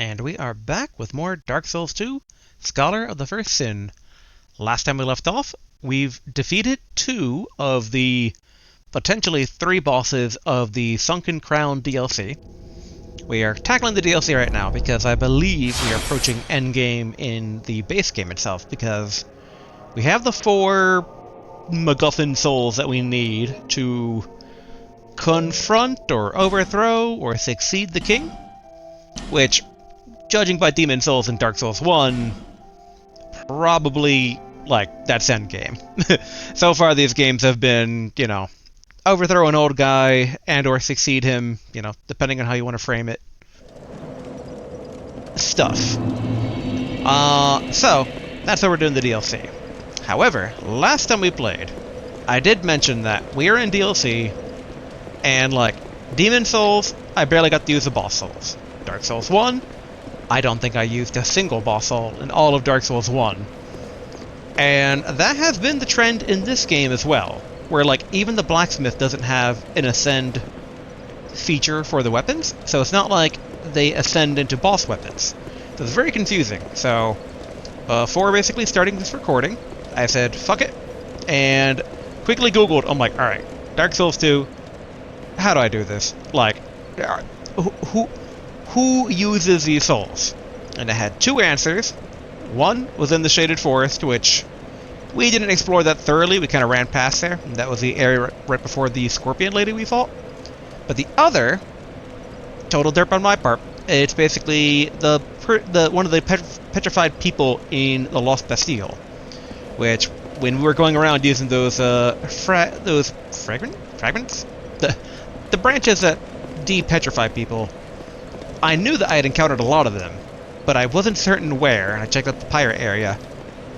And we are back with more Dark Souls 2, Scholar of the First Sin. Last time we left off, we've defeated 2 of the potentially 3 bosses of the Sunken DLC. We are tackling the DLC right now because I believe we are approaching endgame in the base game itself, because we have the 4 MacGuffin souls that we need to confront or overthrow or succeed the king, which, judging by Demon Souls in Dark Souls 1, probably, that's endgame. So far these games have been, overthrow an old guy and or succeed him, depending on how you want to frame it. Stuff. So, that's how we're doing the DLC. However, last time we played, I did mention that we are in DLC, and, Demon Souls, I barely got to use the boss souls. Dark Souls 1, I don't think I used a single boss soul in all of Dark Souls 1. And that has been the trend in this game as well, where even the blacksmith doesn't have an ascend feature for the weapons, so it's not like they ascend into boss weapons. So it's very confusing. So before basically starting this recording, I said fuck it, and quickly googled. I'm like, alright, Dark Souls 2, how do I do this? Who uses these souls? And I had 2 answers. One was in the Shaded Forest, which we didn't explore that thoroughly. We kind of ran past there. And that was the area right before the Scorpion Lady we fought. But the other, total derp on my part, it's basically one of the petrified people in the Lost Bastille, which, when we were going around using those fragments, the branches that de-petrify people, I knew that I had encountered a lot of them, but I wasn't certain where, and I checked out the pirate area.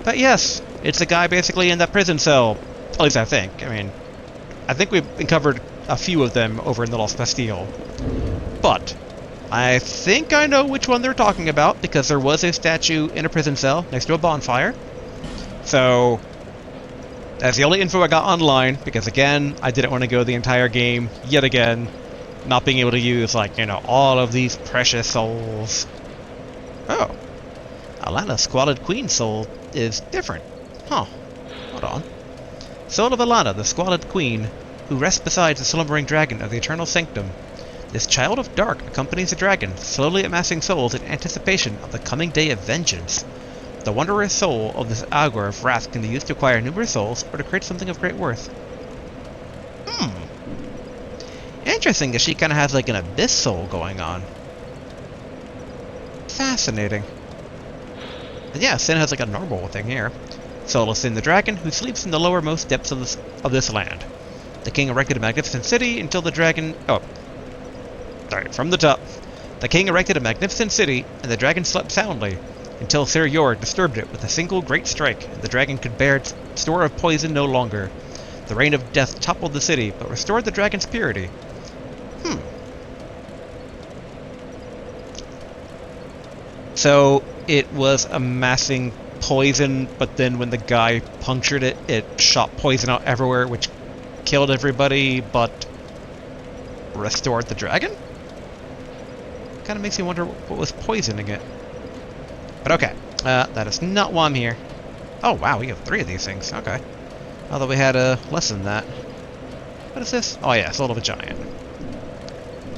But yes, it's a guy basically in that prison cell, at least I think. I think we've uncovered a few of them over in the Lost Bastille. But I think I know which one they're talking about, because there was a statue in a prison cell next to a bonfire. So that's the only info I got online, because again, I didn't want to go the entire game, yet again, not being able to use, all of these precious souls. Oh. Alana's Squalid Queen soul is different. Huh. Hold on. Soul of Alana, the Squalid Queen, who rests beside the slumbering dragon of the Eternal Sanctum. This child of dark accompanies the dragon, slowly amassing souls in anticipation of the coming day of vengeance. The wondrous soul of this Augur of Wrath can be used to acquire numerous souls or to create something of great worth. Interesting that she kind of has an abyss soul going on. Fascinating. And yeah, Sin has a normal thing here. Soul of Sin the dragon, who sleeps in the lowermost depths of this land. The king erected a magnificent city until the dragon... from the top. The king erected a magnificent city, and the dragon slept soundly, until Sir Yor disturbed it with a single great strike, and the dragon could bear its store of poison no longer. The rain of death toppled the city, but restored the dragon's purity. So it was amassing poison, but then when the guy punctured it, it shot poison out everywhere, which killed everybody, but restored the dragon? Kind of makes me wonder what was poisoning it. But okay, that is not why I'm here. Oh wow, we have 3 of these things. Okay. Although we had less than that. What is this? Oh yeah, Soul of a Giant.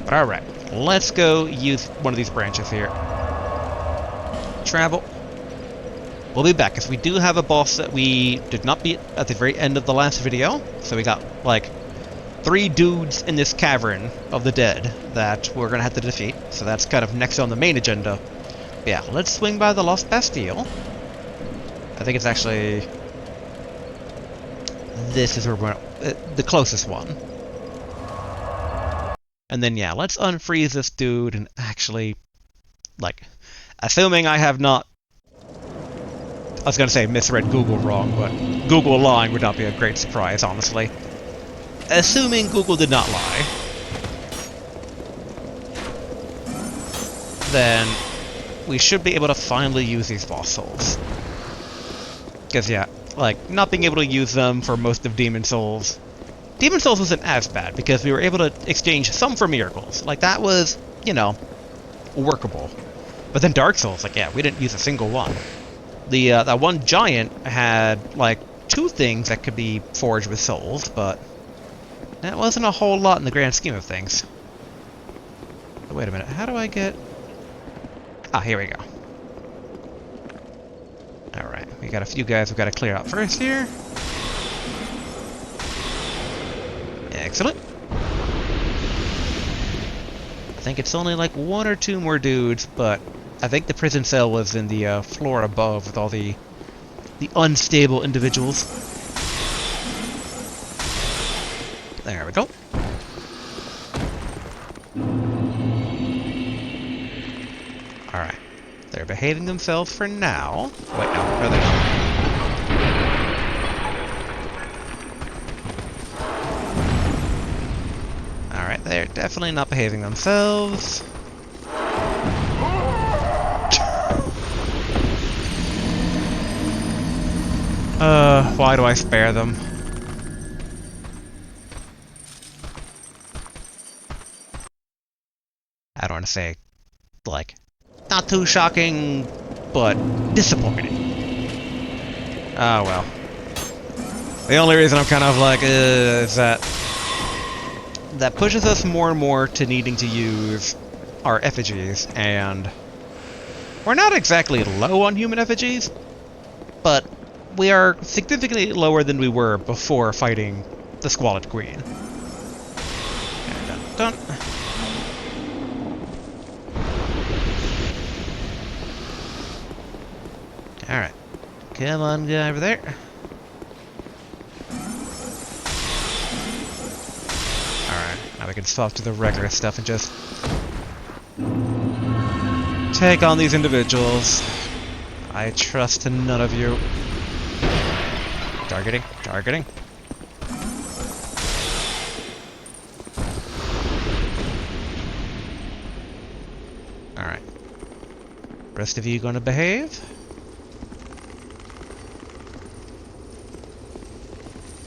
But alright, let's go use one of these branches here. Travel. We'll be back, because we do have a boss that we did not beat at the very end of the last video. So we got, 3 dudes in this cavern of the dead that we're going to have to defeat. So that's kind of next on the main agenda. But yeah, let's swing by the Lost Bastille. I think it's actually... this is where we're the closest one. And then, yeah, let's unfreeze this dude and actually, assuming I have not... I was going to say misread Google wrong, but Google lying would not be a great surprise, honestly. Assuming Google did not lie, then we should be able to finally use these boss souls. Because, yeah, not being able to use them for most of Demon Souls. Demon Souls wasn't as bad, because we were able to exchange some for miracles. That was, workable. But then Dark Souls, like, yeah, we didn't use a single one. That one giant had, like, 2 things that could be forged with souls, but that wasn't a whole lot in the grand scheme of things. But wait a minute, how do I get... Ah, here we go. Alright, we got a few guys we've got to clear out first here. Excellent. I think it's only like 1 or 2 more dudes, but I think the prison cell was in the floor above with all the unstable individuals. There we go. Alright. They're behaving themselves for now. Wait, no, they're not. Alright, they're definitely not behaving themselves. Why do I spare them? I don't want to say, like, not too shocking, but disappointing. Ah, well. The only reason I'm kind of like, is that pushes us more and more to needing to use our effigies, and we're not exactly low on human effigies, but we are significantly lower than we were before fighting the Squalid Queen. And dun. Alright. Come on, guy over there. Alright, now we can swap to the regular stuff and just take on these individuals. I trust none of you. Targeting, targeting. Alright. Rest of you gonna behave?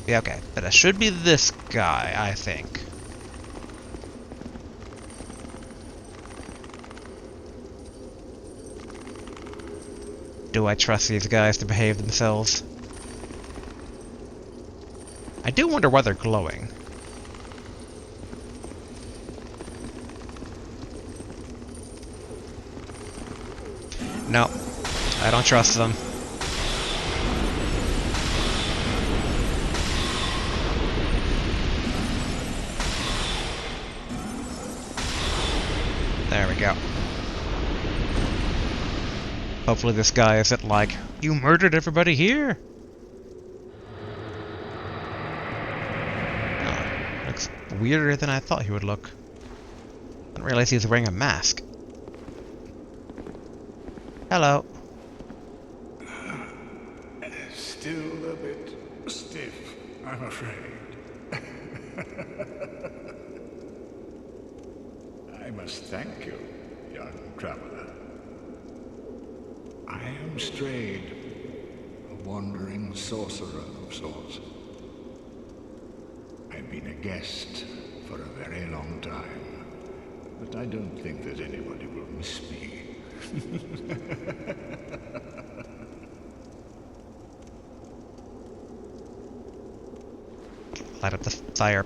Yeah, okay. But it should be this guy, I think. Do I trust these guys to behave themselves? I do wonder why they're glowing. No, I don't trust them. There we go. Hopefully this guy isn't like, you murdered everybody here? Oh, looks weirder than I thought he would look. Didn't realize he was wearing a mask. Hello. Still a bit stiff, I'm afraid. I must thank you, young traveler. I am Strayed, a wandering sorcerer of sorts. I've been a guest for a very long time, but I don't think that anybody will miss me. Light up the fire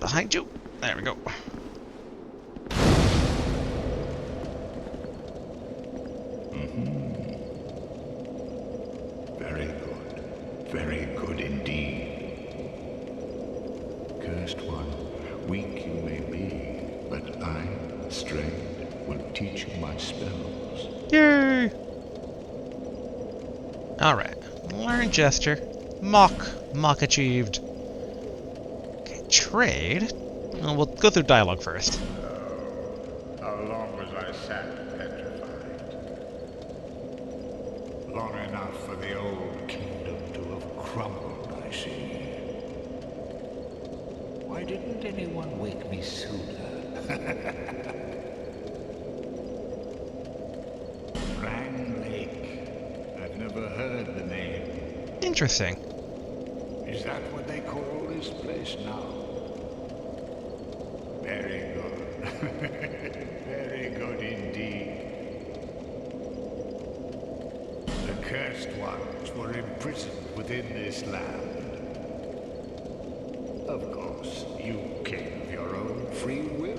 behind you. There we go. Very good. Very good indeed. Cursed one, weak you may be, but I, Strayed, will teach you my spells. Yay! Alright. Learn gesture. Mock. Mock achieved. Okay, trade. Well, we'll go through dialogue first. How long was I sat petrified? Long enough for the old kingdom to have crumbled, I see. Why didn't anyone wake me sooner? I've never heard the name. Interesting. Is that what they call this place now? Very good. Very good indeed. cursed ones were imprisoned within this land. Of course, you came of your own free will.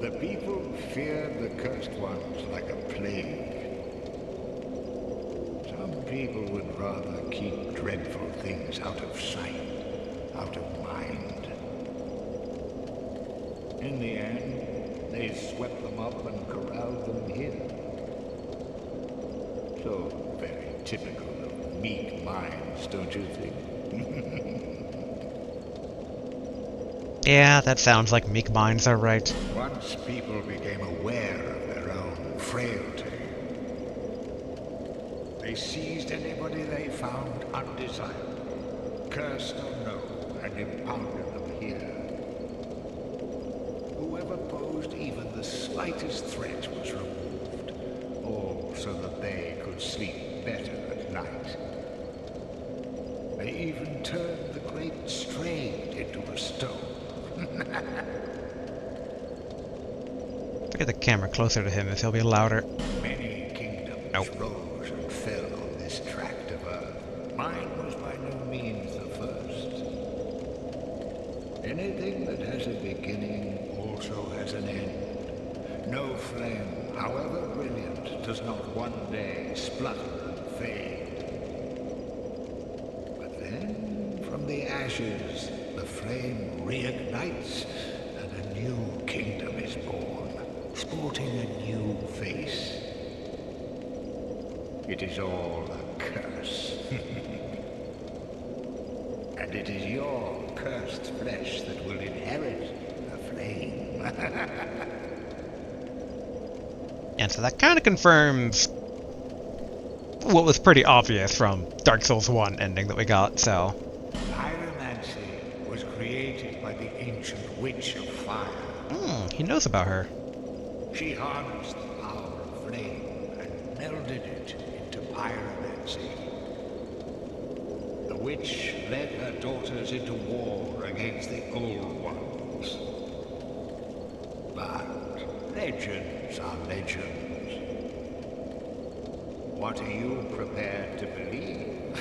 The people feared the cursed ones like a plague. Some people would rather keep dreadful things out of sight, out of mind. In the end, they swept them up and corralled them here. So very typical of meek minds, don't you think? Yeah, that sounds like meek minds are right. Once people became aware of their own frailty, they seized anybody they found undesirable, cursed or no, and impounded them here. Whoever posed even the slightest threat was removed, all so that they could sleep better at night. They even turned the great Strayed into a stone. Get the camera closer to him if he'll be louder. Many kingdoms rose and fell on this tract of earth. Mine was by no means the first. Anything that has a beginning also has an end. No flame, however brilliant, does not one day splutter and fade. But then, from the ashes, the flame reignites, and a new kingdom is born, sporting a new face. It is all a curse. And it is your cursed flesh that will inherit the flame. And so that kind of confirms what was pretty obvious from Dark Souls 1 ending that we got, so... Pyromancy was created by the ancient witch of fire. He knows about her. She harnessed the power of flame and melded it into pyromancy. The witch led her daughters into war against the old ones. But legends are legends. What are you prepared to believe?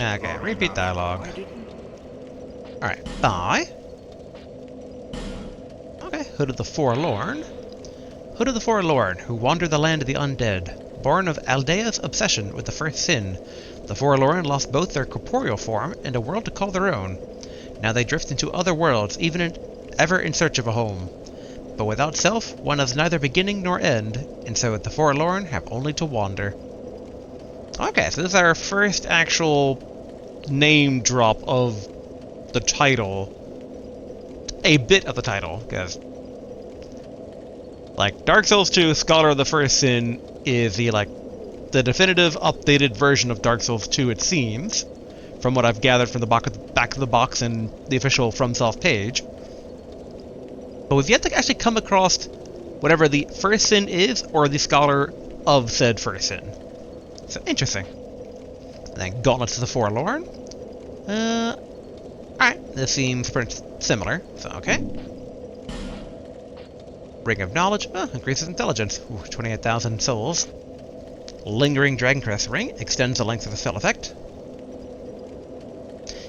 Okay, repeat dialogue. Alright, bye. Okay, Hood of the Forlorn. Hood of the Forlorn, who wander the land of the undead. Born of Aldea's obsession with the first sin, the Forlorn lost both their corporeal form and a world to call their own. Now they drift into other worlds, ever in search of a home. But without self, one has neither beginning nor end, and so the Forlorn have only to wander. Okay, so this is our first actual name drop of the title. A bit of the title, because... like, Dark Souls 2, Scholar of the First Sin is the definitive updated version of Dark Souls 2, it seems, from what I've gathered from the back of the box and the official FromSoft page. But we've yet to actually come across whatever the First Sin is, or the Scholar of said First Sin. So, interesting. And then Gauntlets of the Forlorn. Alright, this seems pretty similar, so okay. Ring of Knowledge, increases intelligence. Ooh, 28,000 souls. Lingering Dragoncrest Ring extends the length of the spell effect.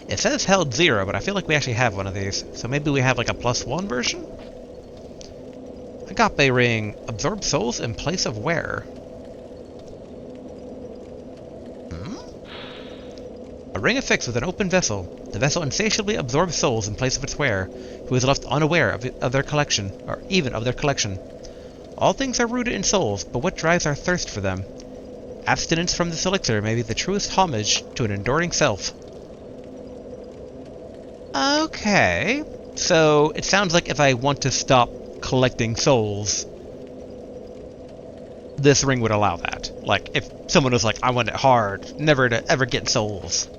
It says held 0, but I feel like we actually have one of these. So maybe we have like a +1 version? Agape Ring. Absorb souls in place of wear. A ring affixed with an open vessel. The vessel insatiably absorbs souls in place of its wearer, who is left unaware of their collection, or even of their collection. All things are rooted in souls, but what drives our thirst for them? Abstinence from this elixir may be the truest homage to an enduring self. Okay, so it sounds like if I want to stop collecting souls, this ring would allow that. Like, if someone was like, I want it hard, never to ever get souls.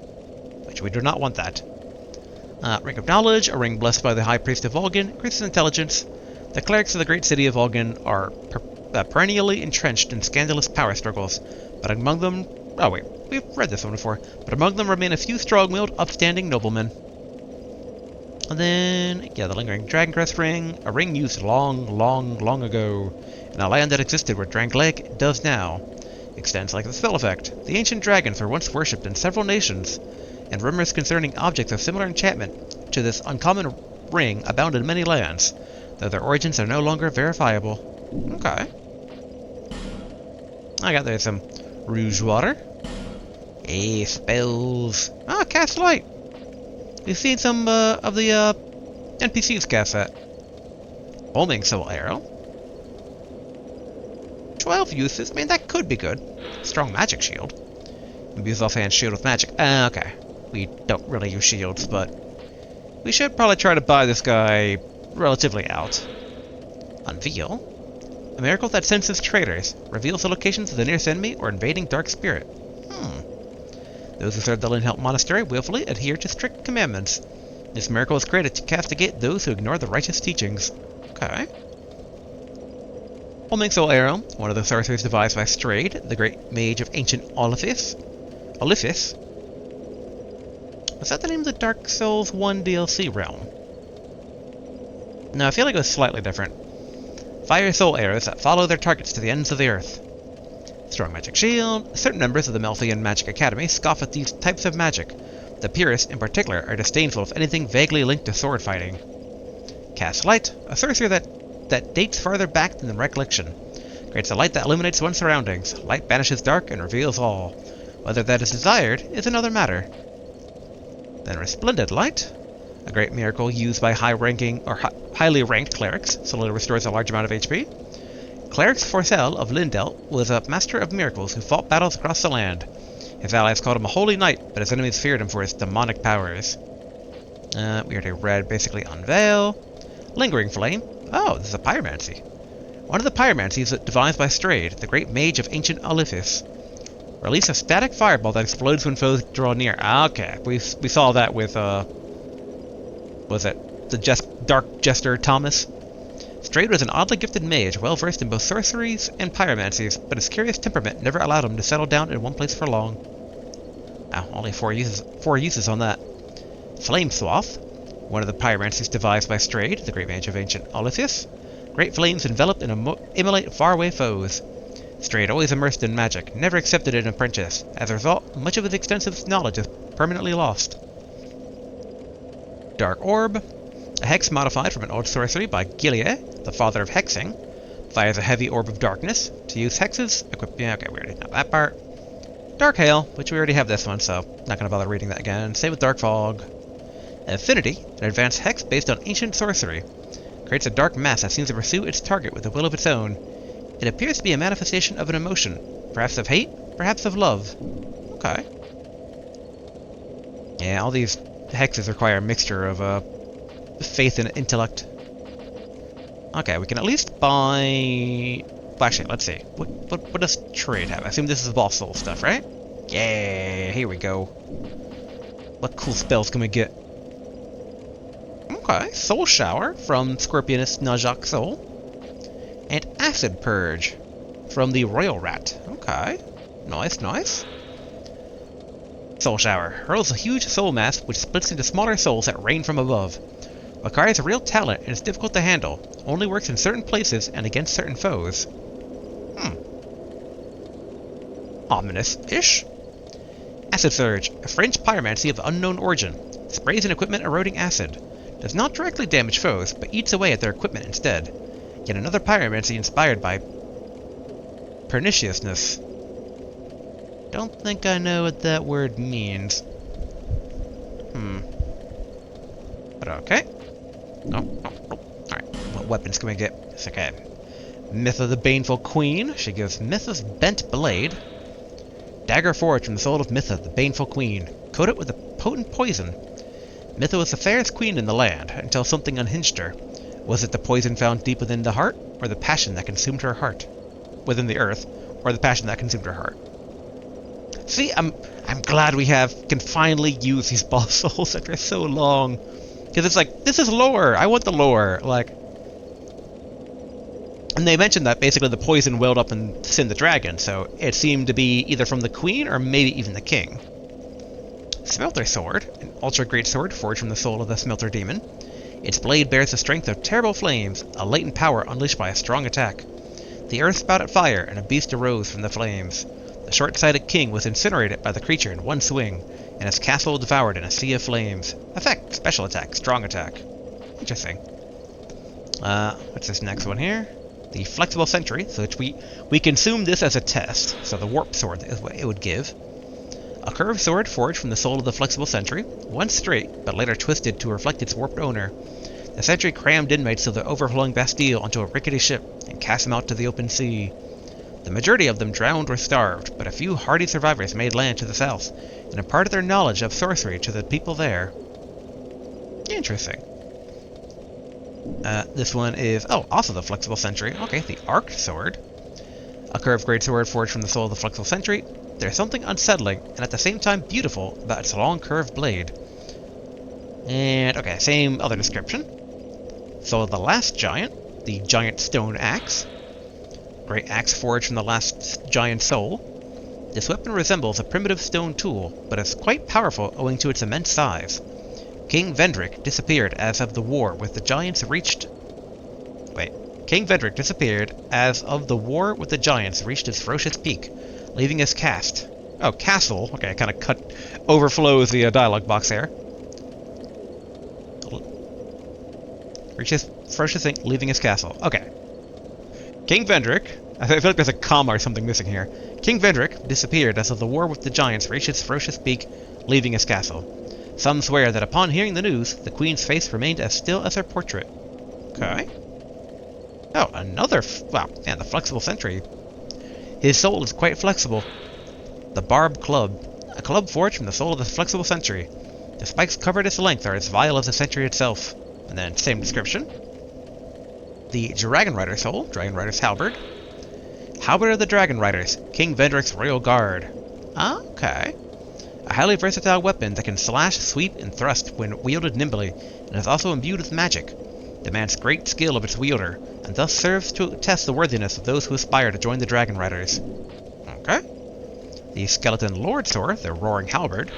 Which we do not want that. Ring of Knowledge, a ring blessed by the High Priest of Vol'gin, increases intelligence. The clerics of the great city of Vol'gin are perennially entrenched in scandalous power struggles, but among them... oh wait, we've read this one before. But among them remain a few strong-willed, upstanding noblemen. And then, yeah, the Lingering Dragoncrest Ring, a ring used long ago, in a land that existed where Drangleic does now. Extends like the spell effect. The ancient dragons were once worshipped in several nations, and rumors concerning objects of similar enchantment to this uncommon ring abound in many lands, though their origins are no longer verifiable. Okay. I got there some Rouge Water. Spells. Ah, Cast Light! We've seen some of the NPCs cast that. Homing Soul Arrow. 12 uses. I mean, that could be good. Strong Magic Shield. Maybe use offhand shield with magic. Okay. We don't really use shields, but we should probably try to buy this guy relatively out. Unveil. A miracle that senses traitors. Reveals the locations of the nearest enemy or invading dark spirit. Those who serve the Linhelm Monastery willfully adhere to strict commandments. This miracle is created to castigate those who ignore the righteous teachings. Okay. Homing Soul Arrow, one of the sorceries devised by Strayed, the great mage of ancient Olithis. Olithis? Was that the name of the Dark Souls 1 DLC realm? No, I feel like it was slightly different. Fire soul arrows that follow their targets to the ends of the earth. Strong Magic Shield. Certain members of the Melfian Magic Academy scoff at these types of magic. The purists, in particular, are disdainful of anything vaguely linked to sword fighting. Cast Light, a sorcery that dates farther back than the recollection. Creates a light that illuminates one's surroundings. Light banishes dark and reveals all. Whether that is desired is another matter. Then Resplendent Light, a great miracle used by highly ranked clerics, so it restores a large amount of HP. Cleric Forcell of Lindel was a master of miracles who fought battles across the land. His allies called him a holy knight, but his enemies feared him for his demonic powers. We already read basically Unveil. Lingering Flame. Oh, this is a pyromancy. One of the pyromancies devised by Strayed, the great mage of ancient Olithis. Release a static fireball that explodes when foes draw near. Okay, we saw that with was it the Dark Jester Thomas? Strayed was an oddly gifted mage, well versed in both sorceries and pyromancies, but his curious temperament never allowed him to settle down in one place for long. Wow, only four uses on that. Flame Swath, one of the pyromancies devised by Strayed, the great mage of ancient Olithis. Great flames envelop and immolate faraway foes. Strayed, always immersed in magic, never accepted an apprentice. As a result, much of his extensive knowledge is permanently lost. Dark Orb, a hex modified from an old sorcery by Gilead, the father of hexing. Fires a heavy orb of darkness. To use hexes, equip... Yeah, okay, we already know that part. Dark Hail, which we already have this one, so not going to bother reading that again. Same with Dark Fog. Affinity, an advanced hex based on ancient sorcery. Creates a dark mass that seems to pursue its target with a will of its own. It appears to be a manifestation of an emotion, perhaps of hate, perhaps of love. Okay. Yeah, all these hexes require a mixture of faith and intellect. Okay, we can at least buy... Well, actually, let's see. What does trade have? I assume this is boss soul stuff, right? Yeah, here we go. What cool spells can we get? Okay, Soul Shower from Scorpionist Najak Soul. And Acid Purge from the Royal Rat. Okay, nice, nice. Soul Shower hurls a huge soul mass which splits into smaller souls that rain from above. Requires a real talent and is difficult to handle. Only works in certain places and against certain foes. Ominous-ish. Acid Surge, a French pyromancy of unknown origin. Sprays an equipment eroding acid. Does not directly damage foes, but eats away at their equipment instead. Yet another pyromancy inspired by perniciousness. Don't think I know what that word means. But okay. Alright, what weapons can we get? It's okay. Mytha the Baneful Queen. She gives Mytha's Bent Blade. Dagger forged from the soul of Mytha, the Baneful Queen. Coat it with a potent poison. Mytha was the fairest queen in the land, until something unhinged her. Was it the poison found deep within the heart, or the passion that consumed her heart? Within the earth, or the passion that consumed her heart? See, I'm glad we can finally use these boss souls after so long. Because it's like, this is lore. I want the lore. Like, and they mentioned that basically the poison welled up and sinned the dragon, so it seemed to be either from the queen or maybe even the king. Smelter Sword, an ultra-great sword forged from the soul of the Smelter Demon. Its blade bears the strength of terrible flames, a latent power unleashed by a strong attack. The earth spouted fire, and a beast arose from the flames. The short-sighted king was incinerated by the creature in one swing, and his castle devoured in a sea of flames. Effect, special attack, strong attack. Interesting. What's this next one here? The Flexible Sentry, so which we consume this as a test, so the Warp Sword is what it would give. A curved sword forged from the soul of the Flexible Sentry, once straight, but later twisted to reflect its warped owner. The sentry crammed inmates of the overflowing Bastille onto a rickety ship and cast them out to the open sea. The majority of them drowned or starved, but a few hardy survivors made land to the south and imparted their knowledge of sorcery to the people there. Interesting. This one is, also the Flexible Sentry. Okay, the Arced Sword. A curved great sword forged from the soul of the Flexible Sentry. There's something unsettling, and at the same time beautiful, about its long curved blade. And, okay, same other description. So the last giant, the Giant Stone Axe. Great axe forged from the last giant soul. This weapon resembles a primitive stone tool, but is quite powerful owing to its immense size. King Vendrick disappeared as of the war with the giants reached... King Vendrick disappeared as of the war with the giants reached its ferocious peak, leaving his castle. Okay, I kind of overflows the dialogue box there. Reaches ferocious thing, leaving his castle. Okay. King Vendrick, I feel like there's a comma or something missing here. King Vendrick disappeared as of the war with the giants reached its ferocious peak, leaving his castle. Some swear that upon hearing the news, the queen's face remained as still as her portrait. Okay. Oh, another... wow, man, the Flexible Sentry. His soul is quite flexible. The Barbed Club. A club forged from the soul of the Flexible Sentry. The spikes covered its length are as vile as the Sentry itself. And then, same description. The Dragon Rider Soul, Dragon Rider's Halberd. Halberd of the Dragon Riders, King Vendrick's Royal Guard. Okay. A highly versatile weapon that can slash, sweep, and thrust when wielded nimbly, and is also imbued with magic. Demands great skill of its wielder, and thus serves to test the worthiness of those who aspire to join the Dragon Riders. Okay. The Skeleton Lord Sword, the Roaring Halberd.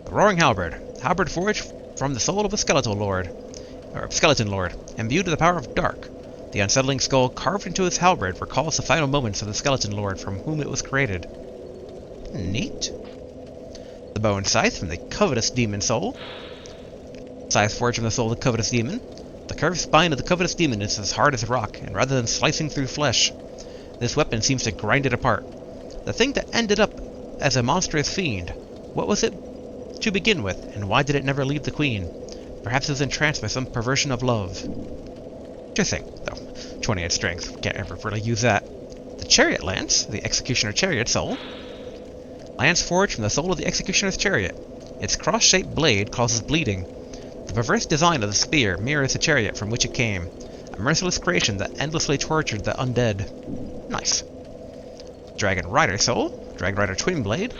The Roaring Halberd. Halberd forged from the soul of a Skeleton Lord, imbued with the power of dark. The unsettling skull carved into his halberd recalls the final moments of the Skeleton Lord from whom it was created. Neat. The Bow and Scythe from the Covetous Demon Soul. Scythe forged from the soul of the Covetous Demon. The curved spine of the Covetous Demon is as hard as rock, and rather than slicing through flesh, this weapon seems to grind it apart. The thing that ended up as a monstrous fiend, what was it to begin with, and why did it never leave the queen? Perhaps it was entranced by some perversion of love. Interesting, though. 28 strength, can't ever really use that. The Chariot Lance, the Executioner Chariot Soul. Lance forged from the soul of the Executioner's Chariot. Its cross-shaped blade causes bleeding. The perverse design of the spear mirrors the chariot from which it came, a merciless creation that endlessly tortured the undead. Nice. Dragon Rider Soul, Dragon Rider Twin Blade.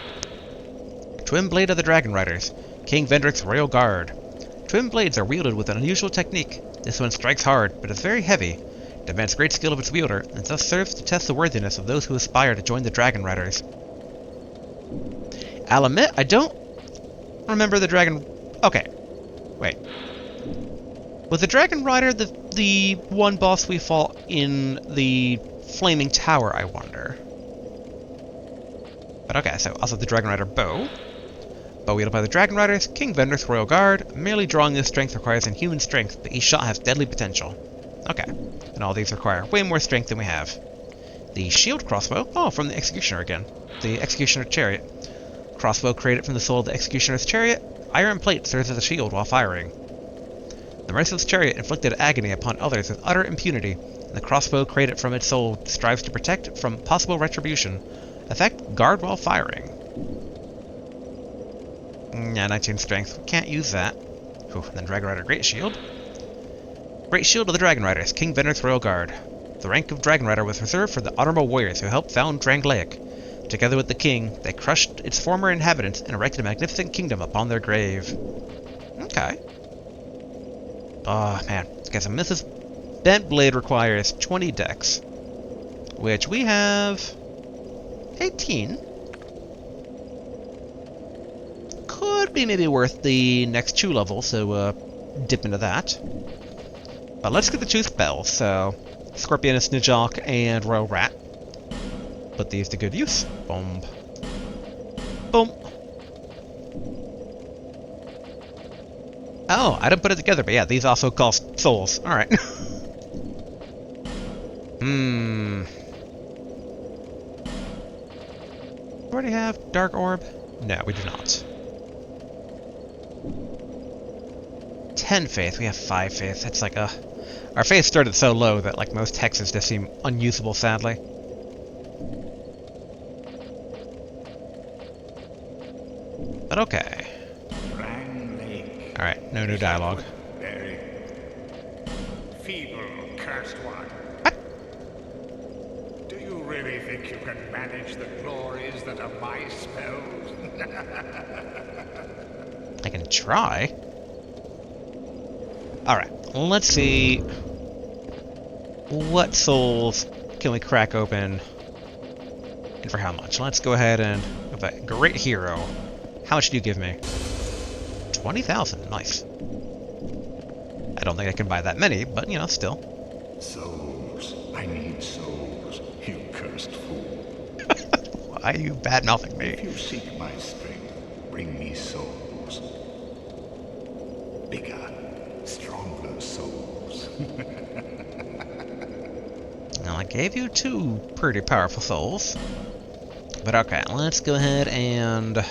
Twin Blade of the Dragon Riders, King Vendrick's Royal Guard. Twin blades are wielded with an unusual technique. This one strikes hard, but is very heavy, demands great skill of its wielder, and thus serves to test the worthiness of those who aspire to join the Dragon Riders. I'll admit, I don't remember the Dragon... Okay. Wait. Was the Dragon Rider the one boss we fought in the Flaming Tower, I wonder? But okay, so also the Dragon Rider Bow. Bow wielded by the Dragon Riders, King Vendrick's Royal Guard. Merely drawing this strength requires inhuman strength, but each shot has deadly potential. Okay, and all these require way more strength than we have. The Shield Crossbow, from the Executioner again. The Executioner Chariot. Crossbow created from the soul of the Executioner's Chariot. Iron plate serves as a shield while firing. The merciless chariot inflicted agony upon others with utter impunity, and the crossbow created from its soul strives to protect from possible retribution. Effect, guard while firing. Yeah, 19 strength. Can't use that. Whew, then Dragon Rider Great Shield. Great Shield of the Dragon Riders, King Vendrick's Royal Guard. The rank of Dragon Rider was reserved for the honorable warriors who helped found Drangleic. Together with the king, they crushed its former inhabitants and erected a magnificent kingdom upon their grave. Okay. Oh, man. Okay, so Mrs. Bent Blade requires 20 dex, which we have 18. be maybe worth the next 2 level, so dip into that. But let's get the 2 spells, so Scorpionus, Nijok, and Royal Rat. Put these to good use. Boom. Boom. Oh, I didn't put it together, but yeah, these also cost souls. Alright. Already have Dark Orb? No, we do not. 10 faith. We have 5 faith. It's like a... Our faith started so low that like most hexes just seem unusable, sadly. But okay. Alright, no new dialogue. Very feeble, cursed one. What? Do you really think you can manage the glories that are my spells? I can try. Alright, let's see. What souls can we crack open? And for how much? Let's go ahead and... Great hero. How much do you give me? 20,000. Nice. I don't think I can buy that many, but, you know, still. Souls. I need souls, you cursed fool. Why are you bad-mouthing me? If you seek my strength, bring me souls. Bigger, stronger souls. Well, I gave you 2 pretty powerful souls. But okay, let's go ahead and...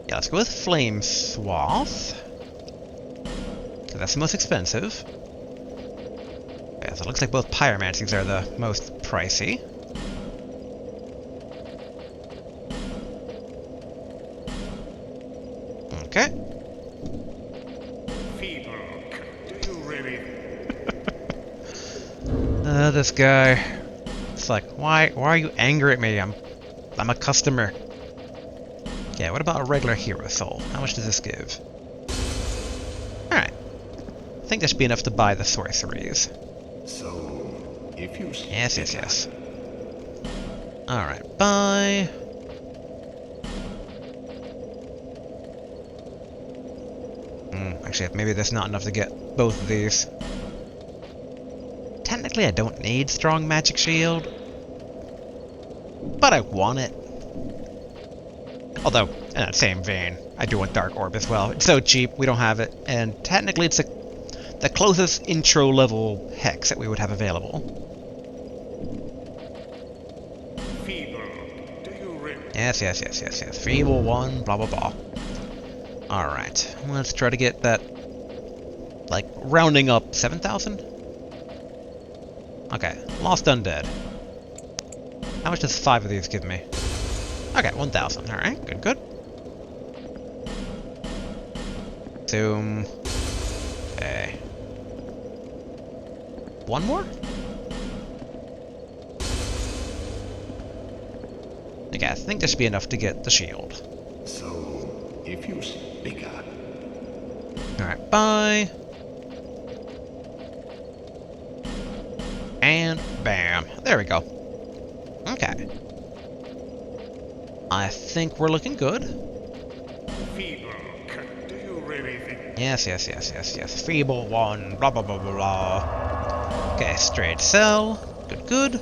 yeah, let's go with Flame Swath. Because that's the most expensive. Okay, so it looks like both Pyromancies are the most pricey. Okay. Feeble, do you really? This guy. It's like, why are you angry at me? I'm a customer. Yeah, what about a regular hero soul? How much does this give? Alright. I think that should be enough to buy the sorceries. So, if you... Yes. Alright, buy... actually, maybe that's not enough to get both of these. Technically, I don't need strong magic shield. But I want it. Although, in that same vein, I do want Dark Orb as well. It's so cheap, we don't have it. And technically, it's the closest intro-level hex that we would have available. Feeble, do you really? Yes. Feeble one, blah blah blah. Alright, let's try to get that, like, rounding up 7,000? Okay, Lost Undead. How much does 5 of these give me? Okay, 1,000. Alright, good. Zoom. Okay. One more? Okay, I think this should be enough to get the shield. So, if you bigger. Alright, bye. And bam. There we go. Okay. I think we're looking good. Feeble, do you really think? Yes. Feeble one, blah blah blah blah blah. Okay, straight sell. Good.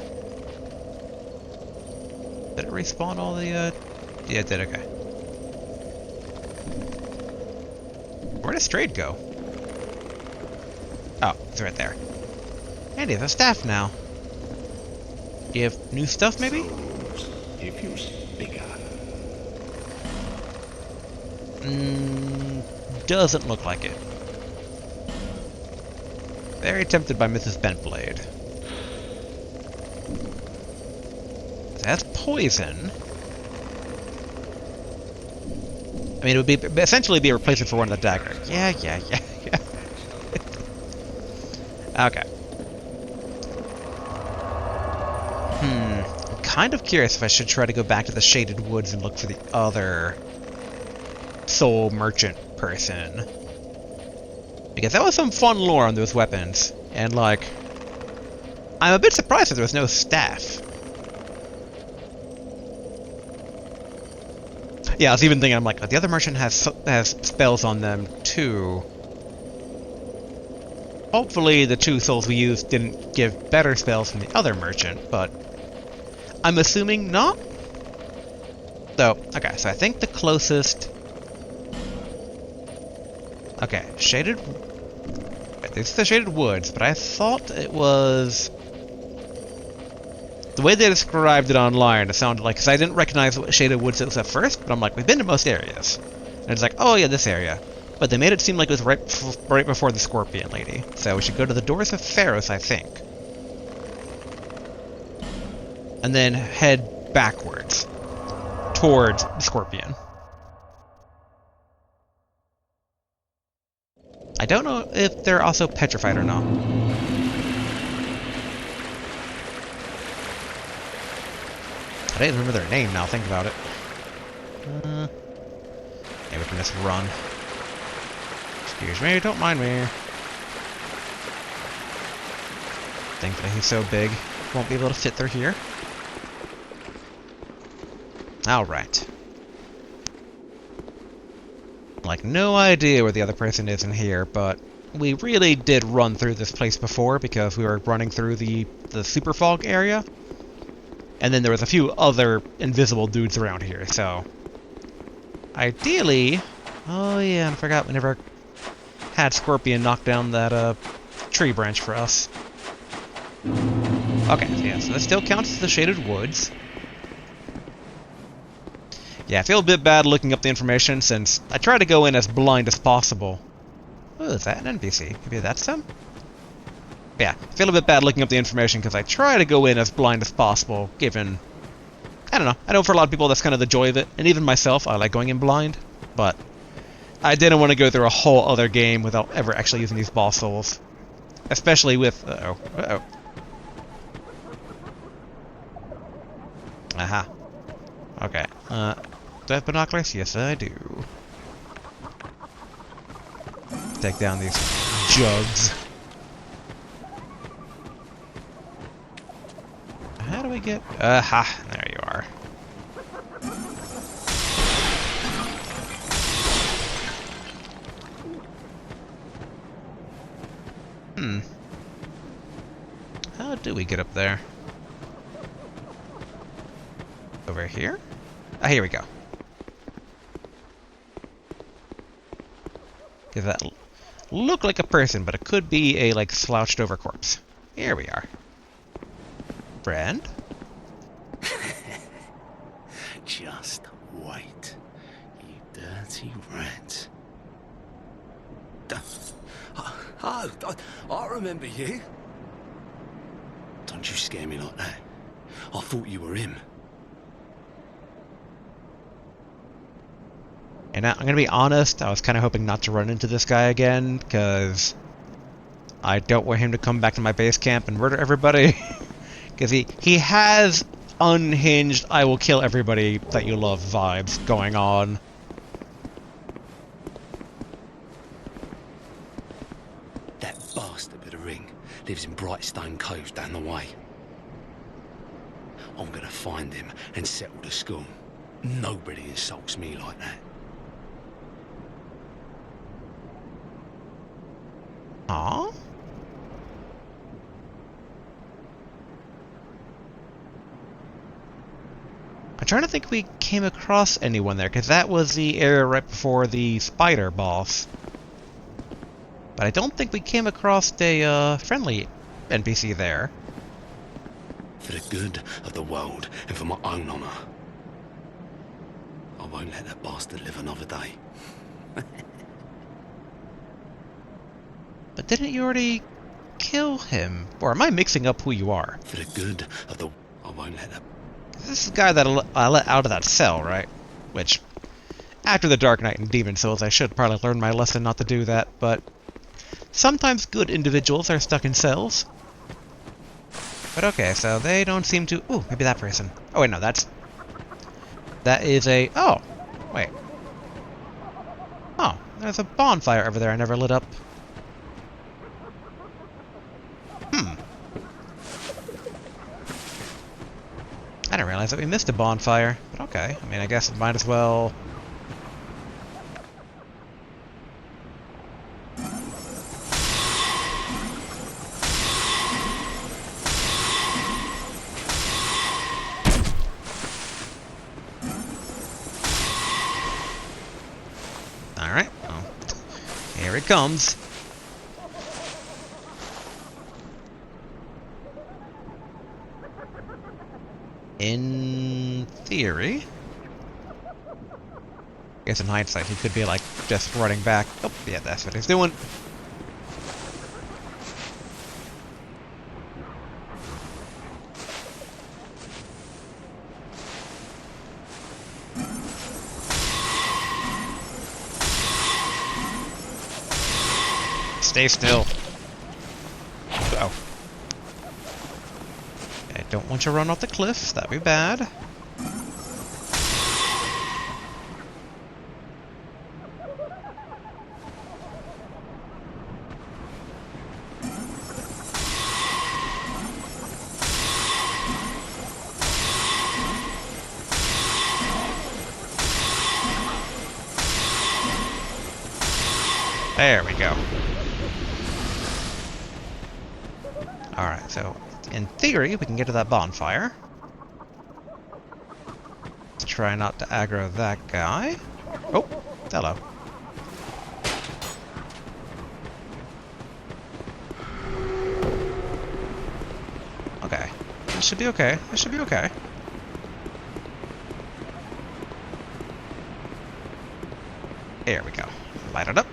Did it respawn all the, Yeah, it did, okay. Where did Strayed go? Oh, it's right there. And he has a staff now. Do you have new stuff, maybe? Souls, if you bigger. Doesn't look like it. Very tempted by Mrs. Bentblade. That's poison. I mean, it would be essentially be a replacement for one of the dagger. Yeah. Okay. I'm kind of curious if I should try to go back to the Shaded Woods and look for the other soul merchant person. Because that was some fun lore on those weapons. And, like, I'm a bit surprised that there was no staff. Yeah, I was even thinking, I'm like, the other merchant has spells on them too. Hopefully the 2 souls we used didn't give better spells than the other merchant, but I'm assuming not. So, okay, so I think the closest... Okay, shaded... This is the Shaded Woods, but I thought it was... The way they described it online, it sounded like... Because I didn't recognize what Shaded Woods it was at first, but I'm like, we've been to most areas. And it's like, oh yeah, this area. But they made it seem like it was right before the Scorpion Lady. So we should go to the Doors of Pharos, I think. And then head backwards. Towards the Scorpion. I don't know if they're also petrified or not. I didn't remember their name now, think about it. Yeah, we can just run. Excuse me, don't mind me. Thankfully he's so big, won't be able to fit through here. Alright. Like, no idea where the other person is in here, but we really did run through this place before because we were running through the super fog area. And then there was a few other invisible dudes around here, so... Ideally... Oh yeah, I forgot we never had Scorpion knock down that tree branch for us. Okay, yeah, so that still counts as the Shaded Woods. Yeah, I feel a bit bad looking up the information since I try to go in as blind as possible. Oh, is that an NPC? Maybe that's them? Yeah, I feel a bit bad looking up the information because I try to go in as blind as possible, given... I don't know, I know for a lot of people that's kind of the joy of it, and even myself, I like going in blind, but I didn't want to go through a whole other game without ever actually using these boss souls. Especially with... Uh-oh. Uh-oh. Aha. Okay. Do I have binoculars? Yes, I do. Take down these jugs. How do we get... Aha! There you are. How do we get up there? Over here? Ah, here we go. Does that look like a person, but it could be a, like, slouched over corpse. Here we are. Friend? Just wait, you dirty rat. I remember you. Don't you scare me like that. I thought you were him. And I'm gonna be honest, I was kind of hoping not to run into this guy again, because I don't want him to come back to my base camp and murder everybody. Because he has unhinged, I will kill everybody that you love vibes going on. That bastard with the ring lives in Brightstone Cove down the way. I'm gonna find him and settle the score. Nobody insults me like that. Aww. I'm trying to think if we came across anyone there, because that was the area right before the spider boss. But I don't think we came across a friendly NPC there. For the good of the world and for my own honour, I won't let that bastard live another day. But didn't you already kill him? Or am I mixing up who you are? For the good of the... I won't let that... This is the guy that I let out of that cell, right? Which, after the Dark Knight and Demon Souls, I should probably learn my lesson not to do that, but sometimes good individuals are stuck in cells. But okay, so they don't seem to... Ooh, maybe that person. Oh wait, no, that is a... Oh, wait. Oh, there's a bonfire over there I never lit up. I didn't realize that we missed a bonfire, but okay. I mean, I guess it might as well... Alright, well, here it comes. In theory... I guess in hindsight he could be like just running back. Oh, yeah, that's what he's doing. Stay still. Oh. I don't want you to run off the cliff. That'd be bad. There we go. Alright, so in theory we can get to that bonfire. Let's try not to aggro that guy. Oh, hello. Okay. This should be okay. This should be okay. There we go. Light it up.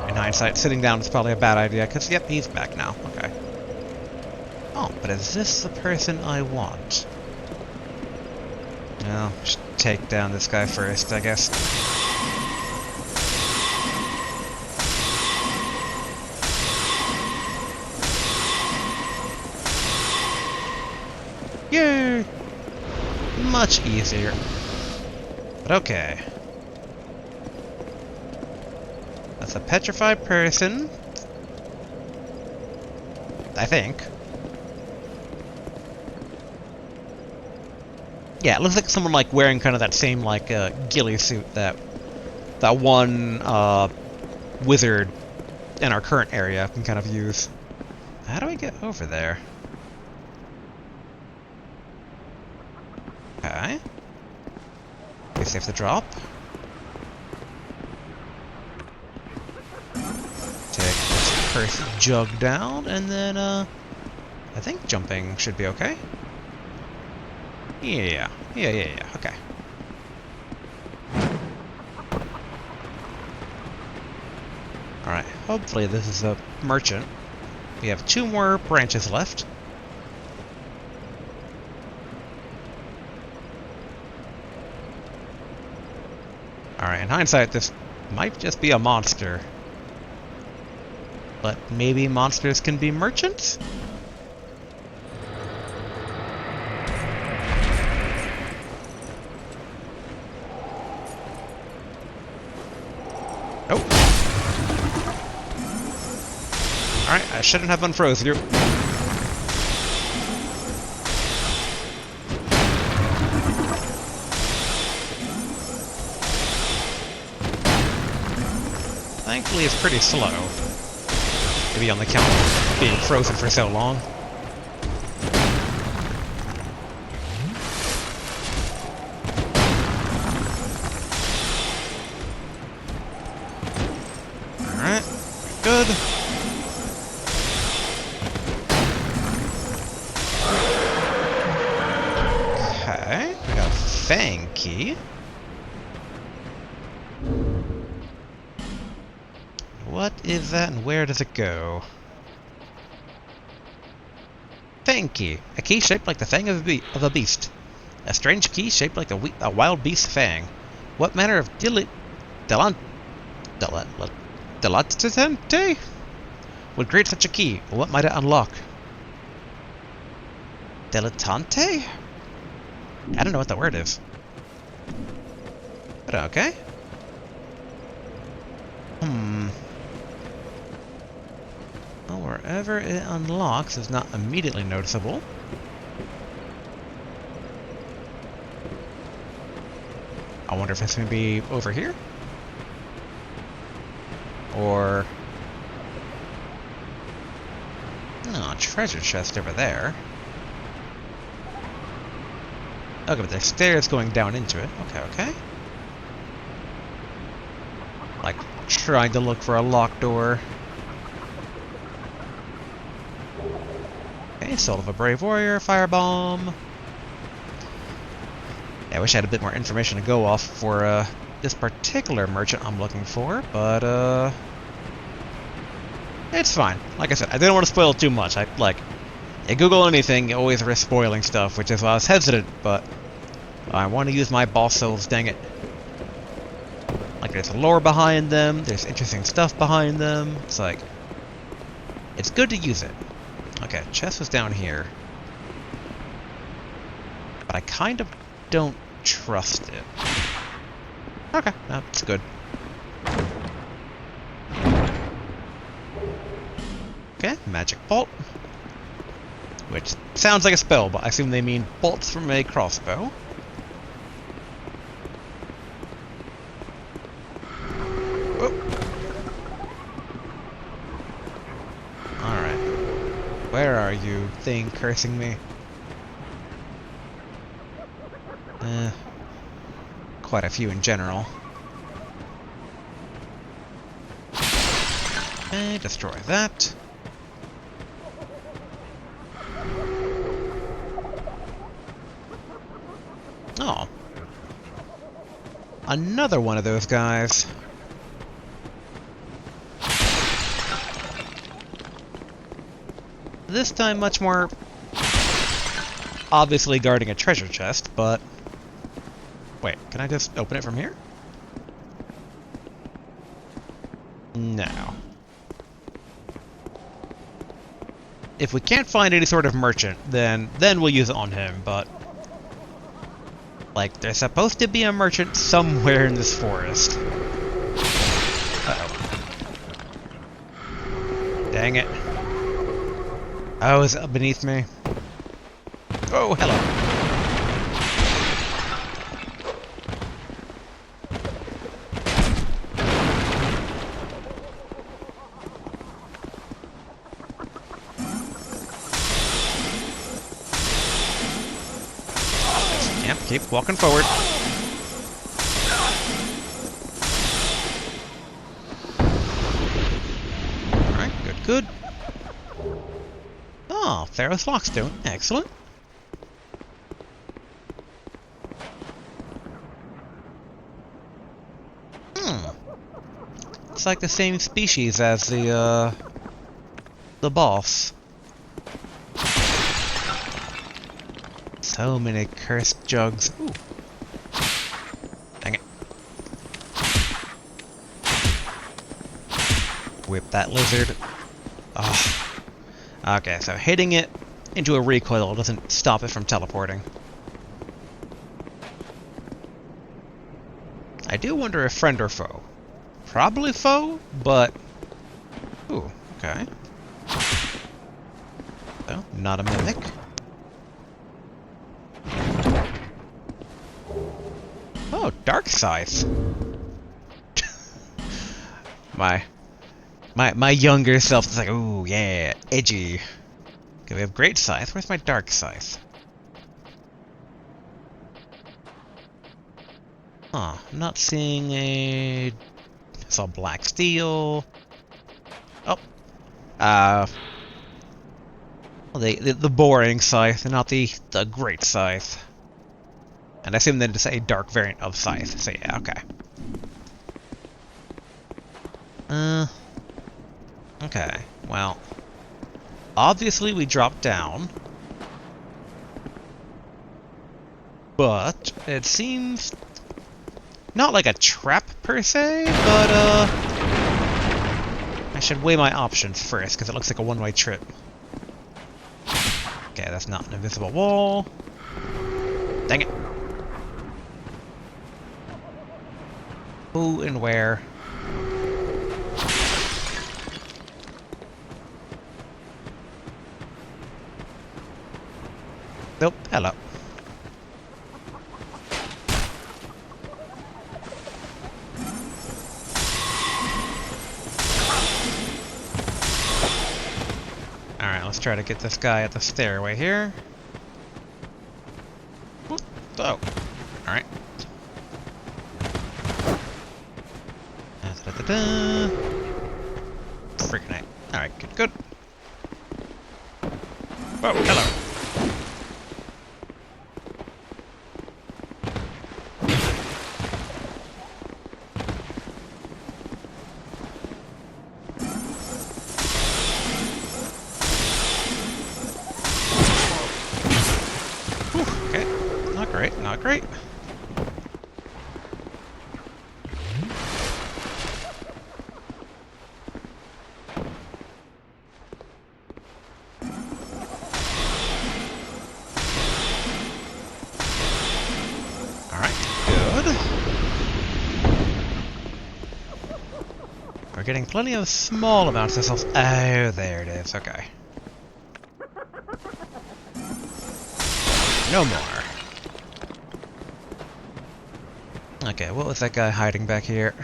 In hindsight, sitting down is probably a bad idea, because, yep, he's back now. Okay. Oh, but is this the person I want? No, just take down this guy first, I guess. Yay! Much easier. But okay. That's a petrified person. I think. Yeah, it looks like someone like wearing kind of that same like ghillie suit that one wizard in our current area can kind of use. How do we get over there? Okay. Be safe to drop. Take this cursed jug down, and then, I think jumping should be okay. Yeah, okay. Alright, hopefully this is a merchant. We have 2 more branches left. Alright, in hindsight, this might just be a monster. But maybe monsters can be merchants? Oh. Alright, I shouldn't have unfroze you. Thankfully, it's pretty slow. Maybe on the count of being frozen for so long. Alright, good. Okay, we got a Fang key. What is that and where does it go? Fang key. A key shaped like the fang of a beast. A strange key shaped like a wild beast's fang. What manner of dilettante would create such a key? What might it unlock? Dilettante? I don't know what the word is. But okay. Well, wherever it unlocks is not immediately noticeable. I wonder if it's going to be over here? Or... oh, treasure chest over there. Okay, but there's stairs going down into it. Okay, okay. Like, trying to look for a locked door. Okay, Soul of a Brave Warrior, Firebomb. Yeah, I wish I had a bit more information to go off for, this particular merchant I'm looking for, but, it's fine. Like I said, I didn't want to spoil too much. You Google anything, you always risk spoiling stuff, which is why I was hesitant, but I want to use my boss souls, dang it. Like, there's lore behind them, there's interesting stuff behind them, it's like... it's good to use it. Okay, chest was down here. But I kind of don't trust it. Okay, that's good. Okay, magic bolt. Which sounds like a spell, but I assume they mean bolts from a crossbow. Where are you, thing cursing me? Quite a few in general. Okay, destroy that. Oh. Another one of those guys. This time much more obviously guarding a treasure chest, but... wait, can I just open it from here? No. If we can't find any sort of merchant, then we'll use it on him, but... like, there's supposed to be a merchant somewhere in this forest. Uh-oh. Dang it. Oh, is it beneath me? Oh, hello. Yep, keep walking forward. Alright, good. Oh, Pharaoh's Lockstone. Excellent. It's like the same species as the boss. So many cursed jugs. Ooh. Dang it. Whip that lizard. Oh. Okay, so hitting it into a recoil doesn't stop it from teleporting. I do wonder if friend or foe. Probably foe, but... ooh, okay. So, not a mimic. Oh, Dark Scythe. My younger self is like, ooh, yeah, edgy. Okay, we have Great Scythe. Where's my Dark Scythe? Huh, I'm not seeing a... I saw Black Steel. Oh. Well, the boring Scythe, and not the Great Scythe. And I assume then to say a dark variant of Scythe. So yeah, okay. Okay, well... obviously we dropped down. But it seems... not like a trap per se, but I should weigh my options first, because it looks like a one-way trip. Okay, that's not an invisible wall. Dang it. Who and where? Nope, hello. Alright, let's try to get this guy at the stairway here. Whoop. Oh, alright. Da-da-da-da. Freaking night. Alright, good, good. Whoa, hello. Whew, okay, not great, not great. We're getting plenty of small amounts of cells. Oh, there it is. Okay. No more. Okay, what was that guy hiding back here?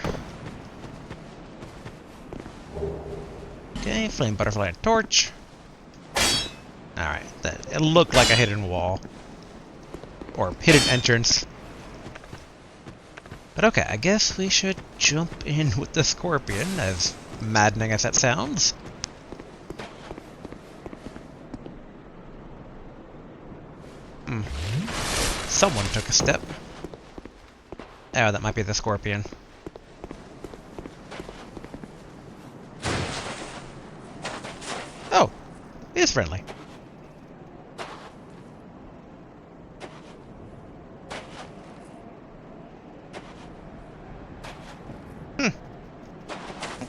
Okay, flame butterfly and torch. Alright, it looked like a hidden wall. Or hidden entrance. But okay, I guess we should jump in with the scorpion, as maddening as that sounds. Someone took a step. Oh, that might be the scorpion. Oh, he is friendly.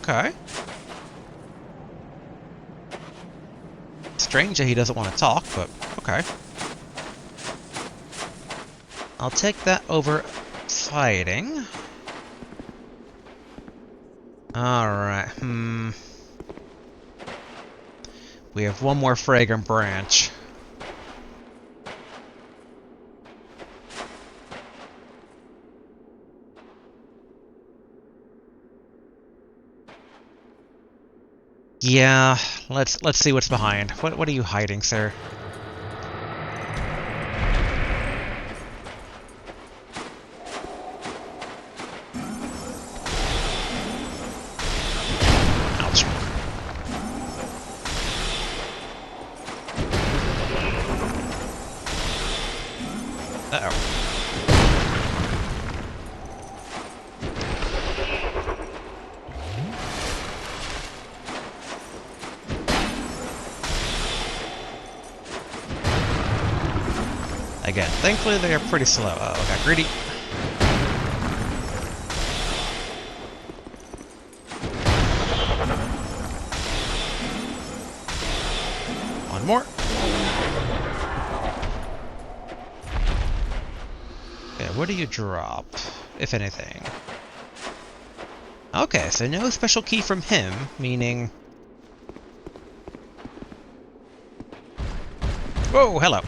Okay. Strange that he doesn't want to talk, but okay. I'll take that over fighting. Alright, we have one more fragrant branch. Yeah, let's see what's behind. What are you hiding, sir? Ouch. Uh-oh. Again, thankfully they are pretty slow. Oh, got greedy. One more. Okay, what do you drop, if anything? Okay, so no special key from him, meaning... Whoa, hello.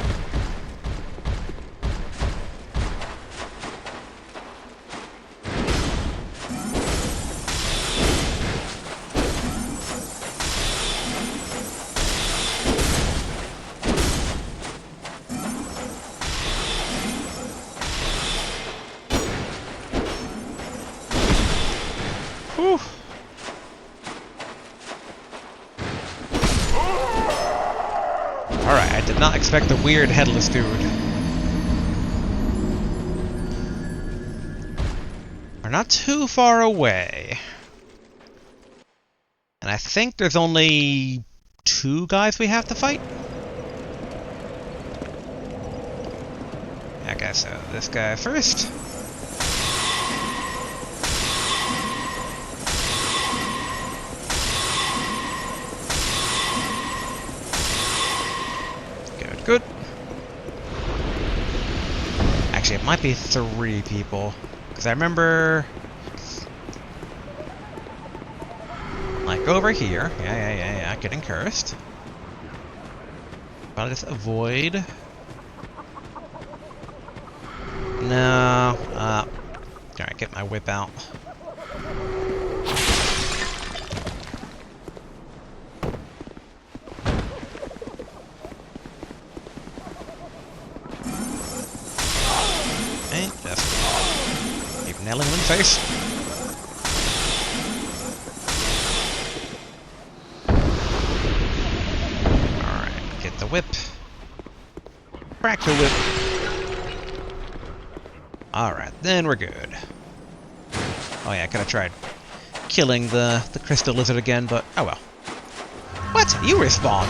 Whew. Alright, I did not expect the weird headless dude. We're not too far away. And I think there's only 2 guys we have to fight? Okay, so this guy first. Good. Actually, it might be 3 people. Because I remember... like, over here. Yeah, getting cursed. But I'll just avoid No. Alright, get my whip out. And just keep nailing him in the face. Alright, get the whip. Crack the whip. Alright, then we're good. Oh yeah, I could have tried killing the crystal lizard again, but oh well. What? You respawned?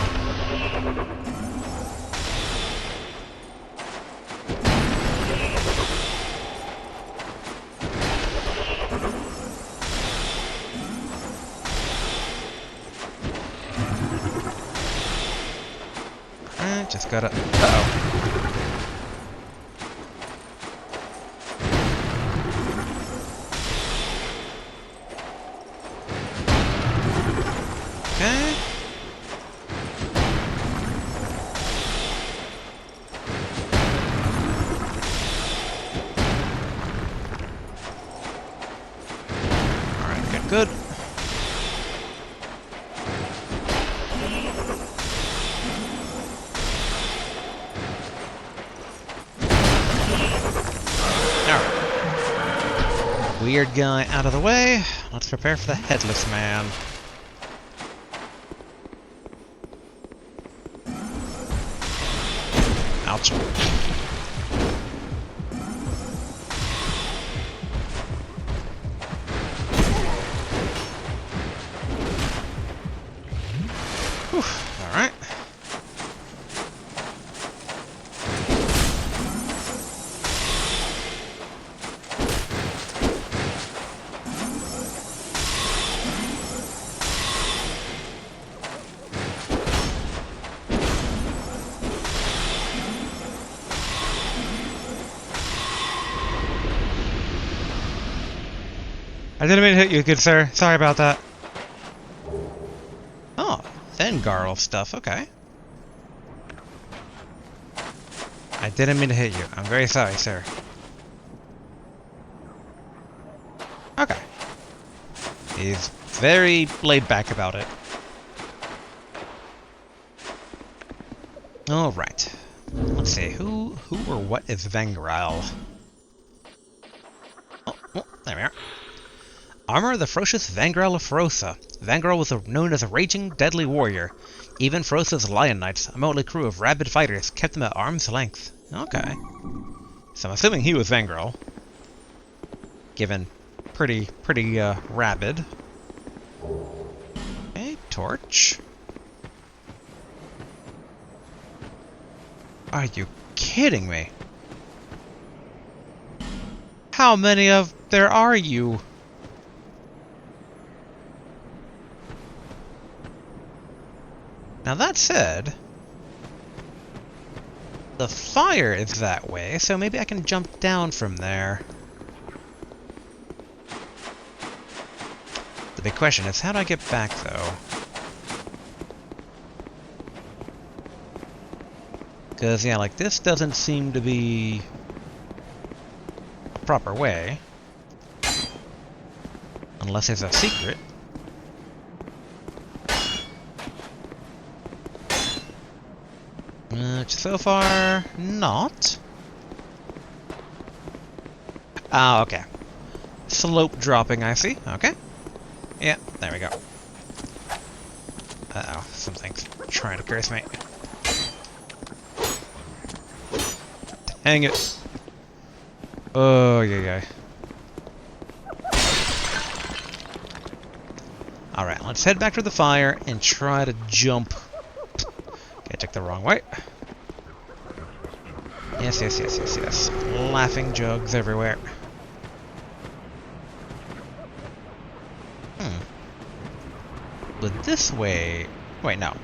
Just gotta... Uh-oh. Okay. Alright, good. Weird guy out of the way. Let's prepare for the headless man. Ouch. Whew. All right. I didn't mean to hit you, good sir. Sorry about that. Oh, Vengarl stuff. Okay. I didn't mean to hit you. I'm very sorry, sir. Okay. He's very laid back about it. All right. Let's see. Who or what is Vengarl? Oh, there we are. Armor of the ferocious Vangrel of Ferosa. Vangrel was known as a raging, deadly warrior. Even Ferosa's Lion Knights, a motley crew of rabid fighters, kept him at arm's length. Okay. So I'm assuming he was Vangrel. Given pretty rabid. Okay, torch. Are you kidding me? How many of there are you? Now that said, the fire is that way, so maybe I can jump down from there. The big question is, how do I get back, though? Because, yeah, like, this doesn't seem to be a proper way. Unless there's a secret. So far, not. Ah, okay. Slope dropping, I see. Okay. Yeah, there we go. Uh-oh, something's trying to curse me. Dang it. Oh, yeah. Alright, let's head back to the fire and try to jump. Okay, I took the wrong way. Yes. Laughing jugs everywhere. But this way... Wait, no.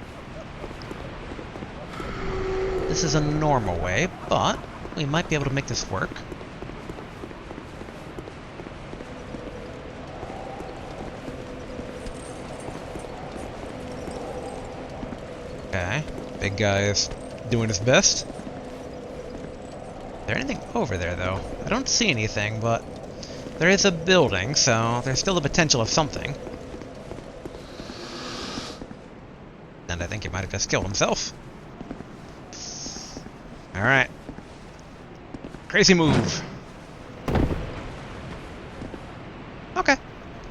This is a normal way, but we might be able to make this work. Okay. Big guy is doing his best. there anything over there, though? I don't see anything, but there is a building, so there's still the potential of something. And I think he might have just killed himself. Alright. Crazy move. Okay.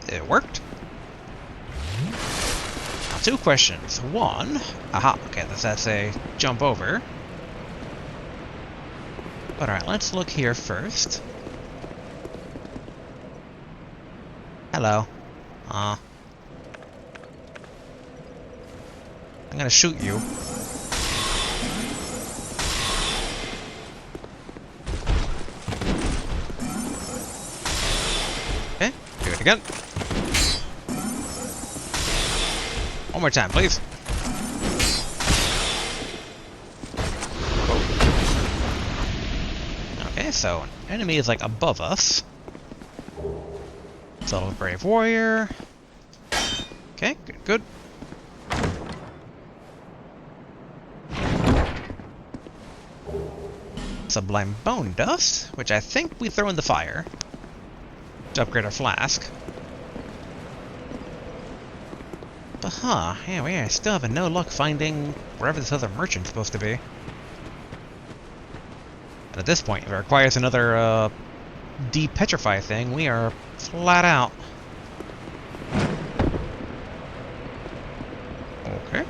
It worked. Now, two questions. One. Aha. Okay, that's a jump over. But alright, let's look here first. Hello. I'm gonna shoot you. Okay, do it again. One more time, please. Okay, so an enemy is like above us. Subtle Brave Warrior. Okay, good, good. Sublime Bone Dust, which I think we throw in the fire to upgrade our flask. But yeah, we still have no luck finding wherever this other merchant's supposed to be. And at this point, if it requires another de-petrify thing, we are flat out. Okay.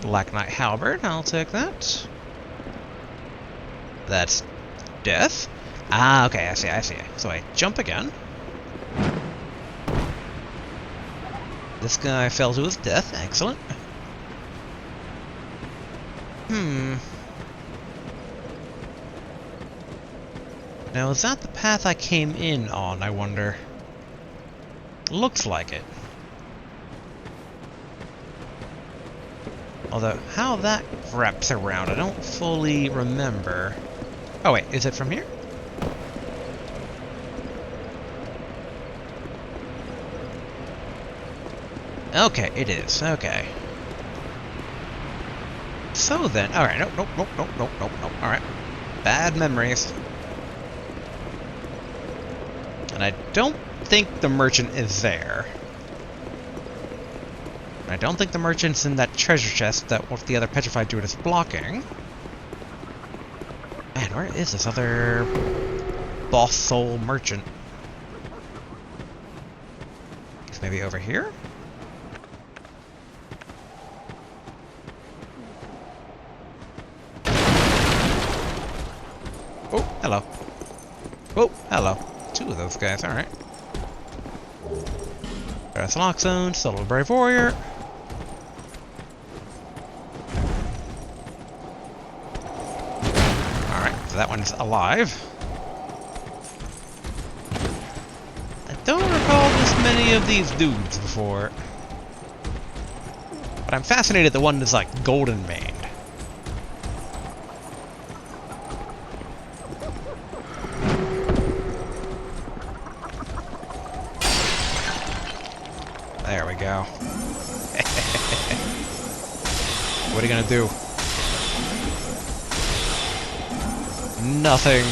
Black Knight Halberd, I'll take that. That's death. Ah, okay, I see. So I jump again. This guy fell to his death, excellent. Now, is that the path I came in on, I wonder? Looks like it. Although, how that wraps around, I don't fully remember. Oh wait, is it from here? Okay, it is. Okay. So then, alright, nope. Alright. Bad memories. And I don't think the merchant is there. I don't think the merchant's in that treasure chest that the other petrified druid is blocking. Man, where is this other boss soul merchant? It's maybe over here? Oh, hello. Oh, hello. Two of those guys, alright. There's Lock Zone, Subtle Brave Warrior. That one's alive. I don't recall this many of these dudes before. But I'm fascinated the one that's like golden maned. There we go. What are you gonna do? Nothing.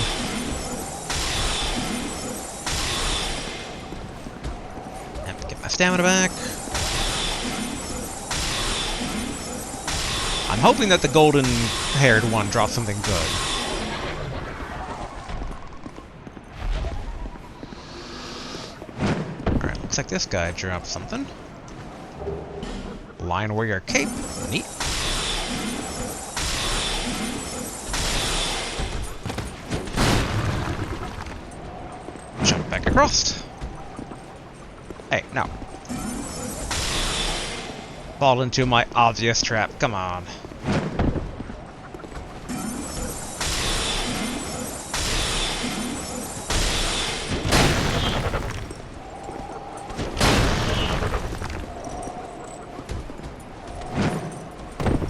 Have to get my stamina back. I'm hoping that the golden-haired one drops something good. Alright, looks like this guy dropped something. Lion Warrior Cape. Neat. Jump back across. Hey, no. Fall into my obvious trap. Come on.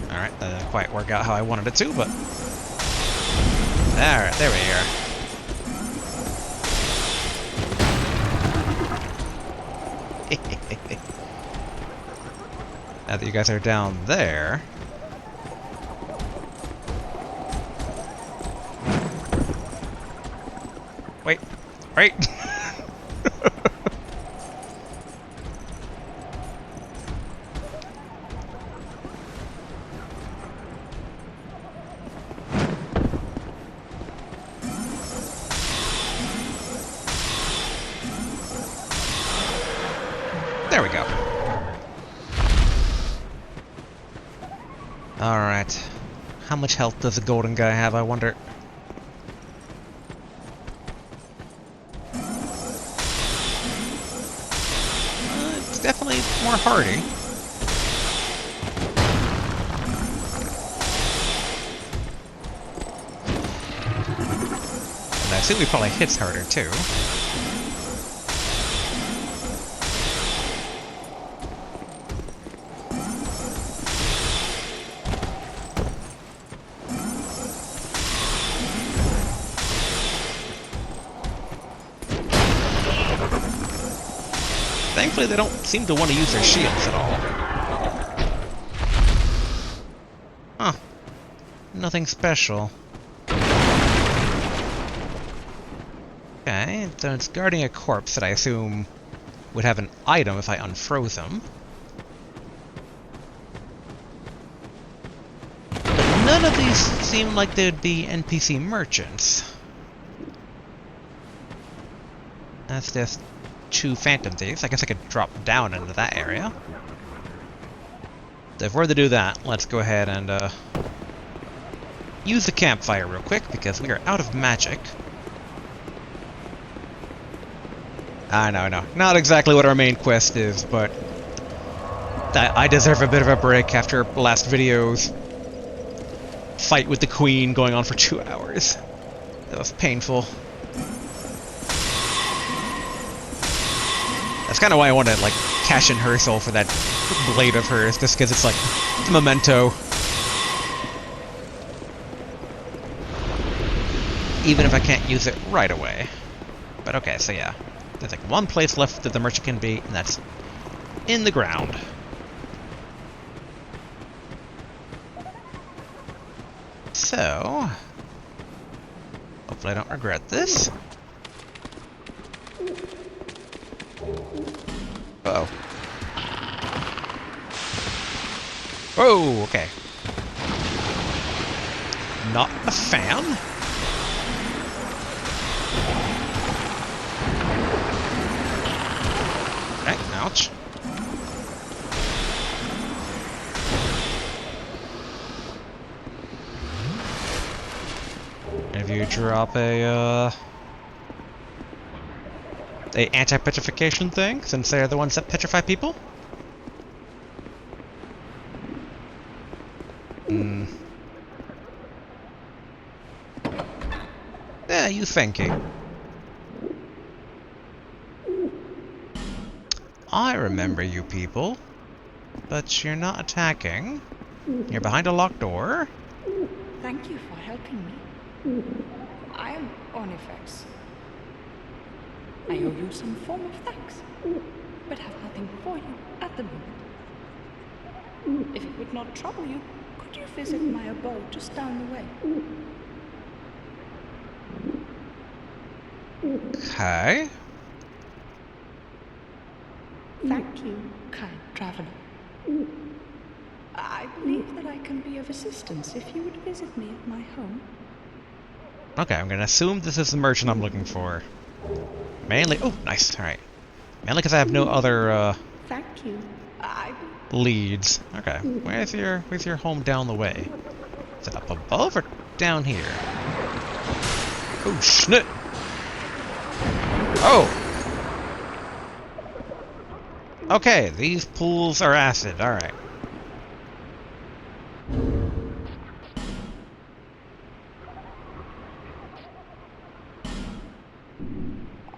Alright, that didn't quite work out how I wanted it to, but... Alright, there we are. Now that you guys are down there... Wait. Wait! There we go. Alright. How much health does the golden guy have, I wonder? It's definitely more hardy. And I assume he probably hits harder, too. Thankfully, they don't seem to want to use their shields at all. Huh. Nothing special. Okay, so it's guarding a corpse that I assume would have an item if I unfroze him. But none of these seem like they'd be NPC merchants. That's just... 2 phantom thieves. I guess I could drop down into that area. So if we're to do that, let's go ahead and use the campfire real quick because we are out of magic. I know. Not exactly what our main quest is, but I deserve a bit of a break after last video's fight with the queen going on for 2 hours. That was painful. That's kind of why I want to, like, cash in her soul for that blade of hers, just because it's, like, it's a memento. Even if I can't use it right away. But okay, so yeah. There's, like, one place left that the merchant can be, and that's in the ground. So... hopefully I don't regret this. Uh-oh. Whoa, okay. Not a fan. Okay, ouch. If you drop a anti-petrification thing, since they're the ones that petrify people? Yeah, you thinking. I remember you people, but you're not attacking. You're behind a locked door. Thank you for helping me. I am Onifex. I owe you some form of thanks, but have nothing for you at the moment. If it would not trouble you, could you visit my abode just down the way? Okay. Thank you, kind traveler. I believe that I can be of assistance if you would visit me at my home. Okay, I'm gonna assume this is the merchant I'm looking for. Mainly... oh, nice, alright. Mainly because I have no other, Thank you. leads. Okay, where's your home down the way? Is it up above or down here? Oh, schnit! Oh! Okay, these pools are acid, alright.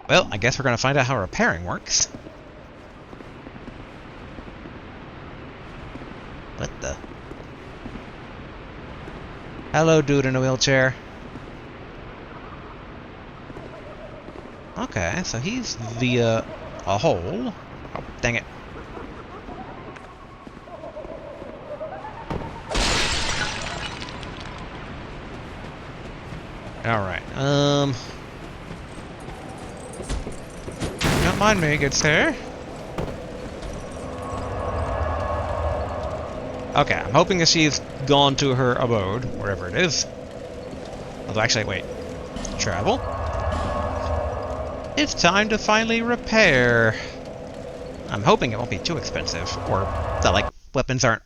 Well, I guess we're gonna find out how repairing works. What the? Hello, dude in a wheelchair. Okay, so he's via a hole. Oh, dang it. Alright, don't mind me, good sir. Okay, I'm hoping that she's gone to her abode, wherever it is. Although, actually, wait. Travel? It's time to finally repair. I'm hoping it won't be too expensive, or that, like, weapons aren't...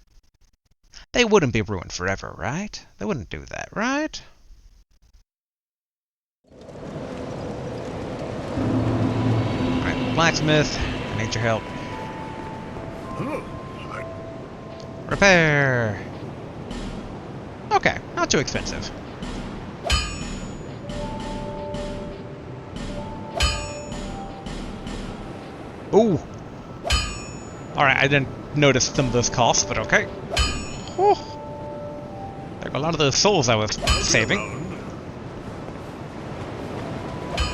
They wouldn't be ruined forever, right? They wouldn't do that, right? Alright, blacksmith, I need your help. Repair! Okay, not too expensive. Ooh! Alright, I didn't notice some of those costs, but okay. Whew. There go a lot of those souls I was saving.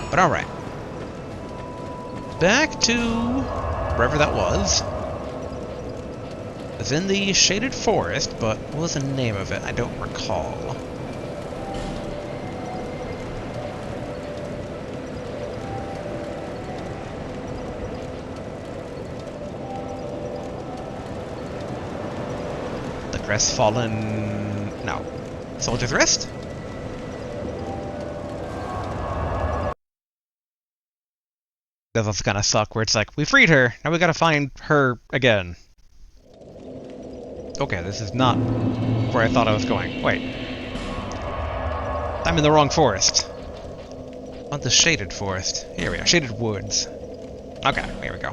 But alright. Back to wherever that was. It's in the shaded forest, but what was the name of it? I don't recall. The Crestfallen... no. Soldier's Rest? Does also kind of suck, where it's like, we freed her, now we gotta find her again. Okay, this is not where I thought I was going. Wait. I'm in the wrong forest. Not the shaded forest. Here we are, shaded woods. Okay, here we go.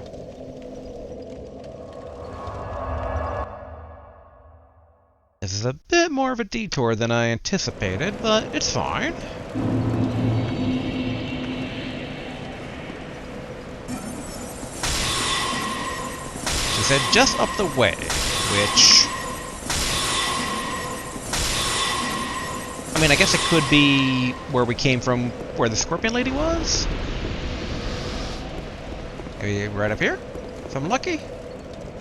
This is a bit more of a detour than I anticipated, but it's fine. She said just up the way, which... I mean, I guess it could be where we came from, where the Scorpion Lady was? Maybe right up here? If I'm lucky?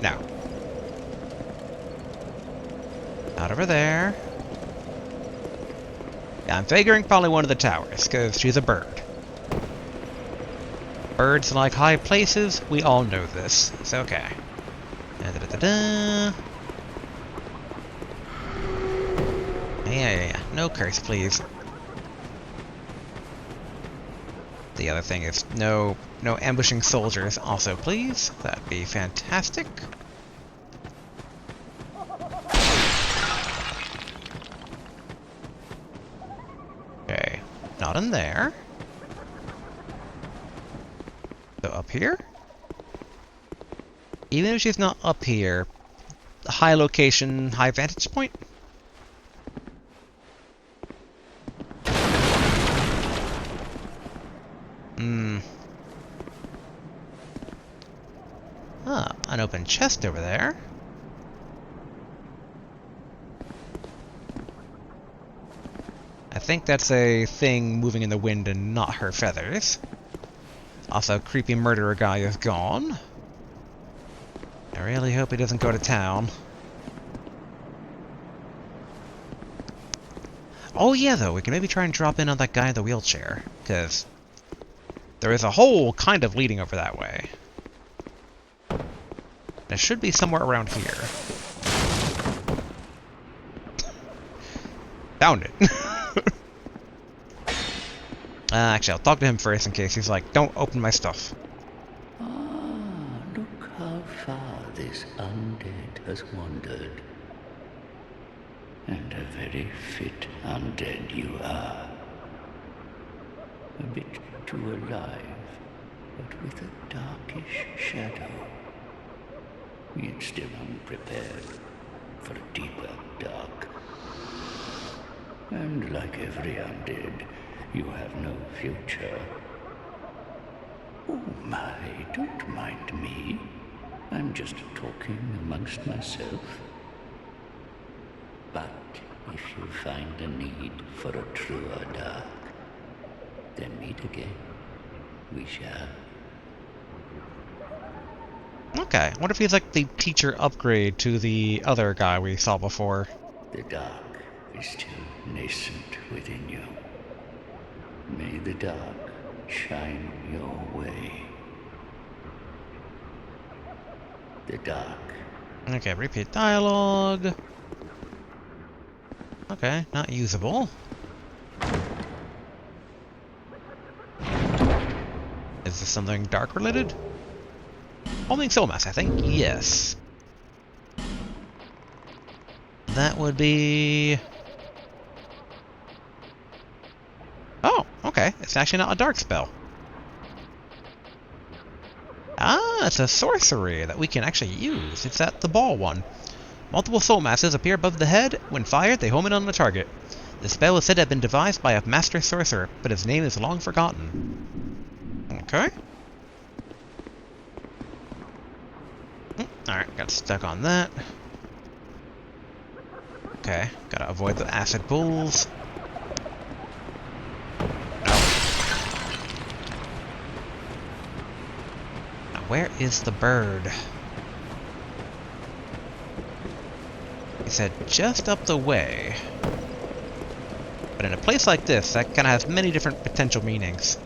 No. Not over there. Yeah, I'm figuring probably one of the towers, because she's a bird. Birds like high places, we all know this. It's okay. Da-da-da-da. Yeah. No curse, please. The other thing is no ambushing soldiers also, please. That'd be fantastic. Okay, not in there. So up here? Even if she's not up here, high location, high vantage point? Ah, an open chest over there. I think that's a thing moving in the wind and not her feathers. Also, creepy murderer guy is gone. I really hope he doesn't go to town. Oh yeah, though, we can maybe try and drop in on that guy in the wheelchair, because there is a hole kind of leading over that way. It should be somewhere around here. Found it. Actually, I'll talk to him first in case he's like, don't open my stuff. Ah, look how far this undead has wandered. And a very fit undead you are. A bit too alive, but with a darkish shadow. Yet still unprepared for a deeper dark. And like every undead, you have no future. Oh my, don't mind me. I'm just talking amongst myself. But if you find a need for a truer dark, then meet again. We shall. Okay, I wonder if he's like the teacher upgrade to the other guy we saw before. The dark is still nascent within you. May the dark shine your way. The dark. Okay, repeat dialogue. Okay, not usable. Is this something dark related? Homing soul mass, I think. Yes. That would be... Oh, okay. It's actually not a dark spell. Ah, it's a sorcery that we can actually use. It's at the ball one. Multiple soul masses appear above the head. When fired, they home in on the target. The spell is said to have been devised by a master sorcerer, but his name is long forgotten. Okay. Alright, got stuck on that. Okay, gotta avoid the acid pools. No. Now, where is the bird? He said just up the way. But in a place like this, that kind of has many different potential meanings.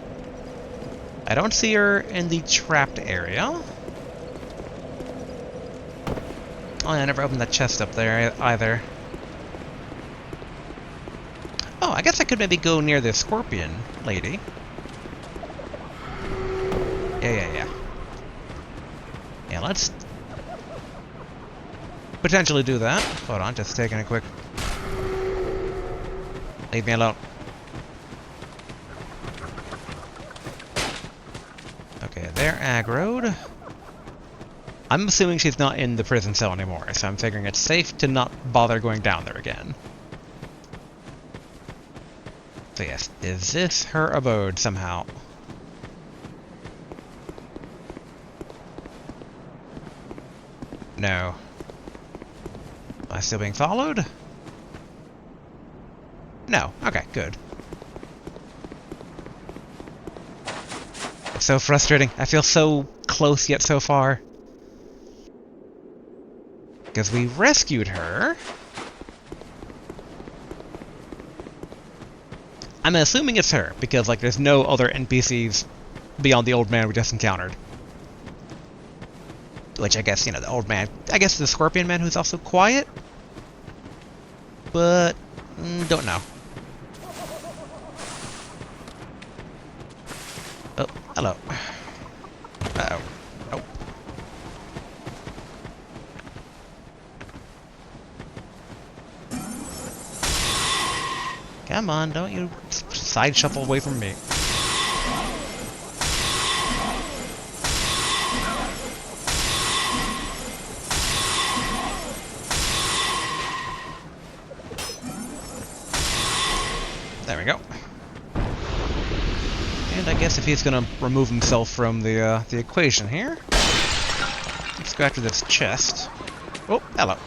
I don't see her in the trapped area. Oh, yeah, I never opened that chest up there either. Oh, I guess I could maybe go near the scorpion lady. Yeah. Yeah, let's potentially do that. Hold on, just taking a quick... Leave me alone. Okay, they're aggroed. I'm assuming she's not in the prison cell anymore, so I'm figuring it's safe to not bother going down there again. So yes, is this her abode somehow? No. Am I still being followed? No. Okay, good. It's so frustrating. I feel so close yet so far. Because we rescued her. I'm assuming it's her, because like there's no other NPCs beyond the old man we just encountered. Which I guess, you know, the old man... I guess the scorpion man who's also quiet? But... don't know. Oh, hello. Uh-oh. Nope. Come on, don't you side shuffle away from me. There we go. And I guess if he's gonna remove himself from the equation here, let's go after this chest. Oh, hello.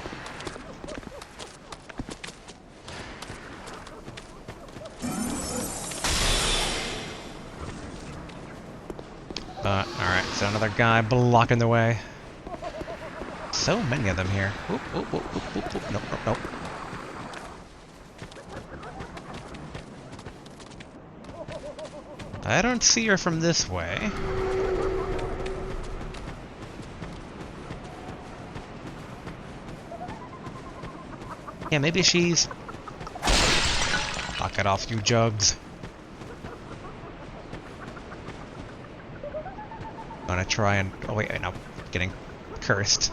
Alright, so another guy blocking the way. So many of them here. Oop, oop, oop, oop, oop, oop. Nope, nope, nope. I don't see her from this way. Yeah, maybe she's... Knock it off, you jugs. Gonna try and... Oh wait, no. Getting cursed.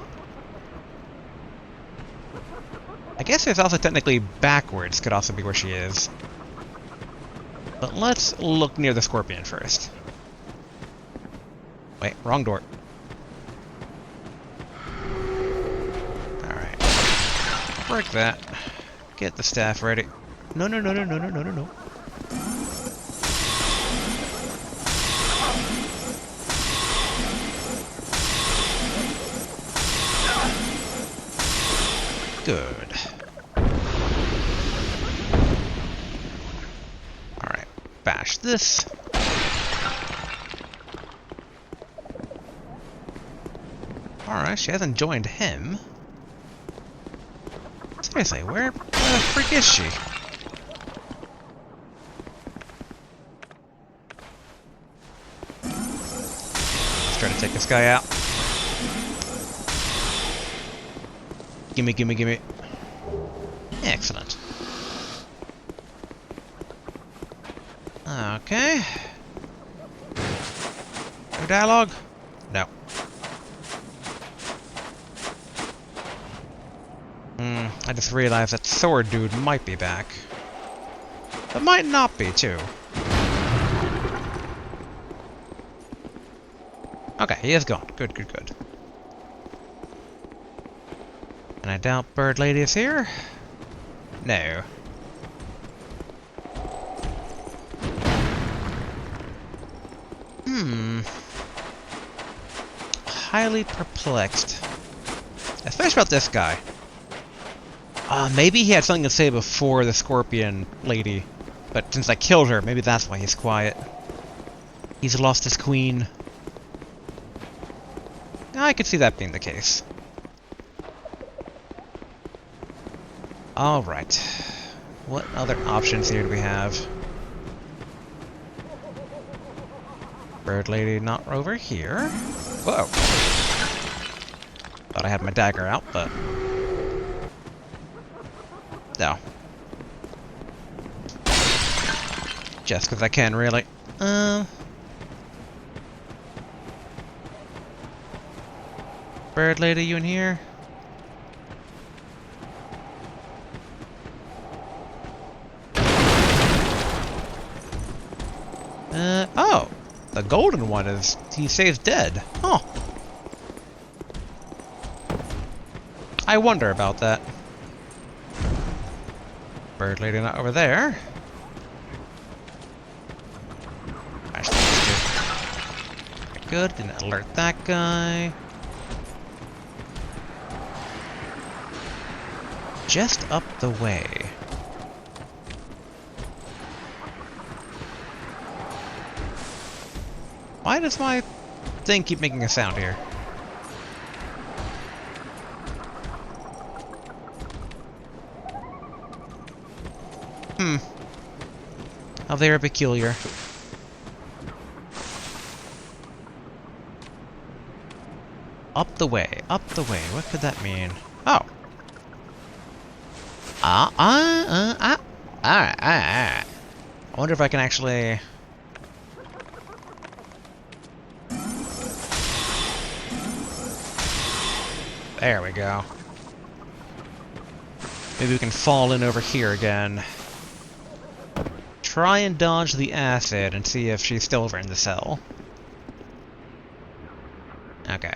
I guess there's also technically backwards could also be where she is. But let's look near the scorpion first. Wait, wrong door. Alright. Break that. Get the staff ready. No, no, no, no, no, no, no, no, no. Good. Alright, bash this. Alright, she hasn't joined him. Seriously, where the freak is she? try to take this guy out. Gimme, gimme, gimme. Excellent. Okay. No dialogue? No. I just realized that sword dude might be back. But might not be, too. Okay, he is gone. Good, good, good. And I doubt Bird Lady is here? No. Highly perplexed. Especially about this guy. Maybe he had something to say before the Scorpion Lady. But since I killed her, maybe that's why he's quiet. He's lost his queen. I could see that being the case. Alright. What other options here do we have? Bird Lady not over here. Whoa. Thought I had my dagger out, but... no. Just because I can, really. Bird Lady, you in here? Oh! The golden one is... he stays dead. Oh. I wonder about that. Bird Lady not over there. Good, didn't alert that guy. Just up the way. Why does my thing keep making a sound here? How very peculiar. Up the way, up the way. What could that mean? Oh. Alright. I wonder if I can actually... there we go. Maybe we can fall in over here again. Try and dodge the acid and see if she's still over in the cell. Okay.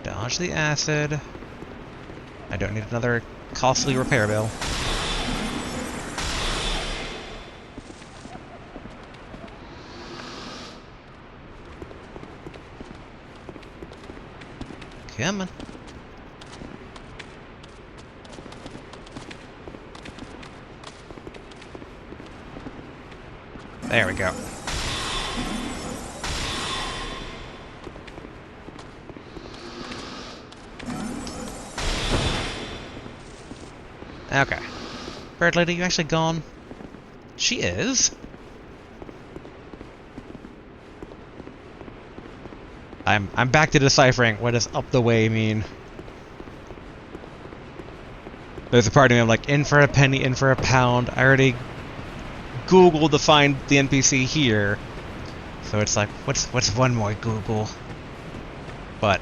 Dodge the acid. I don't need another costly repair bill. Come on. There we go. Okay. Bird Lady, you actually gone? She is. I'm back to deciphering what does up the way mean. There's a part of me I'm like, in for a penny, in for a pound. I already Googled to find the NPC here. So it's like, what's one more Google? But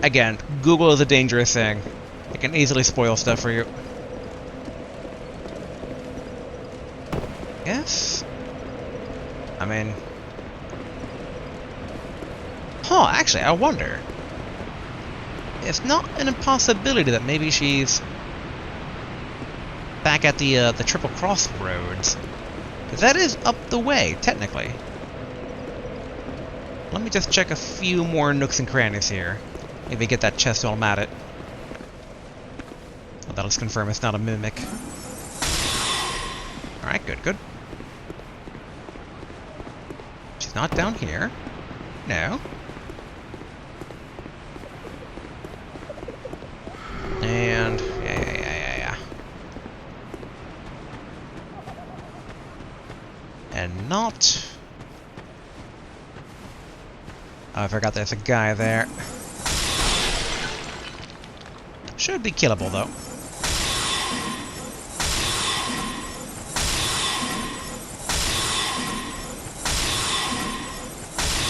again, Google is a dangerous thing. It can easily spoil stuff for you. Yes? I mean... huh, actually, I wonder. It's not an impossibility that maybe she's back at the Triple Crossroads. Because that is up the way, technically. Let me just check a few more nooks and crannies here. Maybe get that chest while I'm at it. Oh, that'll just confirm it's not a mimic. Alright, good, good. She's not down here. No. And... yeah. And not Oh, I forgot there's a guy there. Should be killable, though.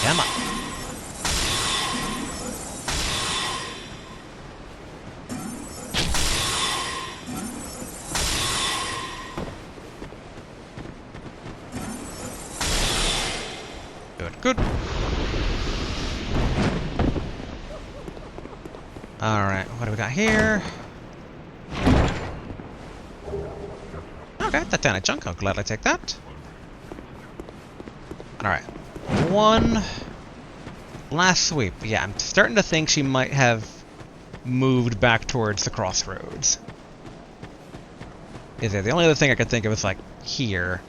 Come on. Good, good. Alright, what do we got here? Okay, that kind of junk. I'll gladly take that. Alright. One last sweep. Yeah, I'm starting to think she might have moved back towards the crossroads. Is there? The only other thing I could think of is like here.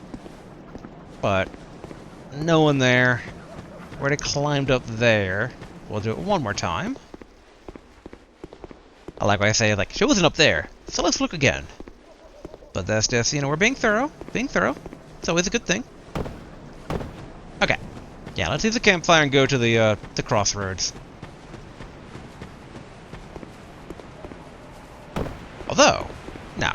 But no one there. Already climbed up there. We'll do it one more time. I like what I say, like, she wasn't up there, so let's look again. But that's just, you know, we're being thorough. Being thorough. It's always a good thing. Okay. Yeah, let's leave the campfire and go to the crossroads. Although, no.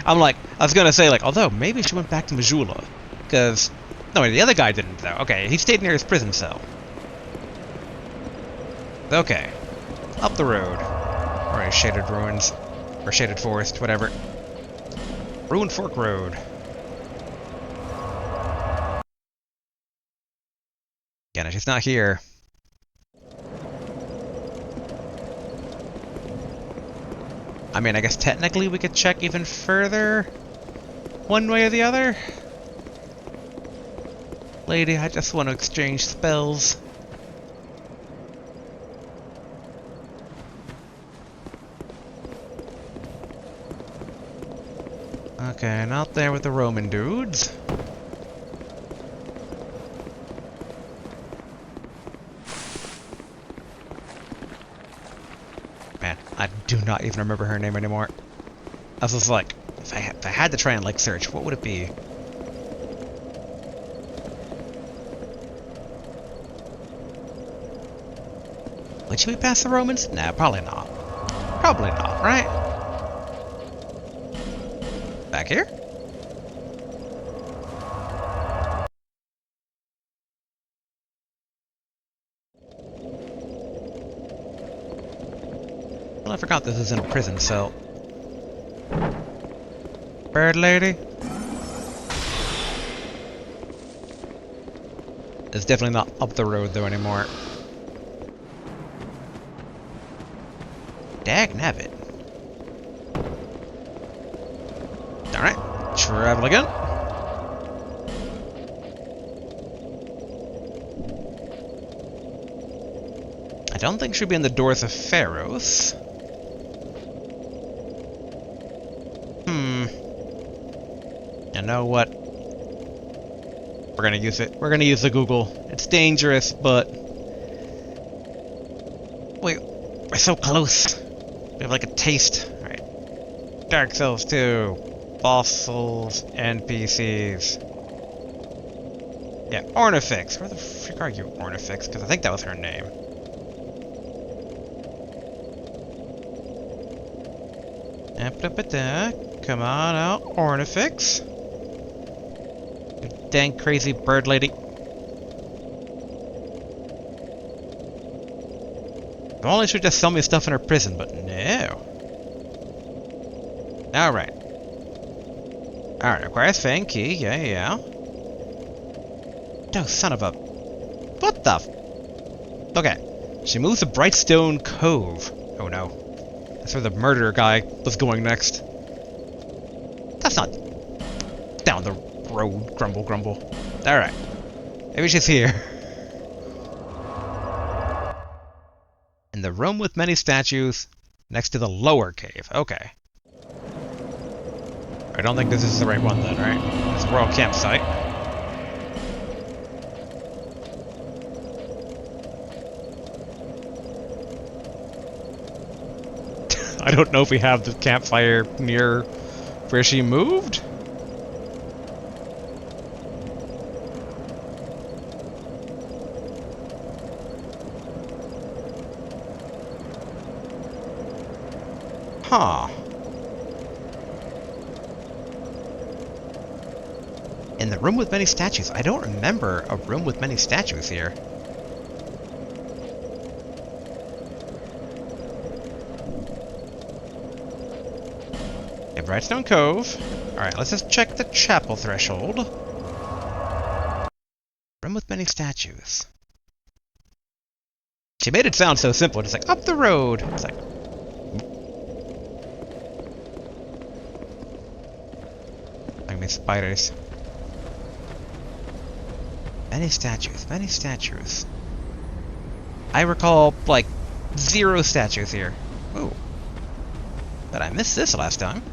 I'm like, I was gonna say, like, although, maybe she went back to Majula. Because, no, wait, the other guy didn't, though. Okay, he stayed near his prison cell. Okay. Up the road. Alright, shaded ruins. Or shaded forest, whatever. Ruined Fork Road. Again, she's not here. I mean, I guess technically we could check even further. One way or the other. Lady, I just want to exchange spells. Okay, not there with the Roman dudes. Man, I do not even remember her name anymore. I was just like, if I had to try and like search, what would it be? Would she be past the Romans? Nah, probably not. Probably not, right? Back here? Well, I forgot this is in a prison cell. Bird lady? It's definitely not up the road though anymore. Dagnabbit. Alright, travel again. I don't think she'll be in the Doors of Pharos. You know what? We're gonna use it. We're gonna use the Google. It's dangerous, but... Wait, we're so close. We have like a taste. Alright. Dark Souls 2. Fossils. NPCs. Yeah, Ornifix. Where the frick are you, Ornifix? Because I think that was her name. Come on out, Ornifix. You dang crazy bird lady. If only she'd just sell me stuff in her prison, but no. Alright. Alright, requires Fang Key, yeah. Oh, son of a... What the f... Okay. She moves to Brightstone Cove. Oh no. That's where the murderer guy was going next. That's not... down the road, grumble, grumble. Alright. Maybe she's here. In the room with many statues, next to the lower cave. Okay. I don't think this is the right one then, right? It's a royal campsite. I don't know if we have the campfire near where she moved. Huh. In the room with many statues. I don't remember a room with many statues here. Okay, Brightstone Cove. Alright, let's just check the chapel threshold. Room with many statues. She made it sound so simple. It's like, up the road. It's like... I mean, spiders. Many statues, many statues. I recall, like, 0 statues here. Ooh. But I missed this last time.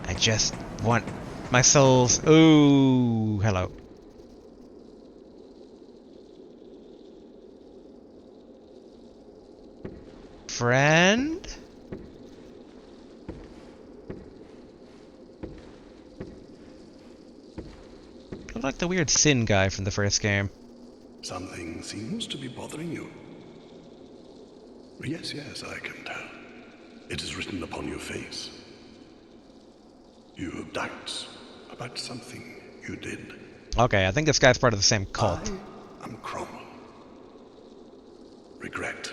I just want my souls. Ooh, hello. Friend? Look like the weird Sin guy from the first game. Something seems to be bothering you. Yes, I can tell. It is written upon your face. You have doubts about something you did. Okay, I think this guy's part of the same cult. I am Cromwell. Regret,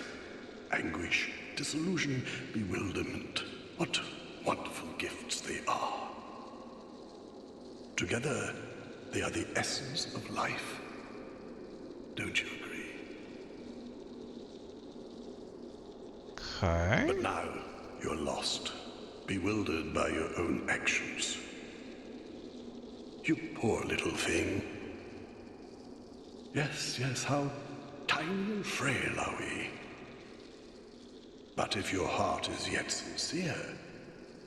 anguish, disillusion, bewilderment. What wonderful gifts they are. Together, they are the essence of life. Don't you agree? Okay. But now, you're lost, bewildered by your own actions. You poor little thing. Yes, how tiny and frail are we. But if your heart is yet sincere,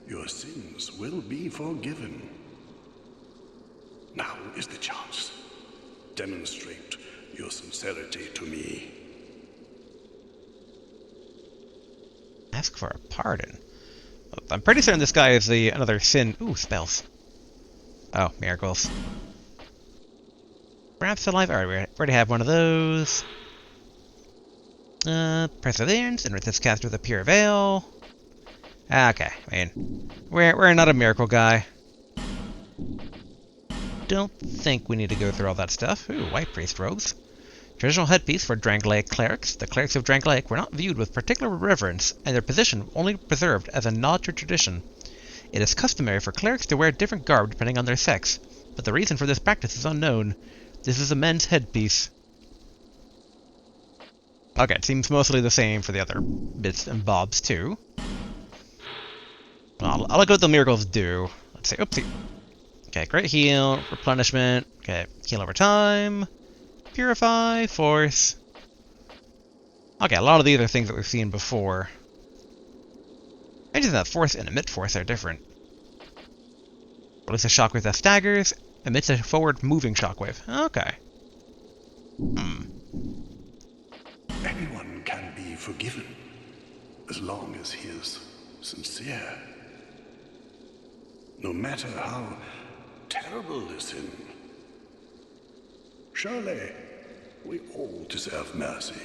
your sins will be forgiven. Now is the chance. Demonstrate your sincerity to me. Ask for a pardon. I'm pretty certain this guy is another Sin. Ooh, spells. Oh, miracles. Perhaps alive. Alright, we already have one of those. Perseverance, and resist cast with a pure veil. Okay, I mean, we're not a miracle guy. Don't think we need to go through all that stuff. Ooh, white priest robes. Traditional headpiece for Drang Lake clerics. The clerics of Drang Lake were not viewed with particular reverence, and their position only preserved as a nod to tradition. It is customary for clerics to wear different garb depending on their sex, but the reason for this practice is unknown. This is a men's headpiece. Okay, it seems mostly the same for the other bits and bobs too. I'll look at what the miracles do. Let's see. Oopsie. Okay, great heal, replenishment. Okay, heal over time. Purify, force. Okay, a lot of the other things that we've seen before. Maybe that force and emit force are different. Release a shockwave that staggers, emits a forward moving shockwave. Okay. Anyone can be forgiven, as long as he is sincere. No matter how terrible the sin. Surely, we all deserve mercy.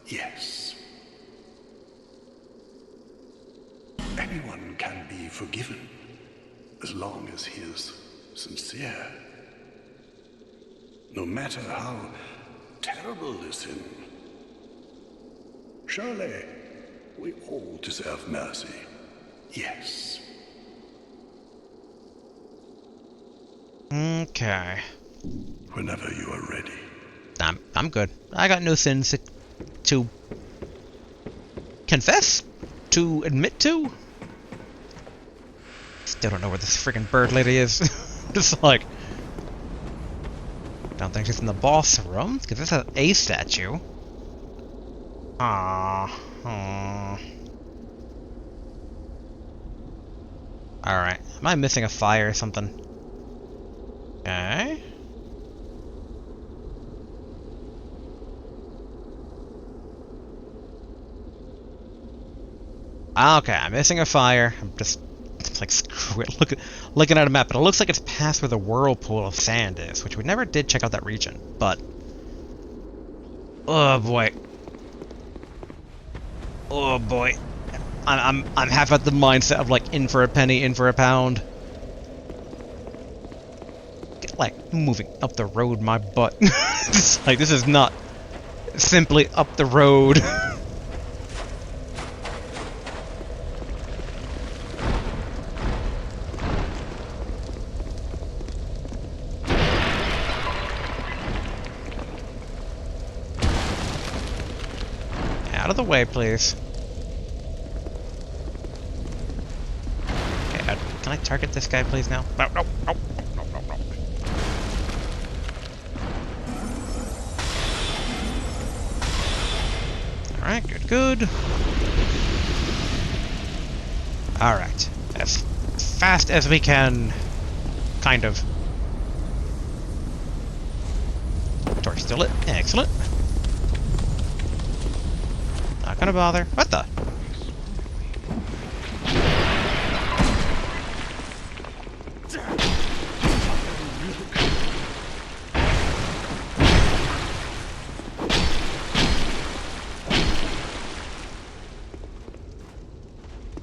Yes. Anyone can be forgiven, as long as he is sincere. No matter how terrible the sin. Surely, we all deserve mercy. Yes. Okay. Whenever you are ready. I'm good. I got no sins to confess? To admit to? Still don't know where this freaking bird lady is. Just like... Don't think she's in the boss room, because this is a statue. Aww. Alright. Am I missing a fire or something? Okay. Okay, I'm missing a fire. I'm just like, screw it. Looking at a map, but it looks like it's past where the whirlpool of sand is, which we never did check out that region, but Oh boy. Oh boy. I'm half at the mindset of like in for a penny, in for a pound. Get like moving up the road, my butt. Like this is not simply up the road. Out of the way, please. Okay, can I target this guy, please, now? No, no, no, no, no, no. Alright, good, good. Alright, as fast as we can. Kind of. Torch still lit. Excellent. Not gonna bother. What the?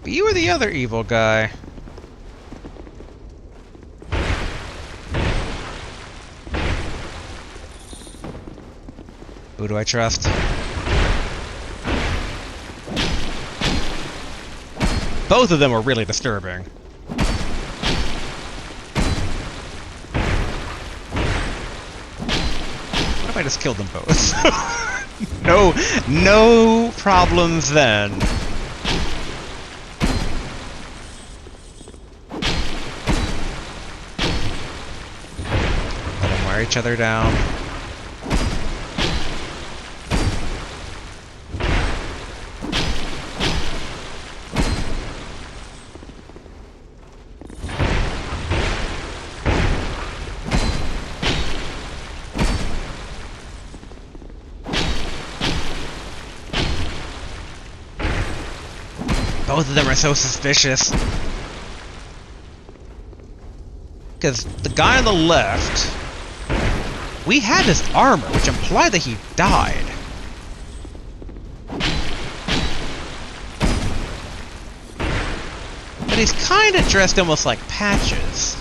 But you were the other evil guy. Who do I trust? Both of them were really disturbing. What if I just killed them both? No problems then. Let them wear each other down. Both of them are so suspicious. Because the guy on the left, we had his armor, which implied that he died. But he's kind of dressed almost like Patches.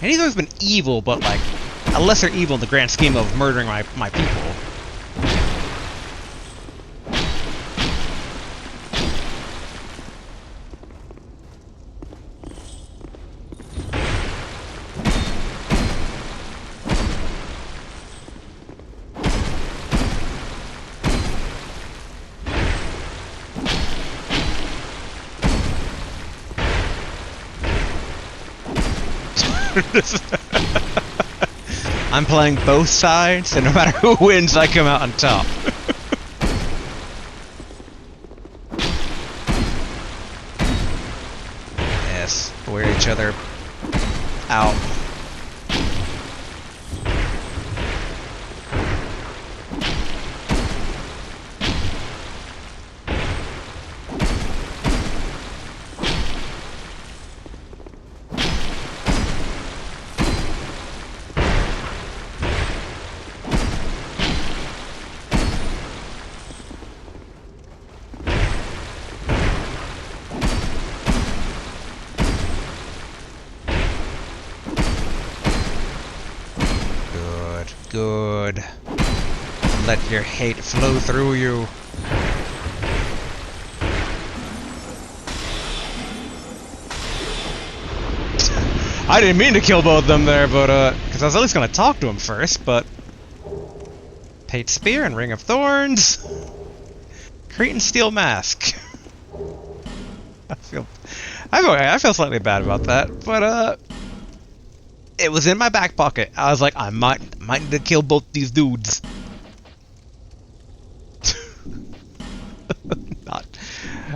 And he's always been evil, but like a lesser evil in the grand scheme of murdering my people. I'm playing both sides, and no matter who wins, I come out on top. Yes, wear each other out. Good. Let your hate flow through you. I didn't mean to kill both of them there, but, because I was at least gonna talk to him first, but... Pate Spear and Ring of Thorns. Cretan Steel Mask. I feel slightly bad about that, but, it was in my back pocket. I was like, I might need to kill both these dudes.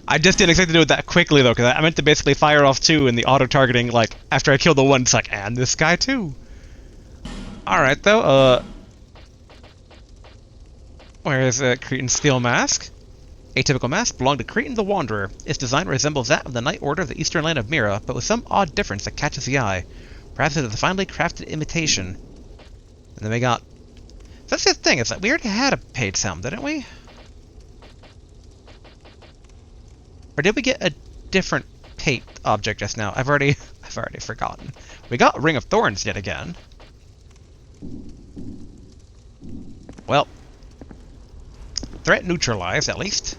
I just didn't expect to do it that quickly though, because I meant to basically fire off two and the auto-targeting, like, after I killed the one, it's like, and this guy too. Alright though, where is Cretan Steel Mask? Atypical mask belonged to Cretan the Wanderer. Its design resembles that of the Knight Order of the Eastern Land of Mira, but with some odd difference that catches the eye. Perhaps it is a finely crafted imitation. And then we got That's the thing, is that we already had a paid summon, didn't we? Or did we get a different paid object just now? I've already forgotten. We got Ring of Thorns yet again. Well, threat neutralized, at least.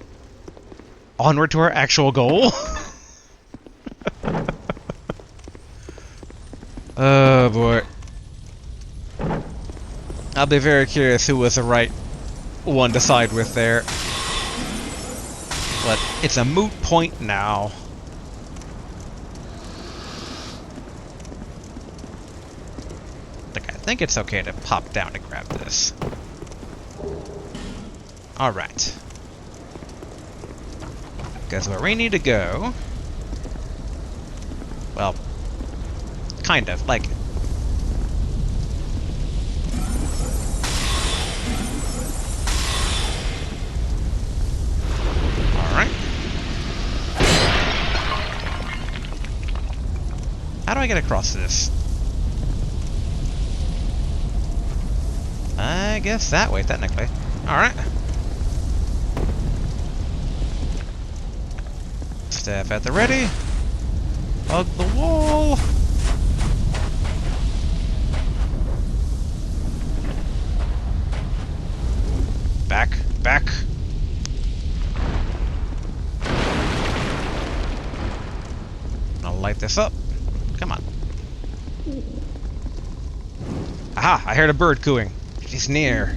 Onward to our actual goal. Oh boy. I'll be very curious who was the right one to side with there. But it's a moot point now. I think it's okay to pop down to grab this. Alright. Because where we need to go... Well, kind of, like... Alright. How do I get across this? I guess that way, technically. Alright. Staff at the ready. Hug the wall. Back, back. I'll light this up. Come on. Aha! I heard a bird cooing. She's near.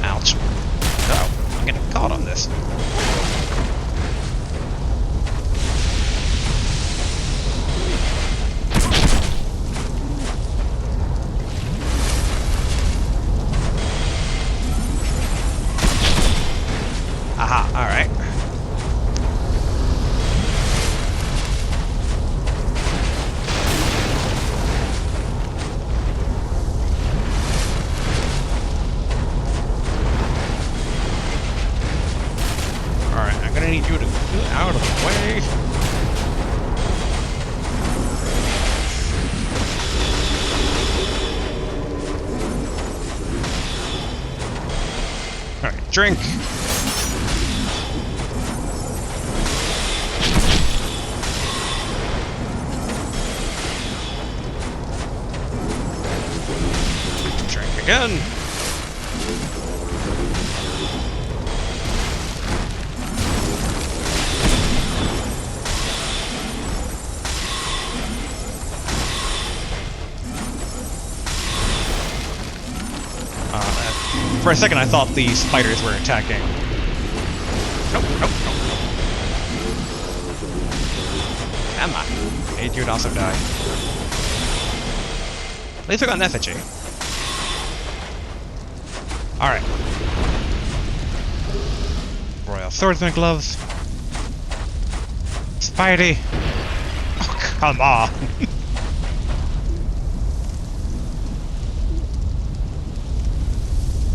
Ouch. Uh-oh, I'm getting caught on this. Aha, alright. Alright, I'm gonna need you to get out of the way. Alright, drink. Again. For a second I thought the spiders were attacking. Nope, nope, nope. Come on. I need you to also die. At least I got an effigy. Alright. Royal Swordsman gloves. Spidey. Oh, come on.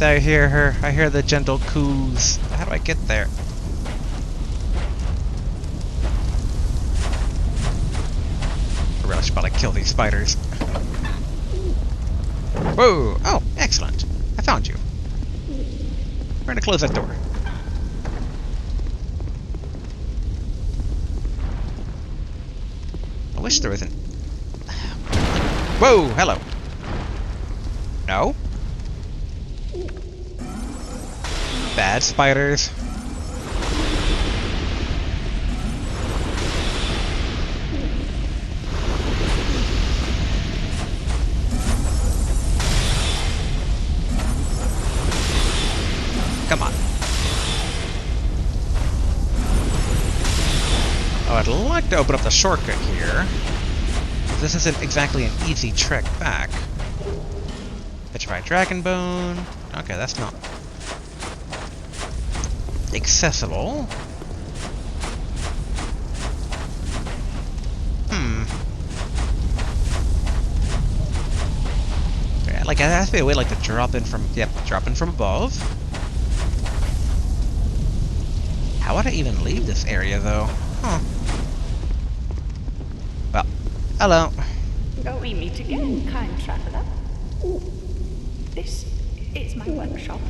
I hear her. I hear the gentle coos. How do I get there? I really should probably kill these spiders. Whoa! Oh, excellent. I found you. We're gonna close that door. I wish there wasn't... Whoa! Hello! No? Bad spiders. Come on. Oh, I'd like to open up the shortcut here. This isn't exactly an easy trek back. Petrified Dragon Bone. Okay, that's not accessible. Like, it has to be a way, like, to drop in from... Yep, drop in from above. How would I even leave this area, though? Huh. Well, hello. Oh, we meet again, kind traveler. This is my workshop.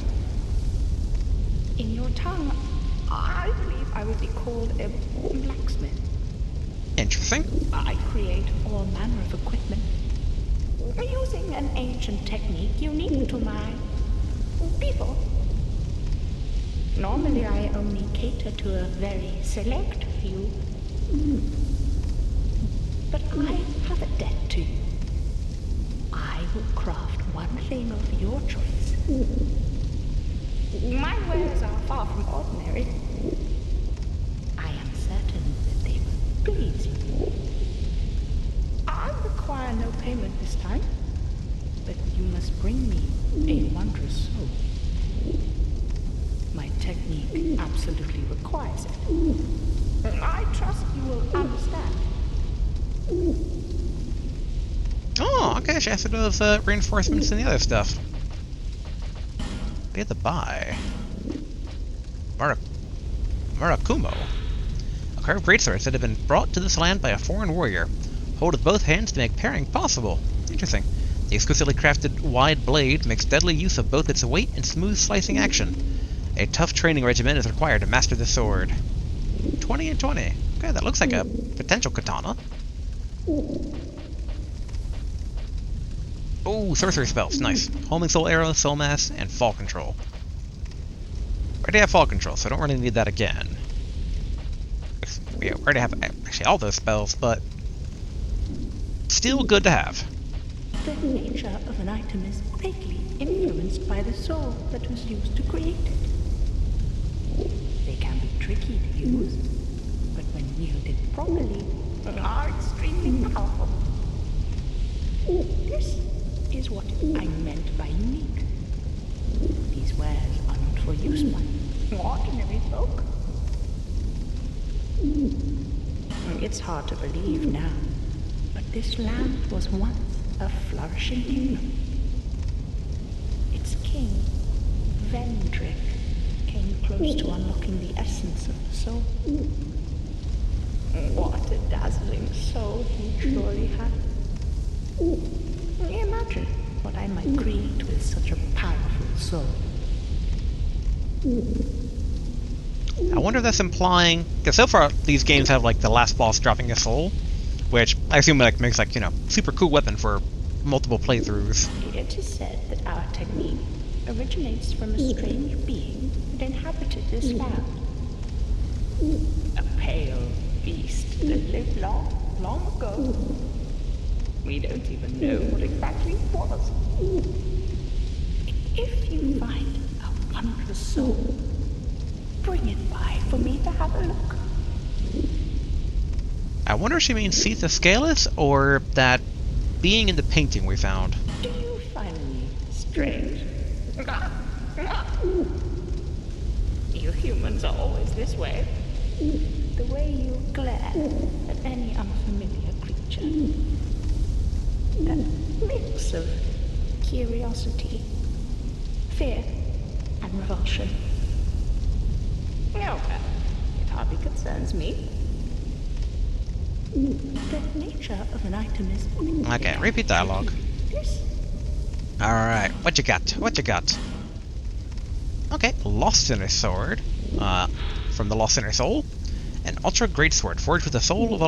In your tongue, I believe I would be called a blacksmith. Interesting. I create all manner of equipment using an ancient technique unique to my people. Normally, I only cater to a very select few. But I have a debt to you. I will craft one thing of your choice. My wares are far from ordinary. I am certain that they will please you. I require no payment this time, but you must bring me a wondrous soul. My technique absolutely requires it. I trust you will understand. Oh, okay, she has to do those reinforcements and the other stuff. We have to buy. Murakumo. A carved greatsword that had been brought to this land by a foreign warrior. Hold with both hands to make pairing possible. Interesting. The exquisitely crafted wide blade makes deadly use of both its weight and smooth slicing action. A tough training regimen is required to master the sword. 20 and 20. Okay, that looks like a potential katana. Oh, sorcery spells. Nice. Homing soul arrow, soul mass, and fall control. Already have fall control, so I don't really need that again. We already have actually all those spells, but still good to have. The nature of an item is greatly influenced by the soul that was used to create it. They can be tricky to use, but when wielded properly, are extremely powerful. This is what I meant by unique. These wares are not for use by ordinary folk. It's hard to believe now, but this land was once a flourishing kingdom. Its king, Vendrick, came close to unlocking the essence of the soul. What a dazzling soul he surely had. Imagine what I might create with such a powerful soul. I wonder if that's implying... Because so far, these games have, like, the last boss dropping a soul, which I assume, like, makes, like, you know, super cool weapon for multiple playthroughs. It is said that our technique originates from a strange being that inhabited this land. A pale beast that lived long, long ago. We don't even know what exactly it was. If you find a wondrous soul, bring it by for me to have a look. I wonder if she means Sitha Scalus, or that being in the painting we found. Do you find me strange? You humans are always this way. The way you glare at any unfamiliar creature. That mix of curiosity, fear, and revulsion. No, it hardly concerns me. The nature of an item is... Okay, repeat dialogue. This. Alright, what you got? What you got? Okay, Lost Sinner Sword. From the Lost Sinner Soul. An ultra great sword forged with the soul of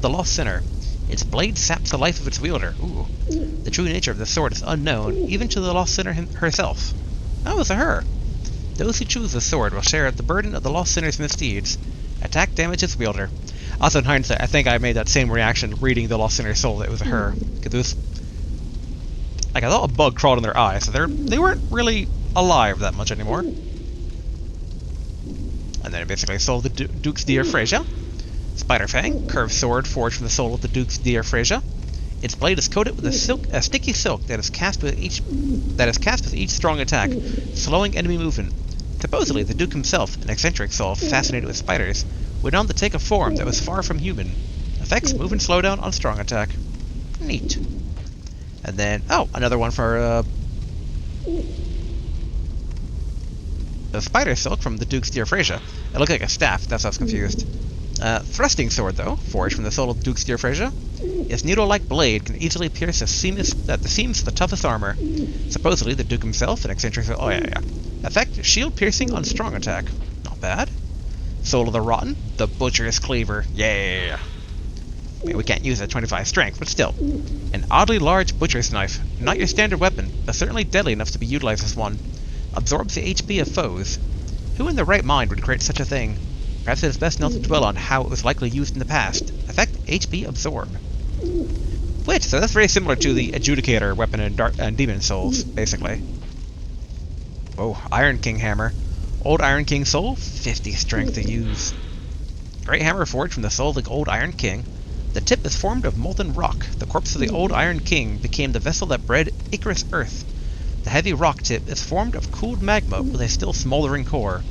the Lost Sinner. Its blade saps the life of its wielder. Ooh. The true nature of the sword is unknown, even to the Lost Sinner herself. Oh, it's a her. Those who choose the sword will share the burden of the Lost Sinner's misdeeds. Attack damage its wielder. Also, in hindsight, I think I made that same reaction reading the Lost Sinner's Soul that it was a her. Because it was... Like, I thought a bug crawled in their eye, so they weren't really alive that much anymore. And then it basically sold the Duke's dear Freyja. Spider Fang, curved sword forged from the soul of the Duke's dear Freyja. Its blade is coated with a sticky silk that is cast with each strong attack, slowing enemy movement. Supposedly, the Duke himself, an eccentric soul fascinated with spiders, went on to take a form that was far from human. Effects: move and slow down on strong attack. Neat. And then, oh, another one for the spider silk from the Duke's Dear Freyja. It looked like a staff, that's why I was confused. Thrusting sword, though, forged from the soul of Duke's Dear Freyja. Its needle-like blade can easily pierce the seams of the toughest armor. Supposedly, the Duke himself, an eccentric... Oh, yeah. Effect, shield piercing on strong attack. Not bad. Soul of the Rotten, the Butcher's Cleaver. Yeah. I mean, we can't use it at 25 strength, but still. An oddly large butcher's knife. Not your standard weapon, but certainly deadly enough to be utilized as one. Absorbs the HP of foes. Who in their right mind would create such a thing? Perhaps it is best not to dwell on how it was likely used in the past. Effect, HP Absorb. Wait, so that's very similar to the Adjudicator weapon in Demon Souls, basically. Oh, Iron King Hammer. Old Iron King Soul, 50 strength to use. Great hammer forged from the soul of the old Iron King. The tip is formed of molten rock. The corpse of the old Iron King became the vessel that bred Icarus Earth. The heavy rock tip is formed of cooled magma with a still smoldering core.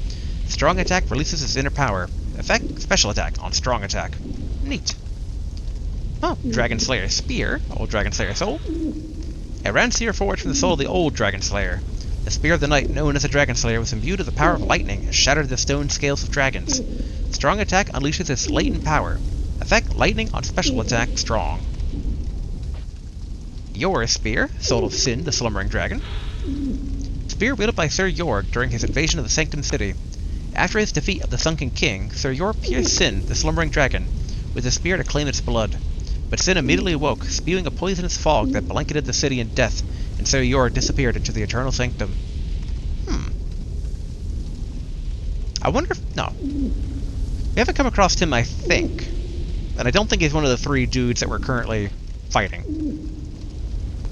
Strong attack releases its inner power. Effect, special attack on strong attack. Neat. Oh, Dragon Slayer Spear, old Dragon Slayer soul. A round spear forged from the soul of the old Dragon Slayer. The Spear of the Night, known as the Dragon Slayer, was imbued with the power of lightning and shattered the stone scales of dragons. Strong attack unleashes its latent power. Effect, lightning on special attack, strong. Yor's Spear, Soul of Sin, the Slumbering Dragon. Spear wielded by Sir Yorg during his invasion of the Sunken City. After his defeat of the Sunken King, Sir Yorg pierced Sin, the Slumbering Dragon, with his spear to claim its blood. But Sin immediately awoke, spewing a poisonous fog that blanketed the city in death, and Sir Yorg disappeared into the Eternal Sanctum. I wonder if... No. We haven't come across him, I think. And I don't think he's one of the 3 dudes that we're currently fighting.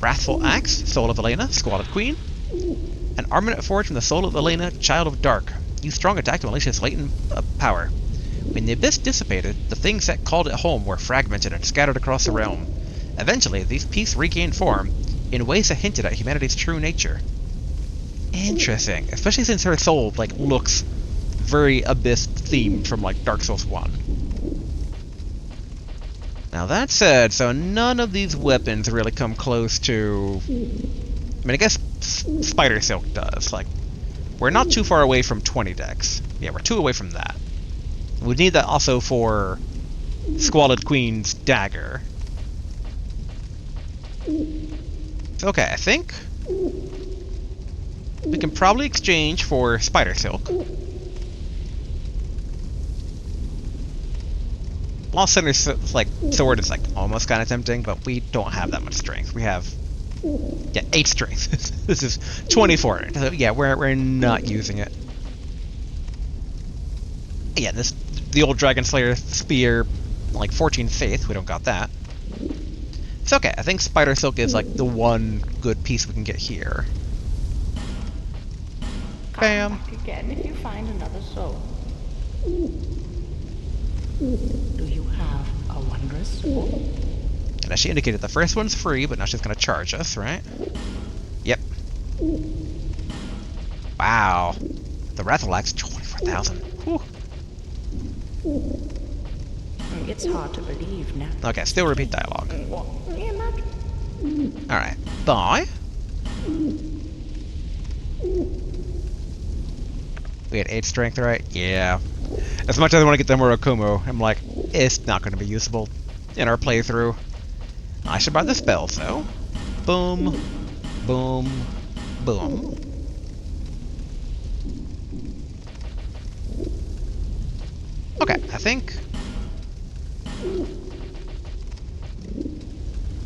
Wrathful Axe, Soul of Elena, Squalid Queen. An armament forged from the soul of Elena, Child of Dark. Use strong attack to unleash its latent power. When the abyss dissipated, the things that called it home were fragmented and scattered across the realm. Eventually, these pieces regained form in ways that hinted at humanity's true nature. Interesting, especially since her soul, looks very Abyss-themed from, Dark Souls 1. Now that said, so none of these weapons really come close to... I mean, I guess Spider Silk does. We're not too far away from 20 decks. Yeah, we're 2 away from that. We need that also for Squalid Queen's dagger. So, okay, I think we can probably exchange for Spider Silk. Lost Center's sword is almost kind of tempting, but we don't have that much strength. We have 8 strength. This is 24. So yeah, we're not using it. Yeah, the old Dragon Slayer Spear, 14 faith. We don't got that. It's okay. I think Spider Silk is the one good piece we can get here. Bam. Come back again if you find another soul. Do you have a wondrous soul? And as she indicated, the first one's free, but now she's going to charge us, right? Yep. Wow. The Wrathful Axe, 24,000. Whew. It's hard to believe now. Okay, still repeat dialogue. Alright. Bye. We had 8 strength, right? Yeah. As much as I want to get the Murakumo, I'm it's not going to be usable in our playthrough. I should buy the spells, though. Boom. Boom. Boom. Okay, I think...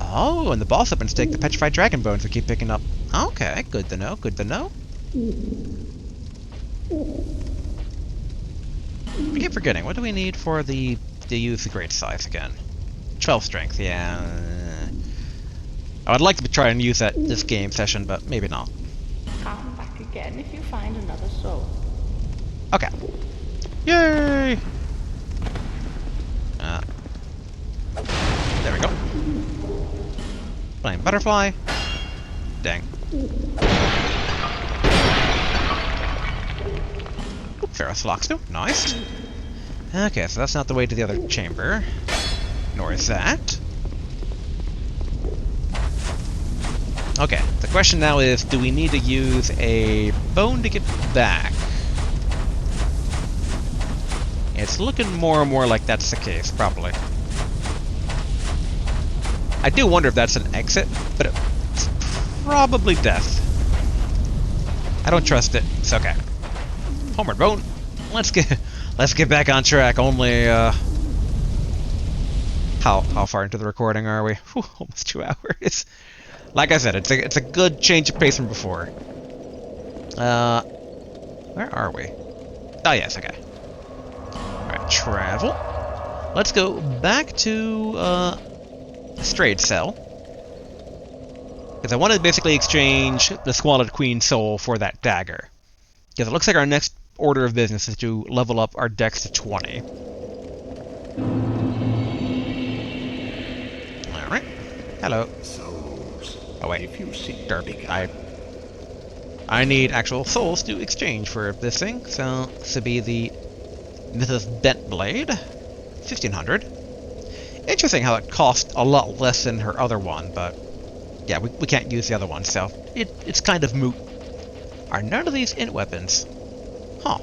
Oh, and the boss weapons take the petrified dragon bones we keep picking up. Okay, good to know, good to know. I keep forgetting, what do we need for to use the great scythe again? 12 strength, yeah. I would like to try and use that this game session, but maybe not. Come back again if you find another soul. Okay. Yay! There we go. Flying butterfly. Dang. Ferrous Lockstone, nice. Okay, so that's not the way to the other chamber. Nor is that. Okay, the question now is, do we need to use a bone to get back? It's looking more and more like that's the case, probably. I do wonder if that's an exit, but it's probably death. I don't trust it. It's okay. Homeward bone. Let's get back on track. Only how far into the recording are we? Whew, almost 2 hours. Like I said, it's a good change of pace from before. Where are we? Oh yes, okay. Alright, travel. Let's go back to Strayed Cell. Because I want to basically exchange the Squalid Queen soul for that dagger. Because it looks like our next order of business is to level up our dex to 20. Alright. Hello. Oh wait, Derby. I need actual souls to exchange for this thing. So this would be the Mrs. Bentblade, 1500. Interesting how it cost a lot less than her other one, but yeah, we can't use the other one, so it's kind of moot. Are none of these int weapons? Huh.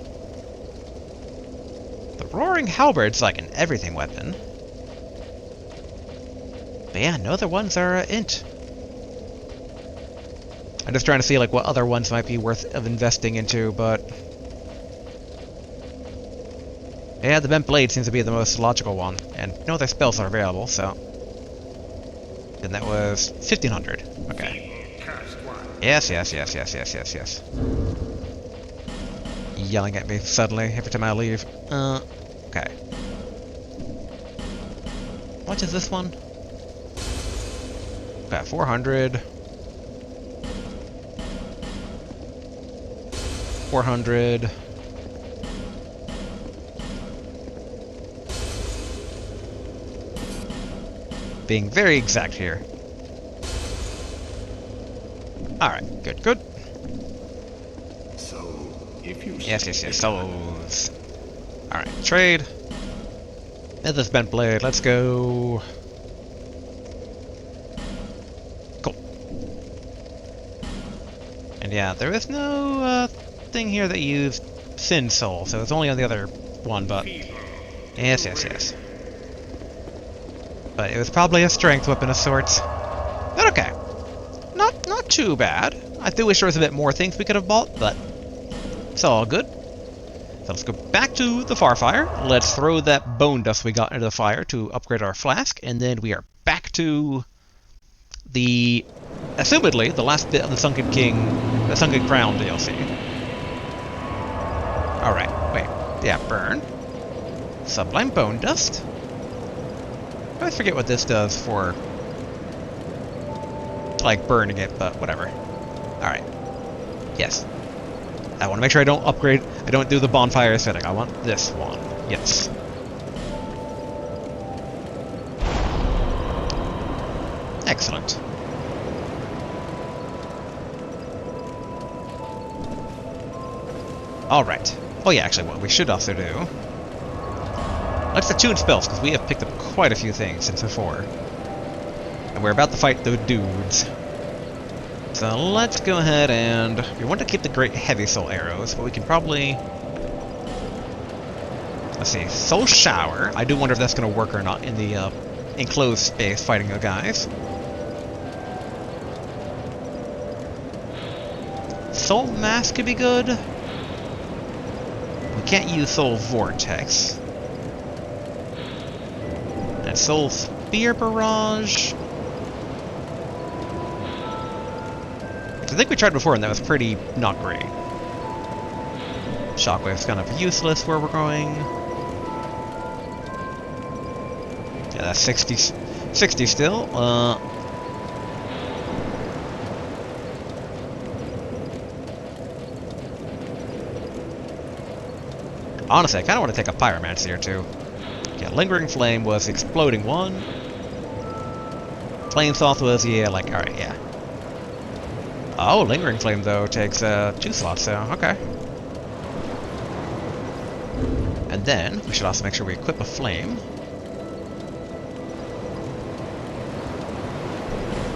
The Roaring Halberd's like an everything weapon. But yeah, no other ones are int. I'm just trying to see like what other ones might be worth of investing into, but yeah, the bent blade seems to be the most logical one, and no other spells are available, so. And that was 1500. Okay. Yes. Yelling at me suddenly every time I leave. Okay. What is this one? Okay, 400. 400. Being very exact here. Alright, good. So, if you Yes, souls. Alright, trade. And this bent blade, let's go. Cool. And yeah, there is no thing here that used Sin Soul, so it's only on the other one, but yes. But it was probably a strength weapon of sorts. But okay. Not too bad. I do wish there was a bit more things we could have bought, but it's all good. So let's go back to the Farfire. Let's throw that bone dust we got into the fire to upgrade our flask, and then we are back to the, assumedly, the last bit of the Sunken Crown DLC. Alright, wait. Yeah, burn. Sublime bone dust. I always forget what this does for, like, burning it, but whatever. Alright. Yes. I want to make sure I don't upgrade, I don't do the bonfire setting. I want this one. Yes. Excellent. Alright. Oh yeah, actually, what we should also do... Let's attune spells, because we have picked up quite a few things since before. And we're about to fight the dudes. So let's go ahead and... We want to keep the great heavy soul arrows, but we can probably... Let's see, Soul Shower. I do wonder if that's going to work or not in the enclosed space fighting the guys. Soul Mask could be good. We can't use Soul Vortex. And Soul Spear Barrage. I think we tried before and that was pretty not great. Shockwave's kind of useless where we're going. Yeah, that's 60 still. Honestly, I kind of want to take a Pyromancy here too. Yeah, Lingering Flame was exploding one. Flame Salt was, yeah, like, alright, yeah. Oh, Lingering Flame, though, takes 2 slots, so, okay. And then, we should also make sure we equip a Flame.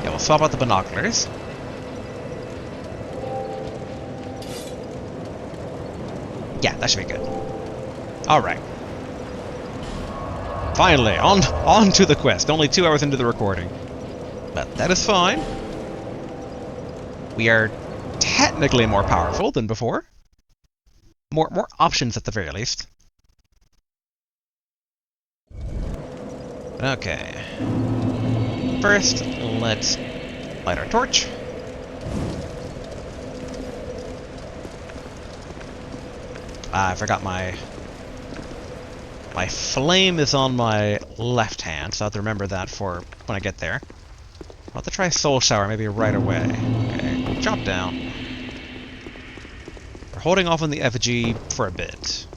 Yeah, we'll swap out the binoculars. Yeah, that should be good. Alright. Finally, on to the quest. Only 2 hours into the recording. But that is fine. We are technically more powerful than before. More options at the very least. Okay. First, let's light our torch. I forgot my flame is on my left hand, so I have to remember that for when I get there. I'll have to try Soul Shower maybe right away. Okay, drop down. We're holding off on the effigy for a bit.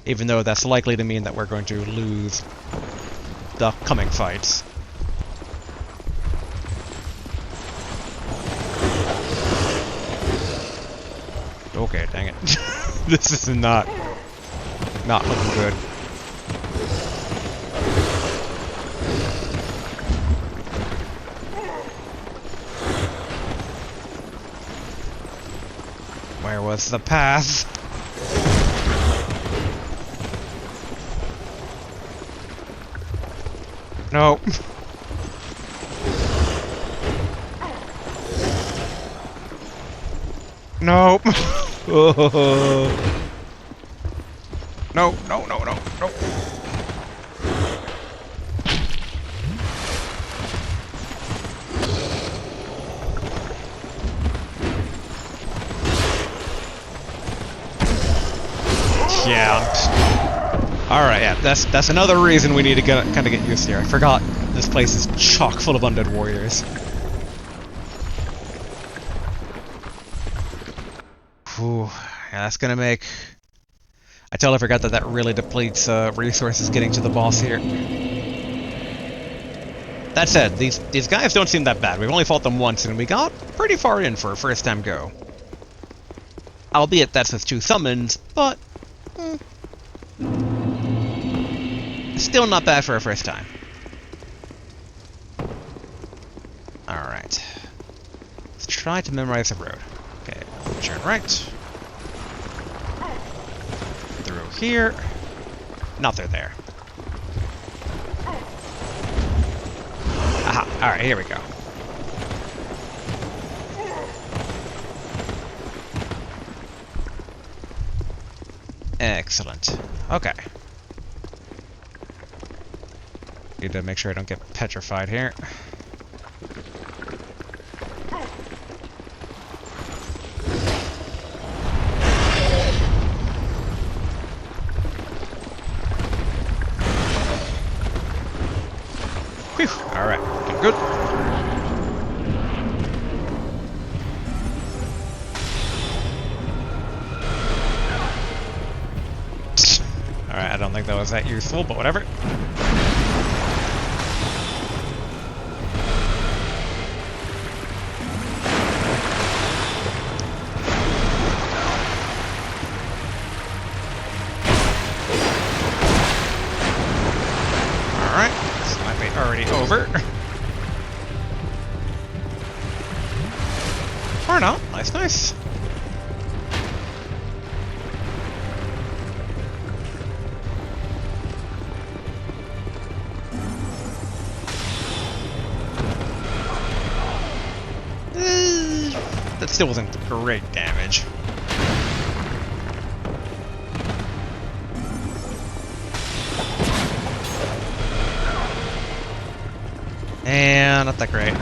Even though that's likely to mean that we're going to lose the upcoming fights. Okay, dang it. This is not looking good. Where was the path? No. Nope. Oh. No, no, no, no, no. Yeah. Alright, yeah, that's another reason we need to kind of get used here. I forgot this place is chock full of undead warriors. Whew, yeah, that's gonna make... I totally forgot that that really depletes resources getting to the boss here. That said, these guys don't seem that bad. We've only fought them once, and we got pretty far in for a first-time go. Albeit that's with 2 summons, but... still not bad for a first time. Alright. Let's try to memorize the road. Okay, turn right. Through here. Not through there. Aha, alright, here we go. Excellent. Okay. Need to make sure I don't get petrified here. Whew, alright, good. Alright, I don't think that was that useful, but whatever. Already over. Or not. Nice, nice. That still wasn't great damage. And not that great.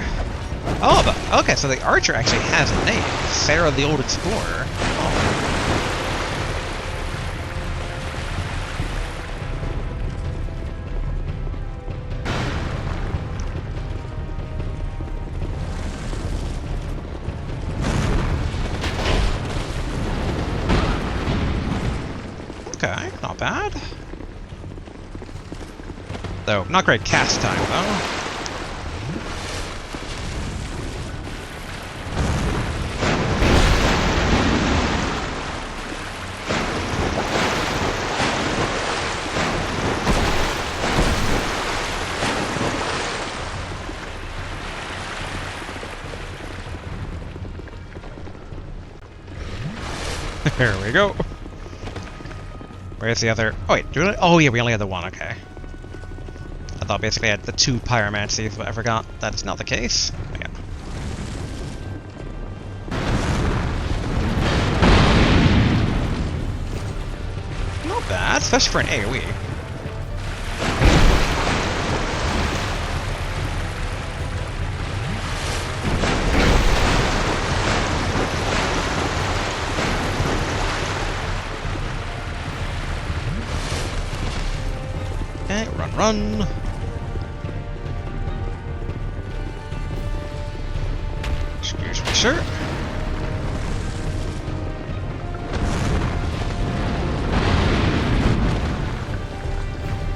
Oh, but okay, so the archer actually has a name. Sarah the Old Explorer. Oh. Okay, not bad. Though, not great cast time, though. There we go. Where's the other... Oh, wait. Oh, yeah, we only had the one. Okay. I thought basically I had the 2 pyromancies, but I forgot that is not the case. Yeah. Not bad, especially for an AoE. Okay, run. Excuse me, sir.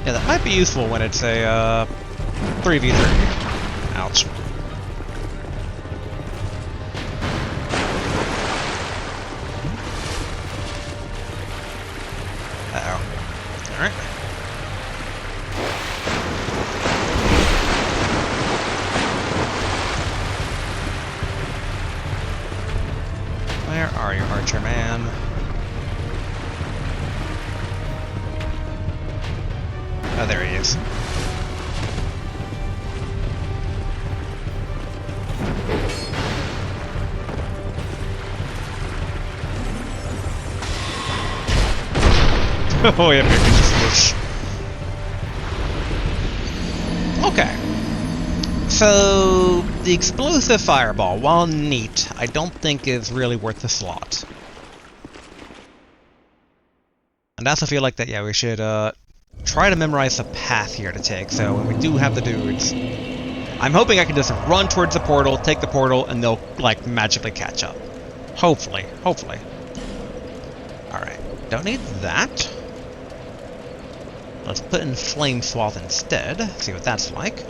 Yeah, that might be useful when it's a 3v3. Ouch. Uh-oh. Alright. Where are you, Archer Man? Oh, there he is. Oh, yeah, maybe just whoosh. Okay. So, the explosive fireball, while neat, I don't think is really worth the slot. And I also feel like that, yeah, we should try to memorize the path here to take, so when we do have the dudes, I'm hoping I can just run towards the portal, take the portal, and they'll, like, magically catch up. Hopefully. Alright, don't need that. Let's put in Flame Swath instead, see what that's like.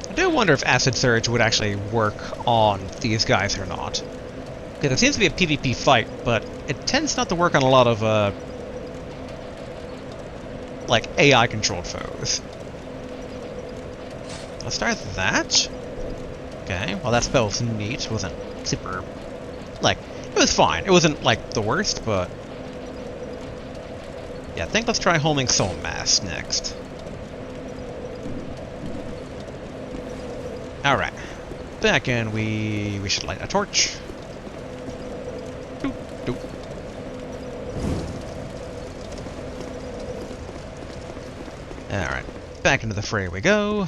I do wonder if Acid Surge would actually work on these guys or not. Because it seems to be a PvP fight, but it tends not to work on a lot of, like, AI-controlled foes. Let's start that. Okay, well that spell was neat. It wasn't super... like, it was fine. It wasn't, like, the worst, but... yeah, I think let's try Homing Soul Mass next. Alright. Back in, we should light a torch. Doop, doop. Alright. Back into the fray we go.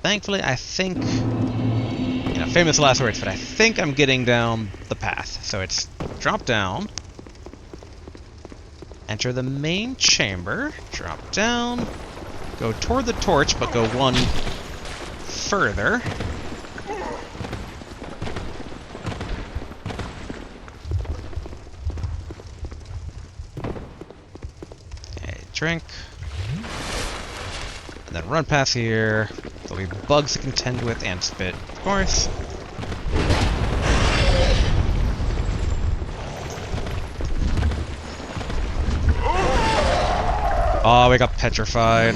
Thankfully, I think... you know, famous last words, but I think I'm getting down the path. So it's drop down. Enter the main chamber. Drop down. Go toward the torch, but go one further. Okay, drink. And then run past here. There'll be bugs to contend with and spit, of course. Oh, we got petrified.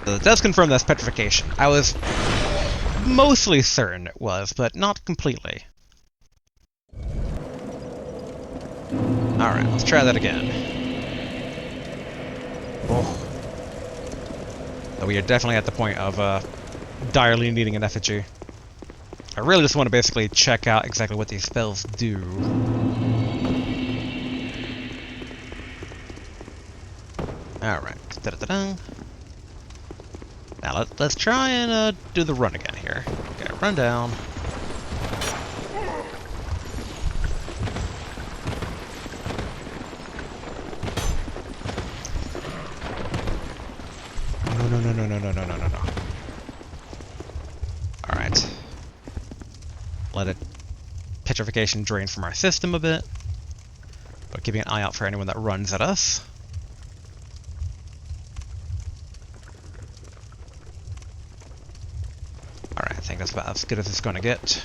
So it does confirm that's petrification. I was mostly certain it was, but not completely. Alright, let's try that again. Oh. So we are definitely at the point of direly needing an effigy. I really just want to basically check out exactly what these spells do. Alright. Da-da-da-da. Now let's try and do the run again here. Okay, run down. No. Alright. Let it petrification drain from our system a bit. But keeping an eye out for anyone that runs at us. Alright, I think that's about as good as it's going to get.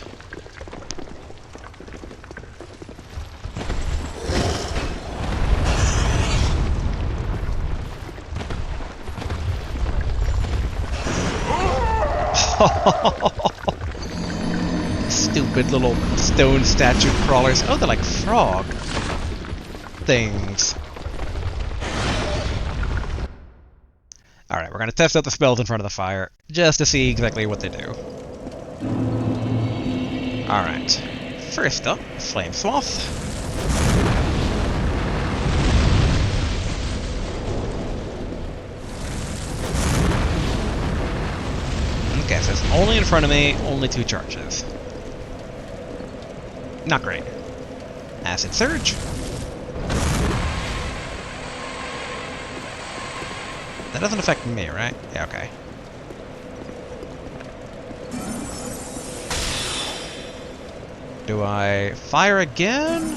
Stupid little stone statue crawlers. Oh, they're like frog things. Alright, we're gonna test out the spells in front of the fire, just to see exactly what they do. Alright. First up, Flame Swath. Okay, so it's only in front of me, only 2 charges. Not great. Acid Surge. That doesn't affect me, right? Yeah, okay. Do I fire again?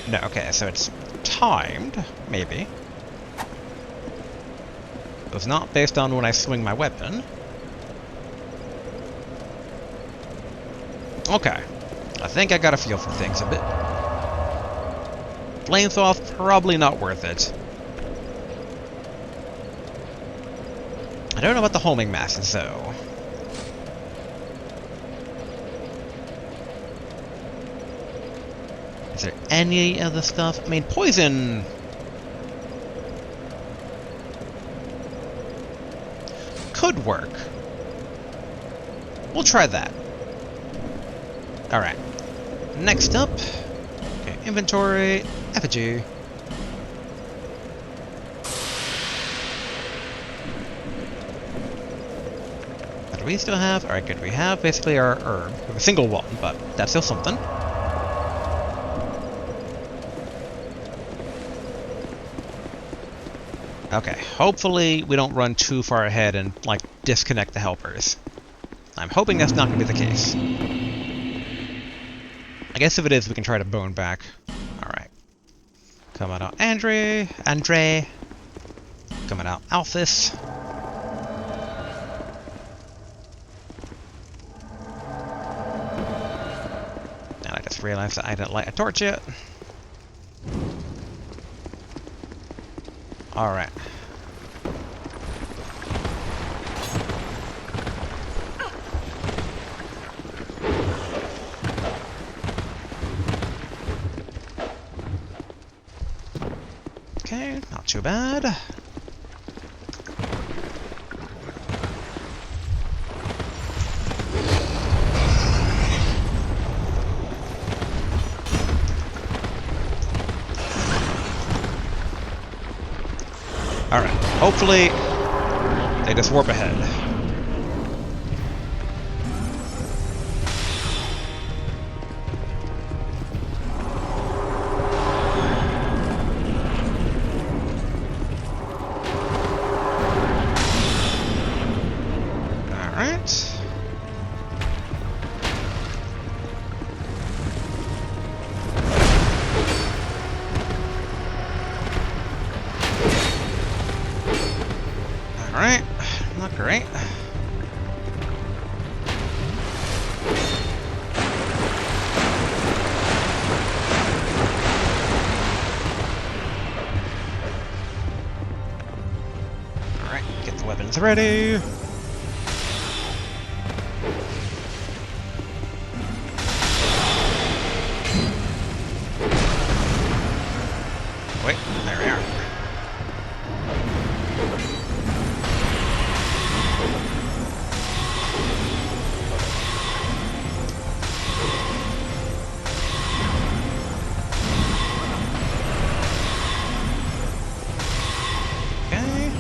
No, okay, so it's timed, maybe. So it's not based on when I swing my weapon. Okay. I think I got a feel for things a bit. Flame Swath, probably not worth it. I don't know about the homing masses, though. Is there any other stuff? I mean, poison... could work. We'll try that. Alright. Next up... okay, inventory, effigy. What do we still have? Alright, good. We have basically our herb. We have a single one, but that's still something. Okay, hopefully we don't run too far ahead and, like, disconnect the helpers. I'm hoping that's not going to be the case. I guess if it is, we can try to bone back. Alright. Coming out Andre. Coming out Alphys. And I just realized that I didn't light a torch yet. Alright. Okay, not too bad. Alright, hopefully they just warp ahead. Alright. Alright, not great. Alright, get the weapons ready. Wait, there we are. Okay.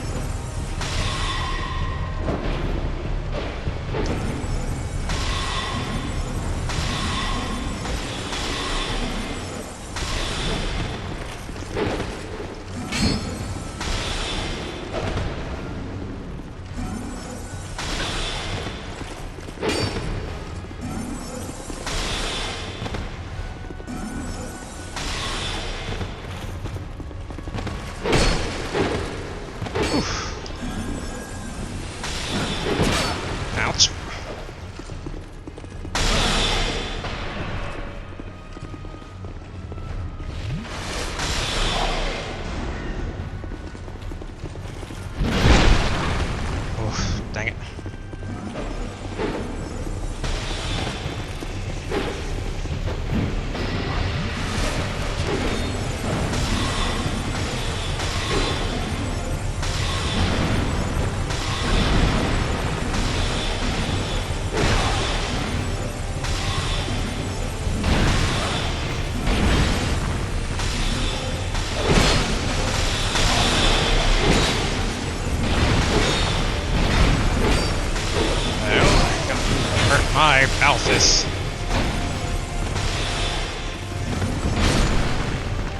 this?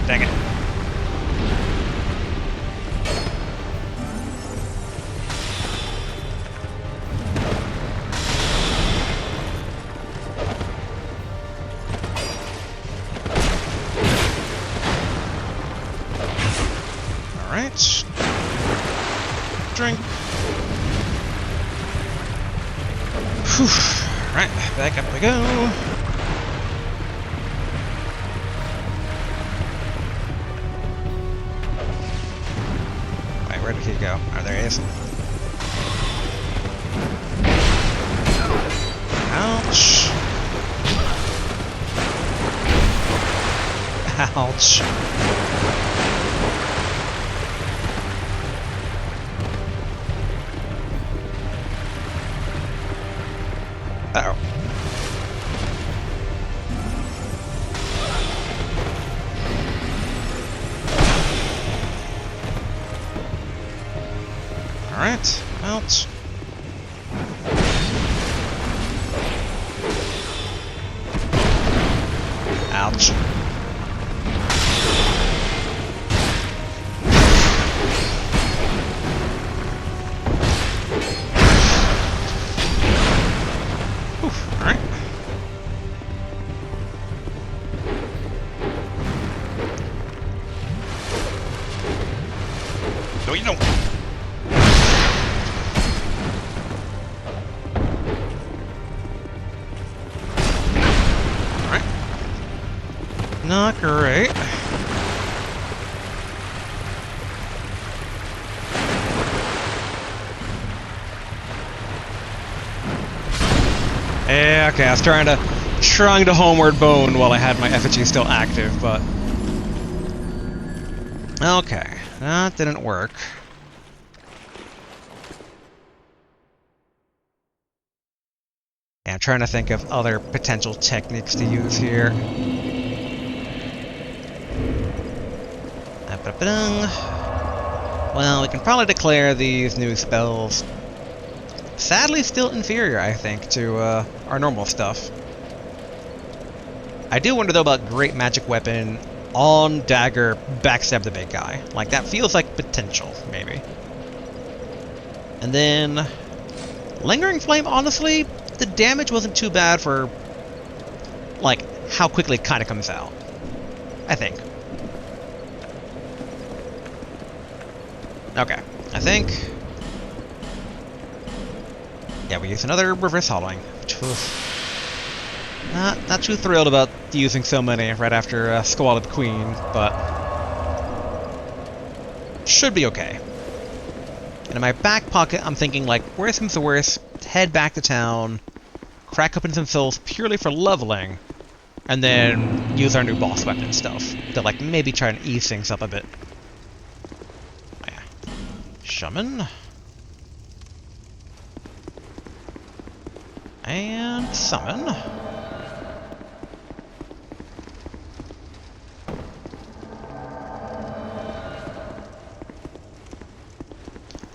Dang it. Alright. Drink. Whew. Alright, back up we go. Wait, where did he go? Oh, there he is. Ouch. Ouch. Uh-oh. Alright, ouch. Ouch. Alright. No, you don't. Alright. Not great. Yeah, okay, I was trying to homeward bone while I had my effigy still active, but okay, that didn't work. Yeah, I'm trying to think of other potential techniques to use here. Well, we can probably declare these new spells sadly still inferior, I think, to our normal stuff. I do wonder, though, about Great Magic Weapon on Dagger backstab the big guy. Like, that feels like potential, maybe. And then Lingering Flame, honestly, the damage wasn't too bad for, like, how quickly it kind of comes out. I think. Okay, I think... Yeah, we use another reverse hollowing. Not too thrilled about using so many right after Squalid Queen, but should be okay. And in my back pocket, I'm thinking, like, worst comes to worst, head back to town, crack open some souls purely for leveling, and then use our new boss weapon stuff to, like, maybe try and ease things up a bit. Yeah. Shaman. And summon.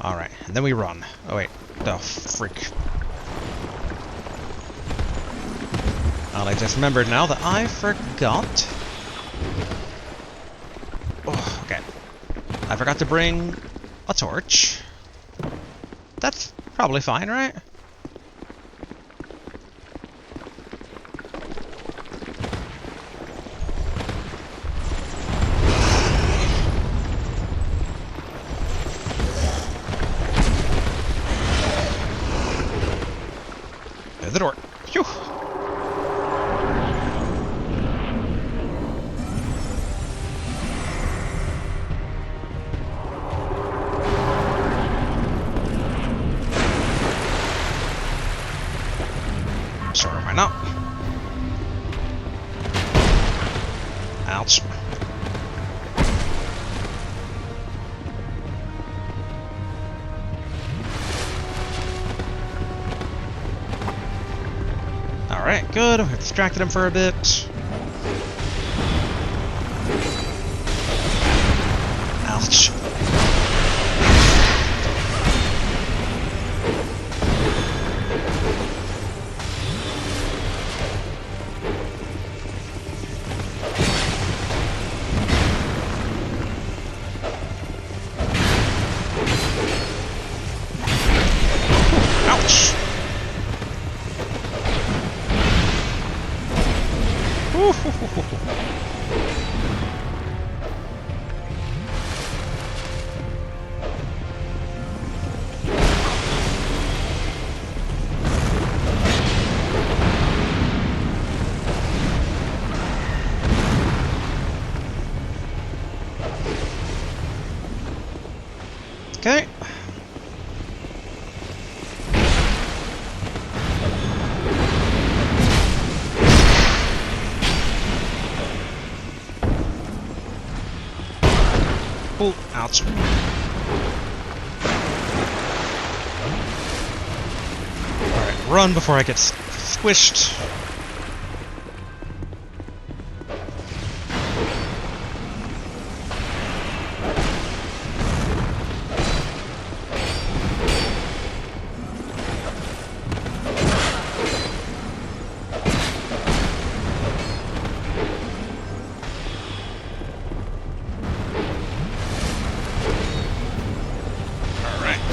Alright, and then we run. Oh wait, oh freak. I just remembered now that I forgot. Oh, okay. I forgot to bring a torch. That's probably fine, right? The door. Phew. Sure, why not? Ouch. Alright, good. We distracted him for a bit. Ouch. Okay. Oh, ouch. Alright, run before I get squished.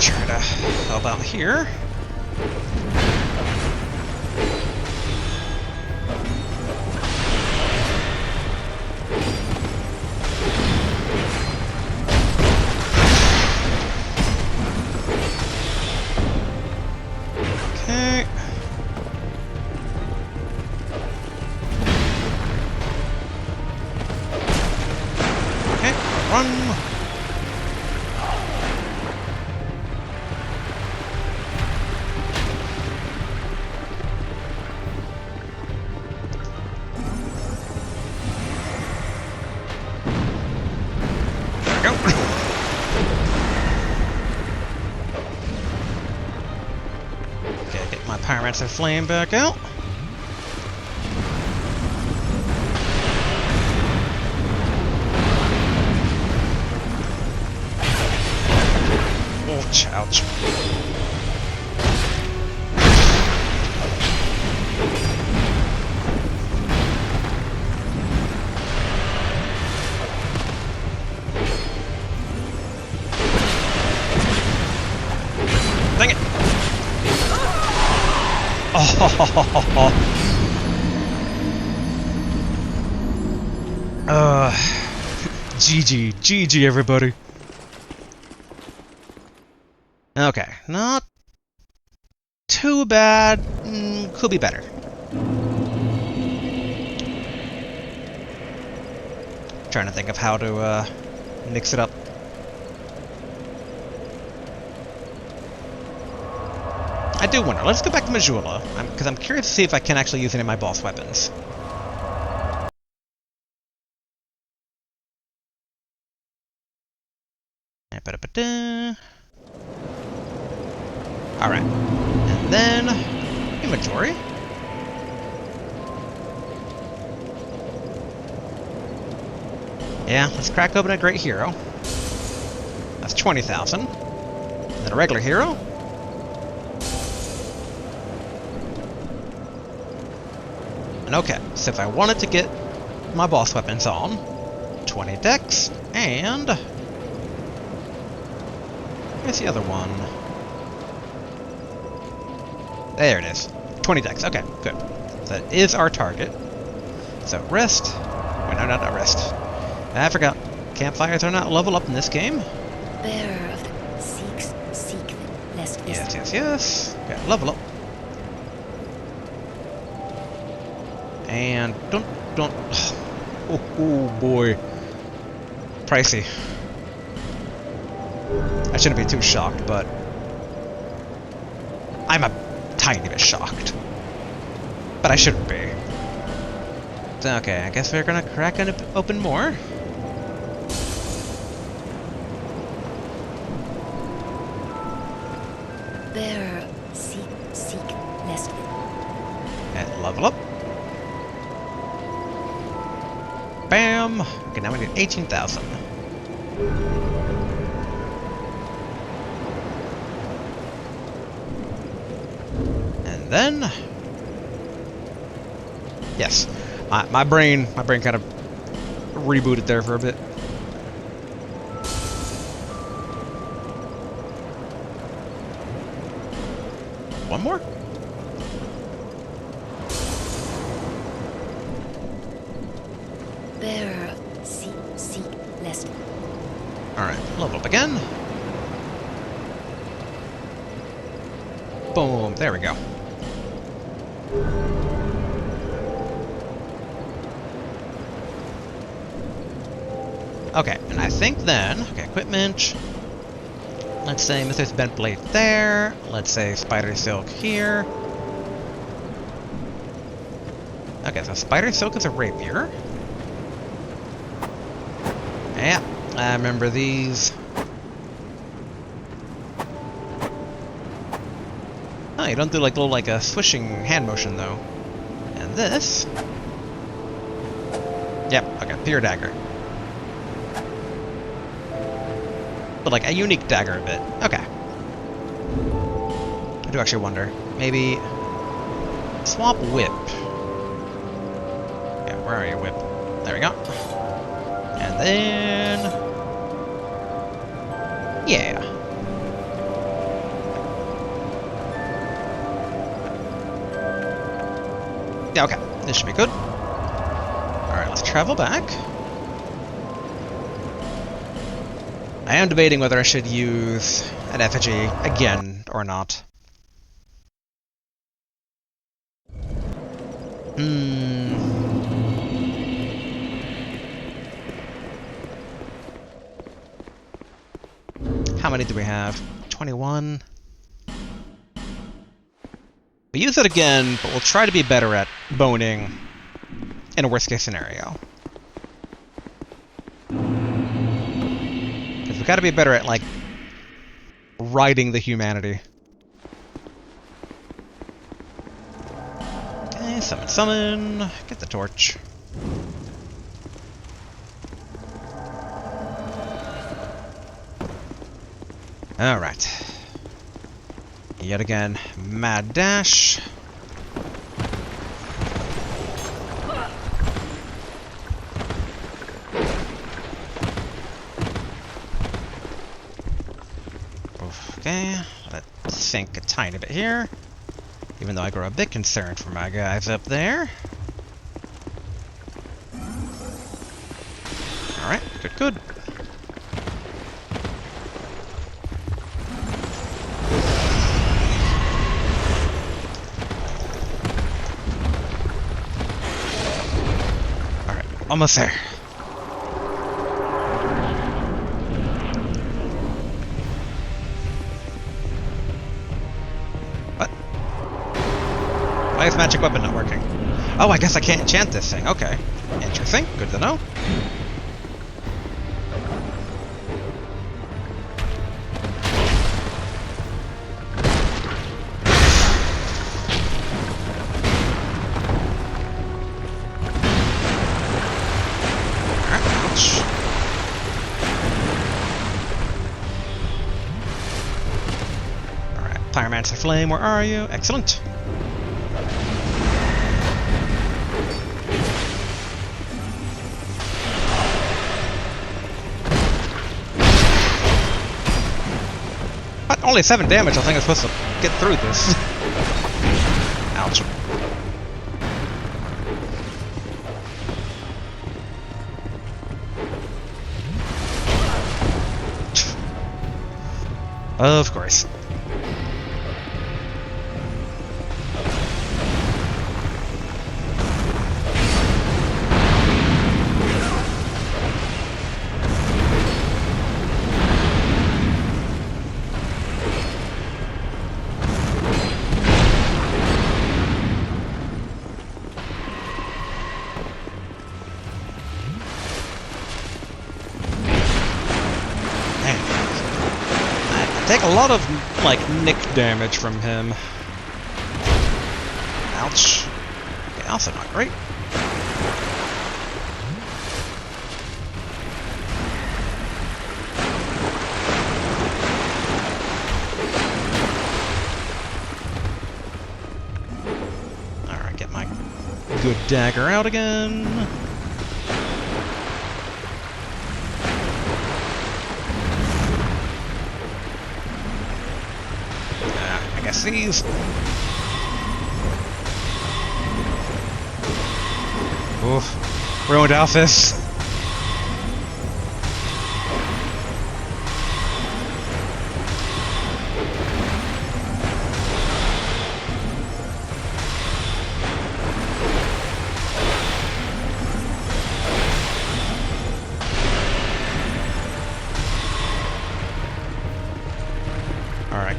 Try to help out here. Okay. Okay, run. Okay, get my Pyromancer Flame back out. Ouch, ouch. Dang it! Oh, GG, GG, everybody. Okay, not too bad. Could be better. Trying to think of how to mix it up. I do wonder. Let's go back to Majula, because I'm curious to see if I can actually use any of my boss weapons. Alright. And then inventory. Yeah, let's crack open a great hero. That's 20,000. And then a regular hero. And okay, so if I wanted to get my boss weapons on, 20 dex, and where's the other one? There it is. 20 dex. Okay, good. That is our target. So rest. Wait, no, not rest. I forgot. Campfires are not level up in this game. Bearer of the seek them, lest Yes. Okay, level up. And don't. Oh boy. Pricey. I shouldn't be too shocked, but I'm a tiny bit shocked. But I shouldn't be. Okay, I guess we're gonna crack open more. Bearer seek lest And level up. Bam! Okay, now we need 18,000. And then... Yes. My brain kind of rebooted there for a bit. One more? bearer seek lest. Alright, level up again. Boom, there we go. Okay, and I think then, okay, equipment. Let's say Mr. Bent Blade there. Let's say Spider Silk here. Okay, so Spider Silk is a rapier. Yeah, I remember these. Oh, you don't do like a swishing hand motion though. And this. Yep, okay, pure dagger. But like a unique dagger a bit. Okay. I do actually wonder. Maybe swap whip. Yeah, where are you, whip? There we go. And then yeah. Yeah, okay. This should be good. Alright, let's travel back. I am debating whether I should use an effigy again or not. How many do we have? 21. We use it again, but we'll try to be better at boning in a worst case scenario. Because we gotta be better at, like, riding the humanity. Okay, summon, summon. Get the torch. Alright. Yet again, mad dash. Okay, let's sink a tiny bit here. Even though I grow a bit concerned for my guys up there. Alright, good, good. Alright, almost there. Why is magic weapon not working? Oh, I guess I can't enchant this thing. Okay. Interesting. Good to know. Ouch. Alright. Pyromancer Flame, where are you? Excellent. Only 7 damage, I think I'm supposed to get through this. Ouch. Of course. Take a lot of, like, nick damage from him. Ouch. Okay, also not great. Alright, get my good dagger out again. These. Oof. Ruined Alphys.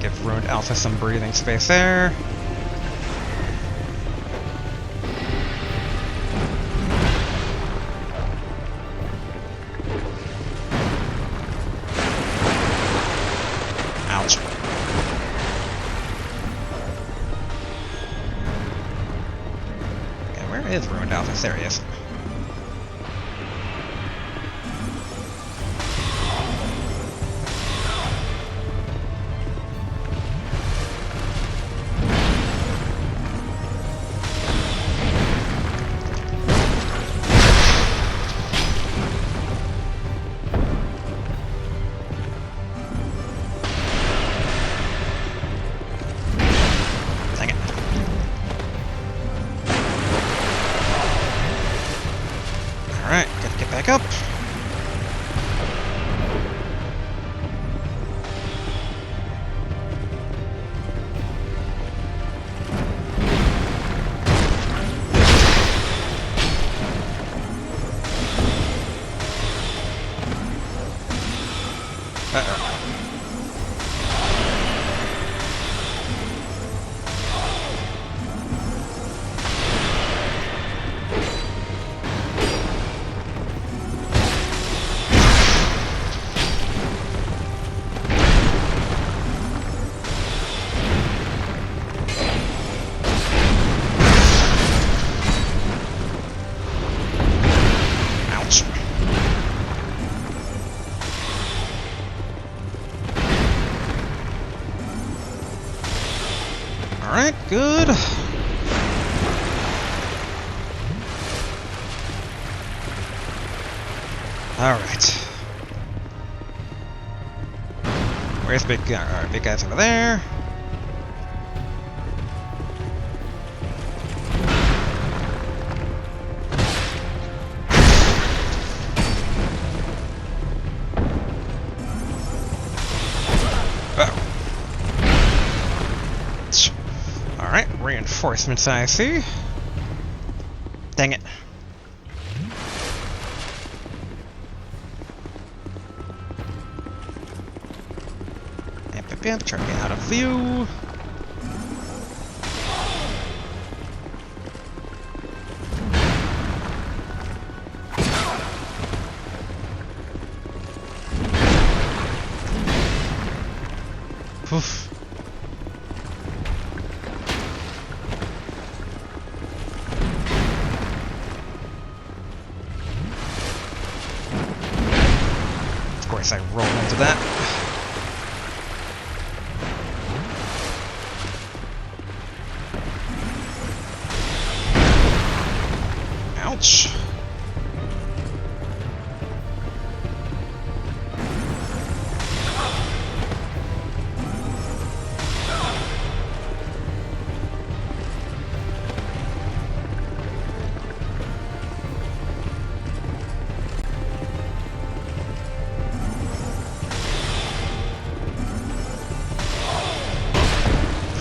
Give Ruined Alpha some breathing space there. Ouch. Okay, where is Ruined Alpha? There he is. Dang it. Alright, gotta get back up. Uh-oh. Ouch. Alright, good. Alright. Where's big guy? Alright, big guy's over there. Alright, reinforcements I see. Dang it. Try to get out of view. Oof. Of course, I roll into that. Ouch.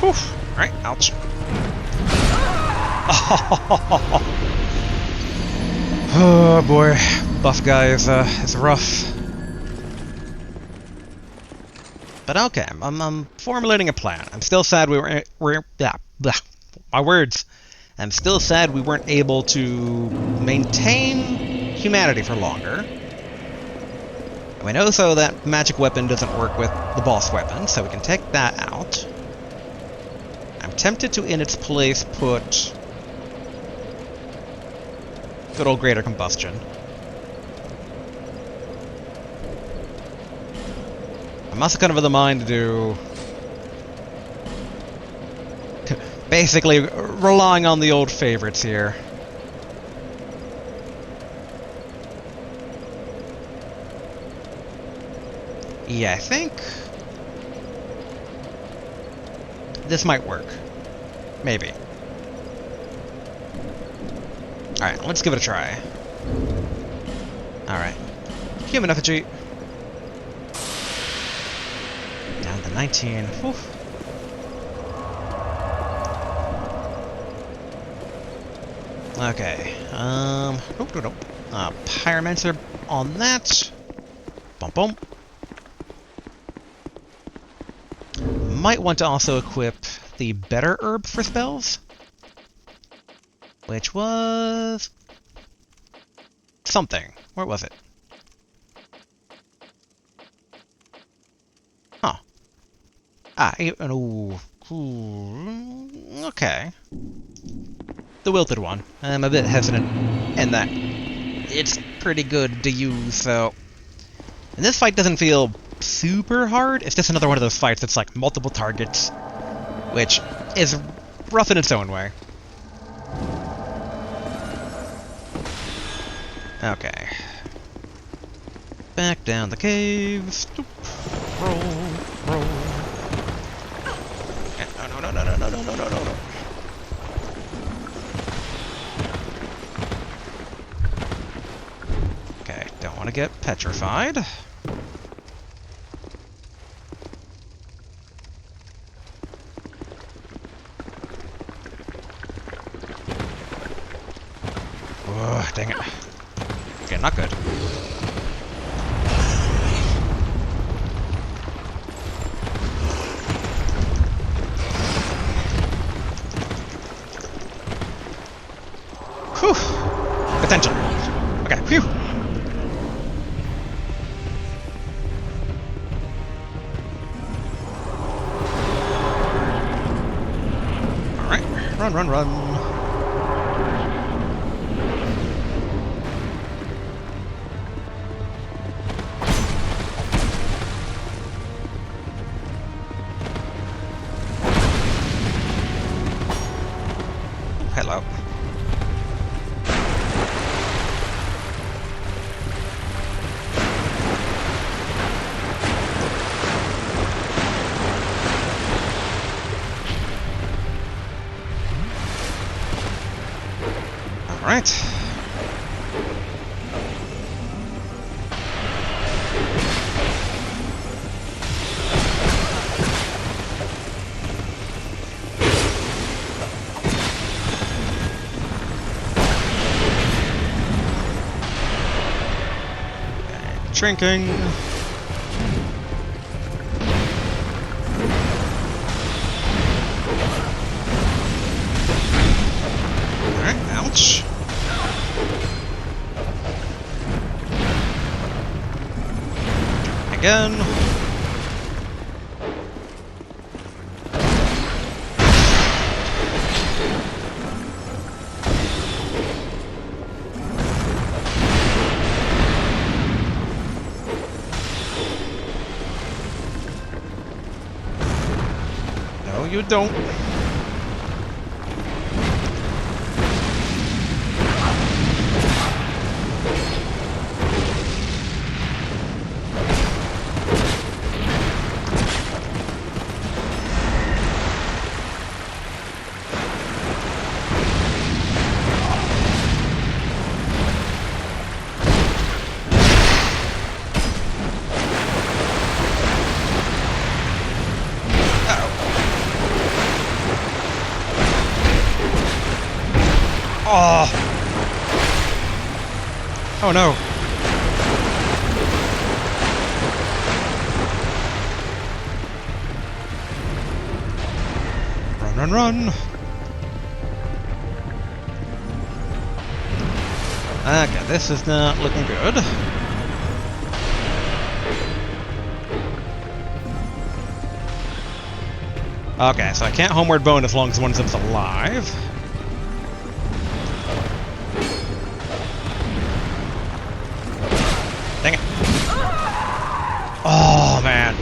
Whew. Alright, ouch. Oh boy, buff guy is rough. But okay, I'm formulating a plan. I'm still sad my words. I'm still sad we weren't able to maintain humanity for longer. And we know so that magic weapon doesn't work with the boss weapon, so we can take that out. I'm tempted to, in its place, put good old greater combustion. I'm also kind of of the mind to do basically relying on the old favorites here. Yeah, I think this might work. Maybe. Alright, let's give it a try. Alright. Human effigy. Down to 19. Whew. Okay. Pyromancer on that. Bump bump. might want to also equip the better herb for spells, which was something. Where was it? Huh. Oh, okay. The wilted one. I'm a bit hesitant in that it's pretty good to use, so... And this fight doesn't feel super hard. It's just another one of those fights that's like multiple targets, which is rough in its own way. Okay. Back down the cave. Stoop. Roll. Roll. No, no, no, no, no, no, no, no, no, no. Okay, don't want to get petrified. Oh, dang it. Okay, not good. Whew! Potential. Okay, phew! Alright, run, run, run. Hello. All right. Shrinking. Alright, ouch. Again. No, you don't. Oh! Oh no! Run, run, run! Okay, this is not looking good. Okay, so I can't homeward bone as long as one of them's alive. Dang it. Oh, man.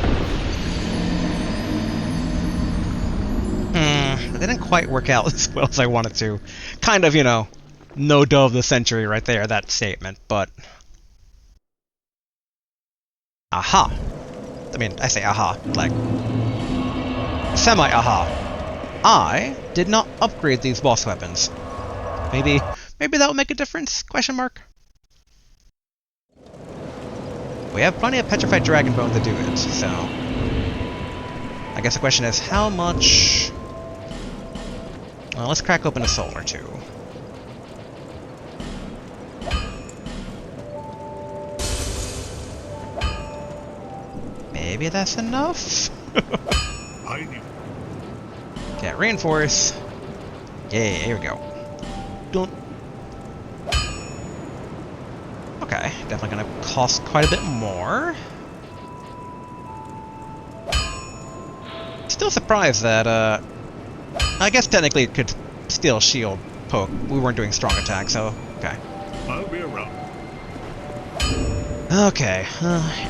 It didn't quite work out as well as I wanted to. Kind of, you know, no dough of the century right there, that statement, but... Aha. I mean, I say aha, like... Semi-aha. I did not upgrade these boss weapons. Maybe that will make a difference? Question mark. We have plenty of petrified dragon bone to do it, so... I guess the question is, how much... Well, let's crack open a soul or two. Maybe that's enough? behind you. Okay, reinforce. Yeah, here we go. Don't. Okay, definitely gonna cost quite a bit more. Still surprised that, I guess technically it could still shield poke. We weren't doing strong attack, so, okay. I'll be around. Okay,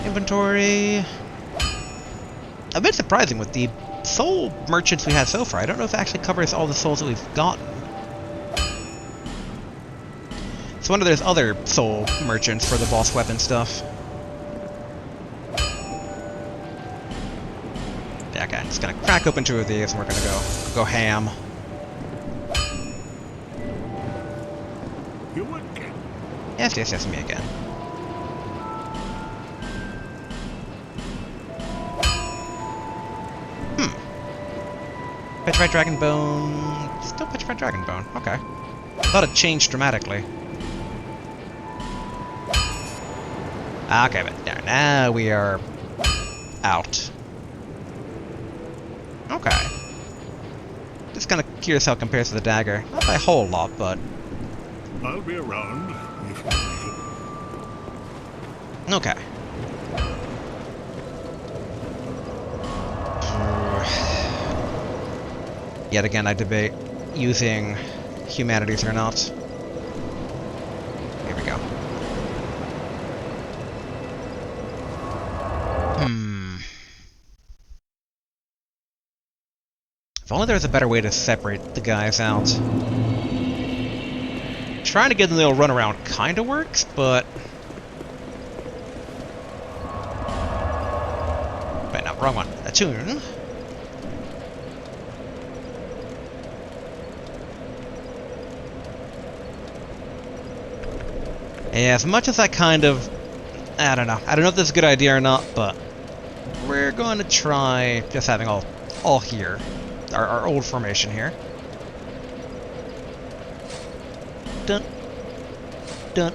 inventory. A bit surprising with the soul merchants we had so far. I don't know if it actually covers all the souls that we've gotten. So I wonder there's other soul merchants for the boss weapon stuff. Yeah, okay, just gonna crack open 2 of these and we're gonna go ham. You again. Yes, me again. Petrified Dragon Bone. Still Petrified Dragon Bone. Okay. Thought it changed dramatically. Okay, but there. Now we are out. Okay. Just kind of curious how it compares to the dagger. Not by a whole lot, but... I'll be around if you need it. Okay. Yet again, I debate using humanities or not. Here we go. If only there was a better way to separate the guys out. Trying to get them to run around kinda works, but... Wait, no, wrong one. Attune. Yeah, as much as I kind of... I don't know if this is a good idea or not, but... We're going to try just having all here. Our old formation here. Dun. Dun.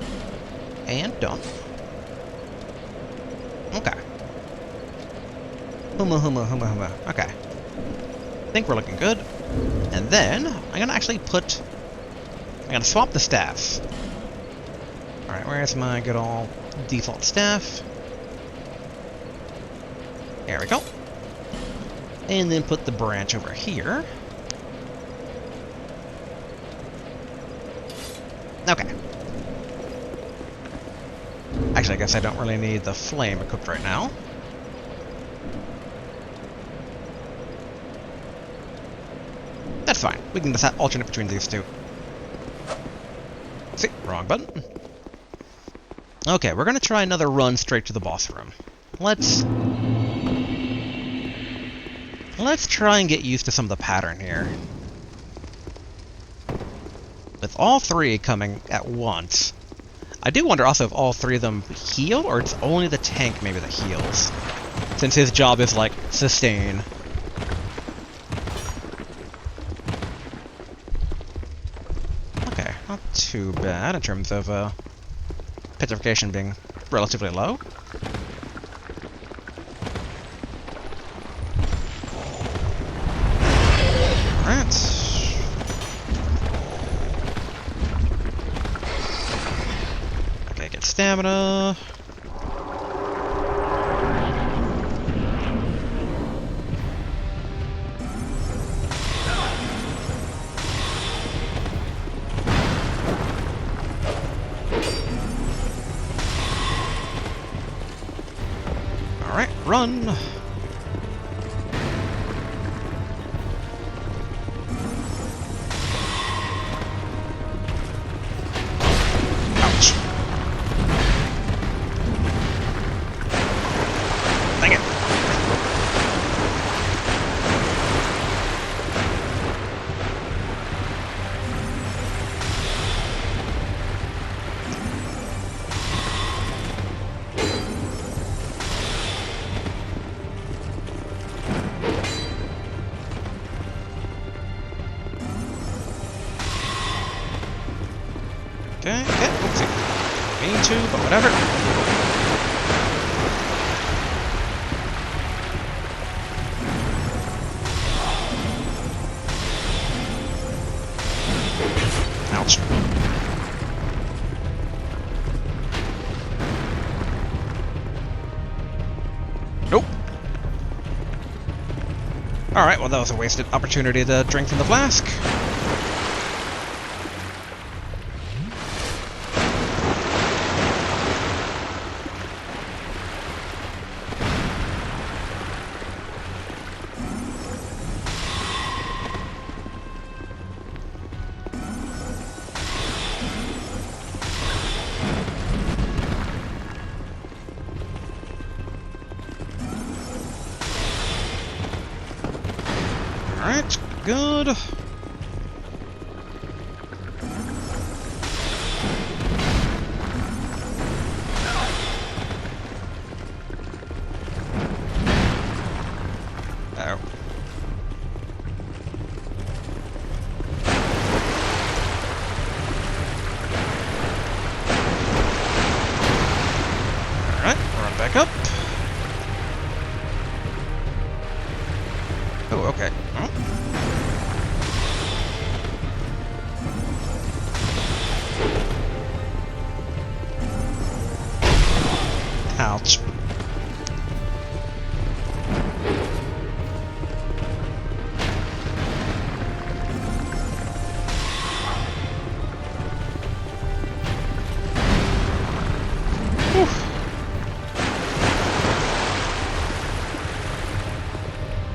And done. Okay. Huma. Okay. I think we're looking good. And then, I'm gonna actually I'm gonna swap the staffs. Alright, where's my good old default staff? There we go. And then put the branch over here. Okay. Actually, I guess I don't really need the flame equipped right now. That's fine. We can just alternate between these two. See, wrong button. Okay, we're gonna try another run straight to the boss room. Let's try and get used to some of the pattern here. With all 3 coming at once, I do wonder also if all 3 of them heal, or it's only the tank maybe that heals. Since his job is like, sustain. Okay, not too bad in terms of petrification being relatively low. Okay, get stamina. Alright, run! Okay, oopsie. Mean to, but whatever. Nope. Alright, well that was a wasted opportunity to drink from the flask. Alright, good. Oh. Alright, run back up. Oh, okay. Oh. Ouch. Whew.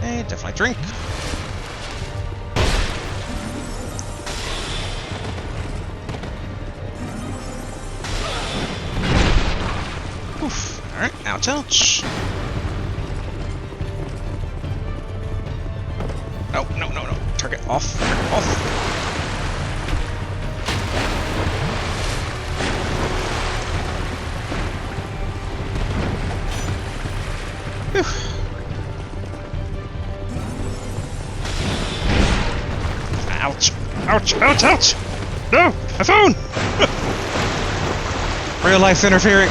Hey, definitely drink. Oof. Alright, ouch, ouch. No, no, no, no. Target off. Target off. Whew. Ouch. Ouch, ouch, ouch! No! My phone! Real life interfering.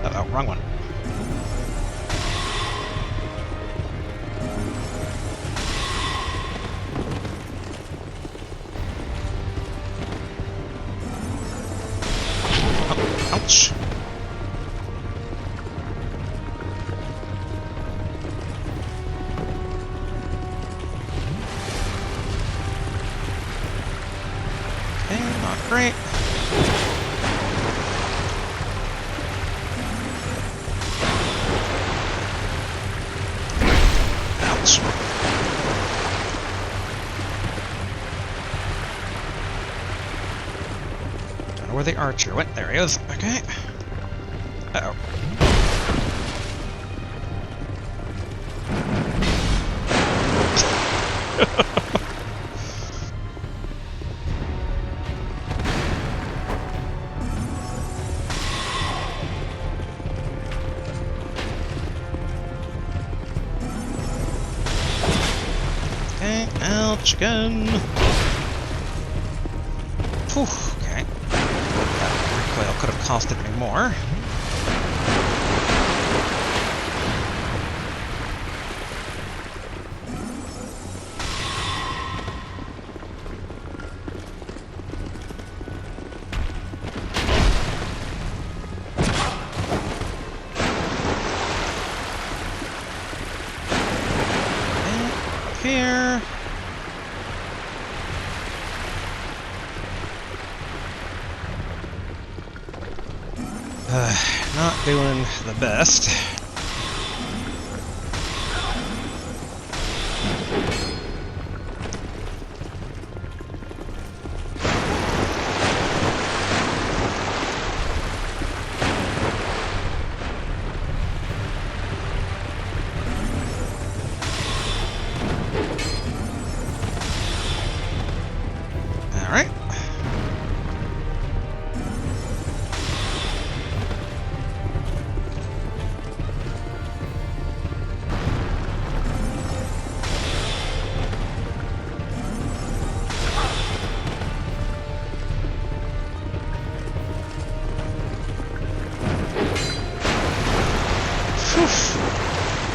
Uh-oh, wrong one. Oh, ouch. Okay, not great. Ouch. Don't know where the archer went. There he is. Okay. Uh-oh. Okay, ouch again. Whew, okay. That recoil could have costed me more. Here. Not doing the best. Alright.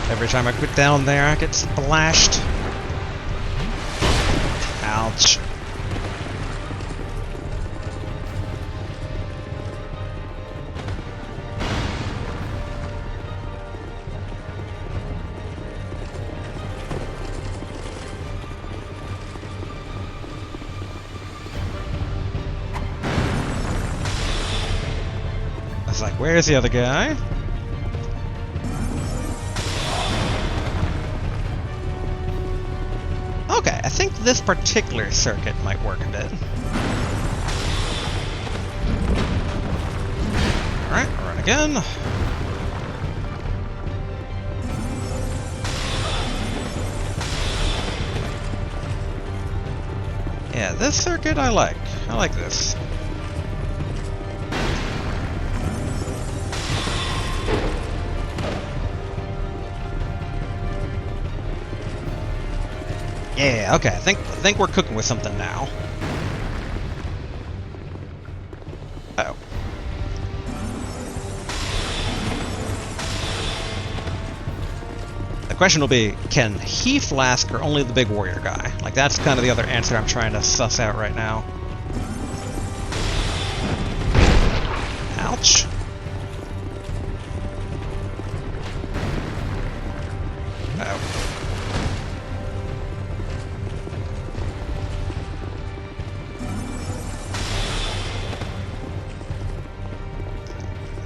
Every time I get down there, I get splashed. was like, where's the other guy? Okay, I think this particular circuit might work a bit. Alright, run again. Yeah, this circuit I like. I like this. Yeah, okay, I think we're cooking with something now. Uh-oh. The question will be, can he flask or only the big warrior guy? Like, that's kind of the other answer I'm trying to suss out right now. Ouch. Uh-oh.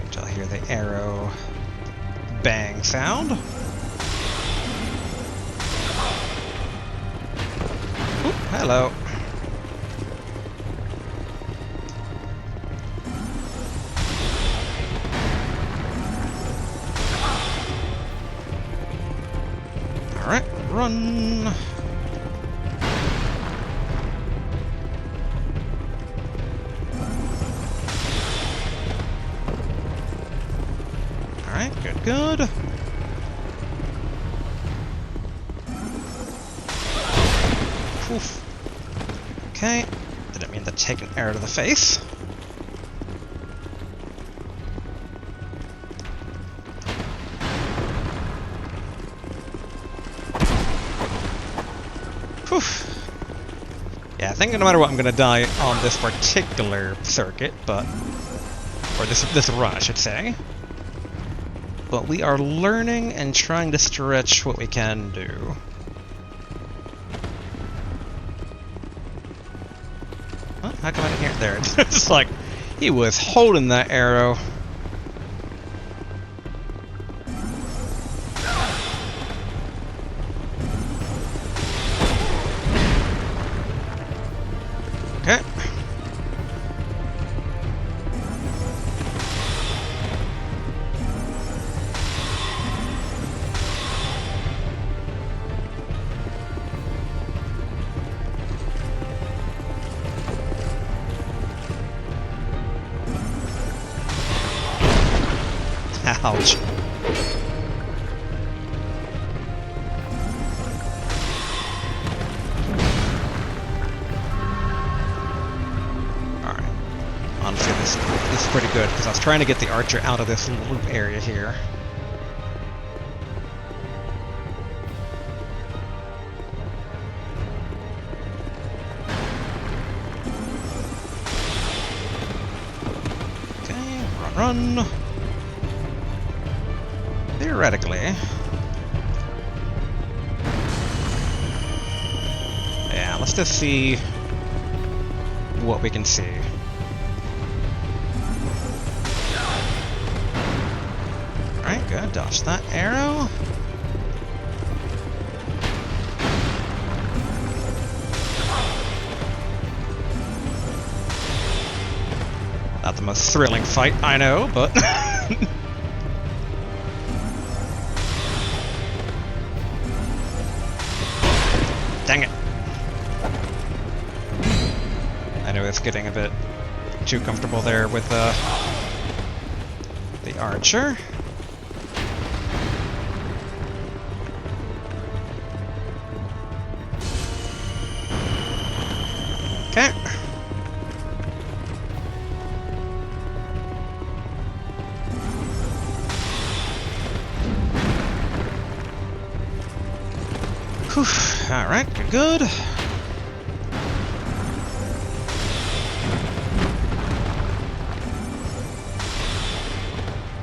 Until I hear the arrow bang sound. Oop, hello. Alright, run. Alright, good. Oof. Okay, didn't mean to take an arrow to the face. Whew. Yeah, I think no matter what I'm gonna die on this particular circuit, but... or this run, I should say. But we are learning and trying to stretch what we can do. Huh? How come I didn't hear it there? It's just like, he was holding that arrow. Okay. Ouch. Alright. Honestly, this is pretty good, because I was trying to get the archer out of this loop area here. Okay, run. Theoretically. Yeah, let's just see what we can see. Alright, good. Dodge that arrow. Not the most thrilling fight, I know, but... Dang it. I know it's getting a bit too comfortable there with the archer. Okay. Whew. Alright, good.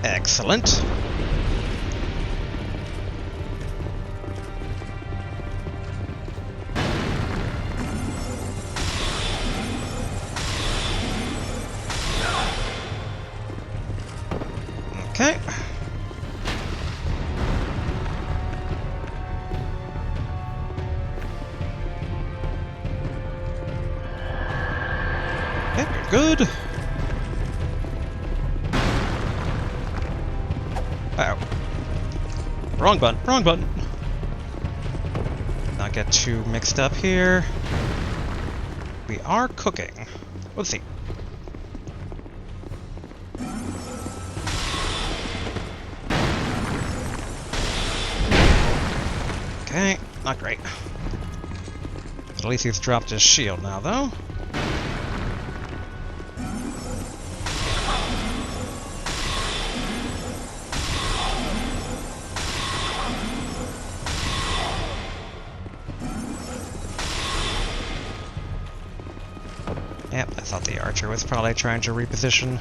Excellent. Good. Uh-oh. Wrong button, wrong button. Not get too mixed up here. We are cooking. Let's see. Okay, not great. At least he's dropped his shield now, though. Yep, I thought the archer was probably trying to reposition.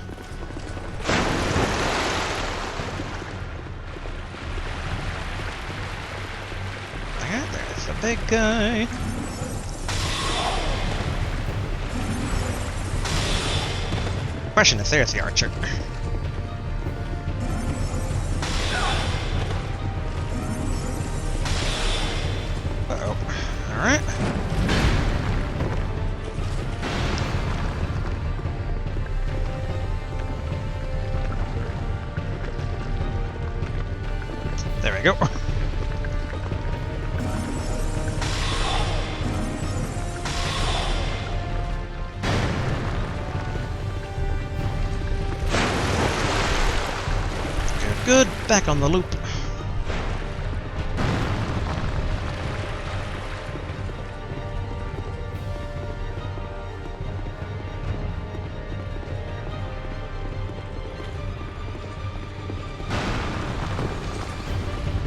Okay, there's the big guy. Question if there's the archer. Uh-oh. Alright. There we go. Good, back on the loop.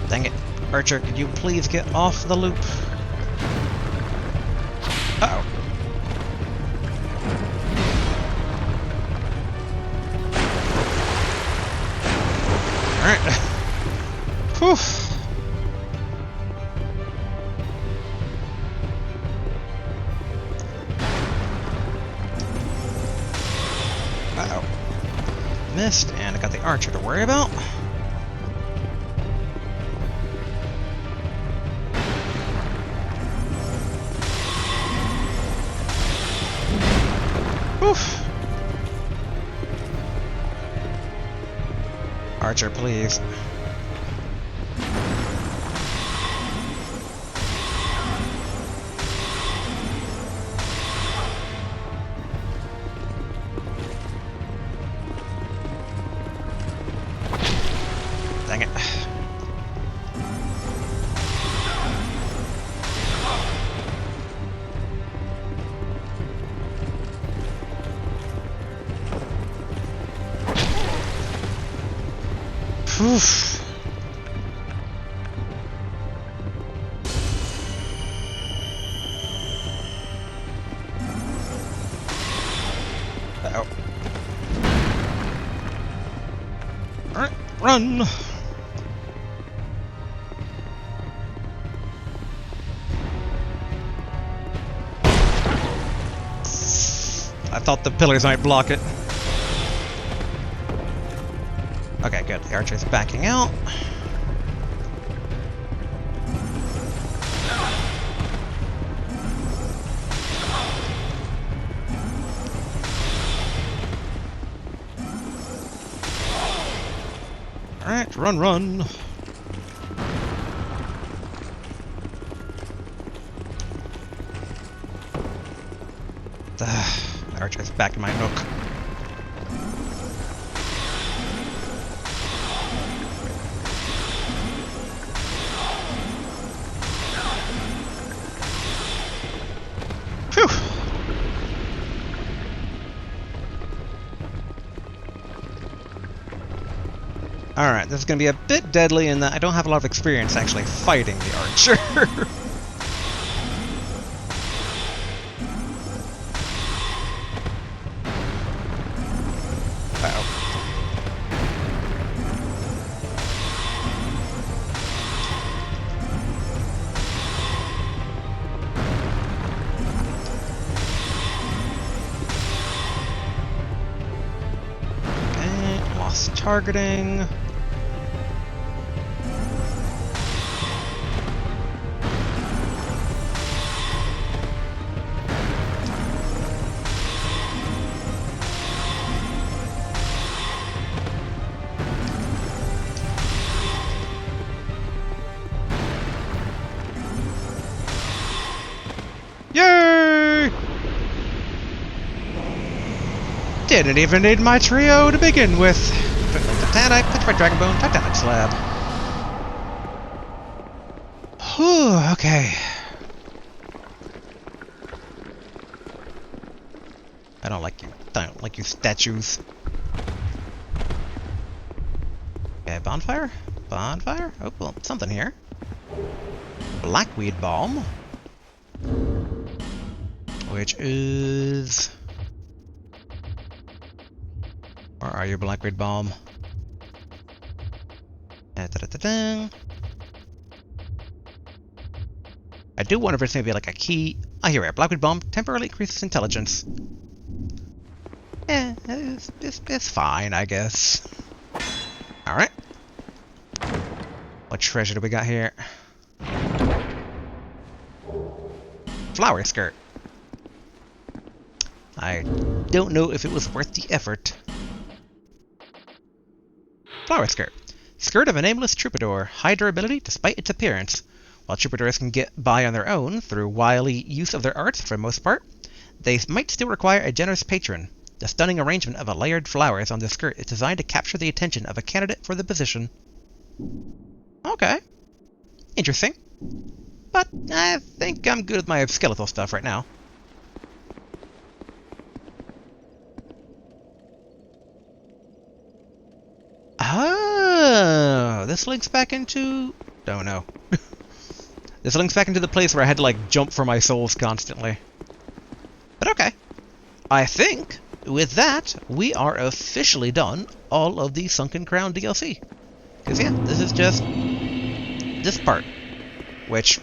Dang it. Archer, could you please get off the loop? Uh-oh. Alright. Whew. Uh-oh. Missed, and I got the archer to worry about. Oof. Archer, please. Dang it. Oof. Uh-oh. Alright, run! I thought the pillars might block it. Okay, good. The archer's backing out. Alright, run, run. The archer's back in my nook. Phew! Alright, this is going to be a bit deadly in that I don't have a lot of experience actually fighting the archer. Targeting. Yay! Didn't even need my trio to begin with. Titanic, Petrified Dragonbone, Titanic Slab. Whew, okay. I don't like you statues. Okay, bonfire? Bonfire? Oh, well, something here. Blackweed Balm. Which is... Where are you, Blackweed Balm? Da-da-da-da-dang. I do wonder if it's maybe like a key... Ah, here we are. Blackweed Balm temporarily increases intelligence. Eh, it's fine, I guess. Alright. What treasure do we got here? Flower skirt. I don't know if it was worth the effort. Flower skirt. Skirt of a nameless troubadour. High durability despite its appearance. While troubadours can get by on their own through wily use of their arts for the most part, they might still require a generous patron. The stunning arrangement of layered flowers on the skirt is designed to capture the attention of a candidate for the position. Okay. Interesting. But I think I'm good with my skeletal stuff right now. Oh, this links back into... Don't know. This links back into the place where I had to, like, jump for my souls constantly. But okay. I think, with that, we are officially done all of the Sunken Crown DLC. Because, yeah, this is just... this part. Which...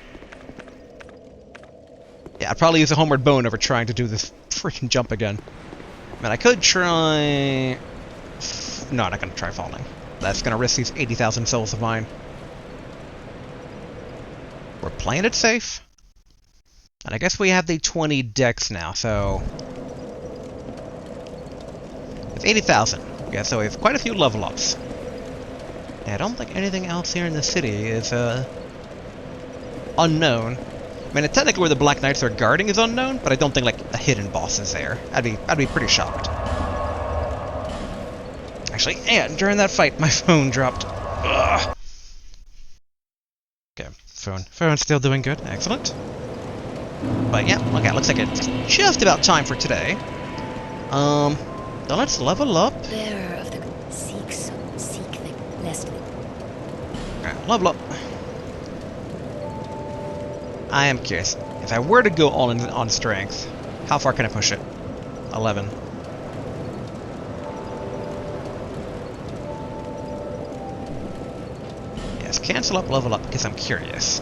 yeah, I'd probably use a homeward bone over trying to do this freaking jump again. I mean, I could try... No, I'm not going to try falling. That's going to risk these 80,000 souls of mine. We're playing it safe. And I guess we have the 20 decks now, so... it's 80,000. Yeah, so we have quite a few level ups. And I don't think anything else here in the city is, unknown. I mean, technically where the Black Knights are guarding is unknown, but I don't think, like, a hidden boss is there. I'd be pretty shocked. Actually, yeah, during that fight, my phone dropped. Ugh. Okay, phone's still doing good. Excellent. But yeah, okay, looks like it's just about time for today. Then let's level up. Bearer of the seek the blessed. Alright, level up. I am curious. If I were to go all in on strength, how far can I push it? 11. Yes, cancel up, level up, because I'm curious.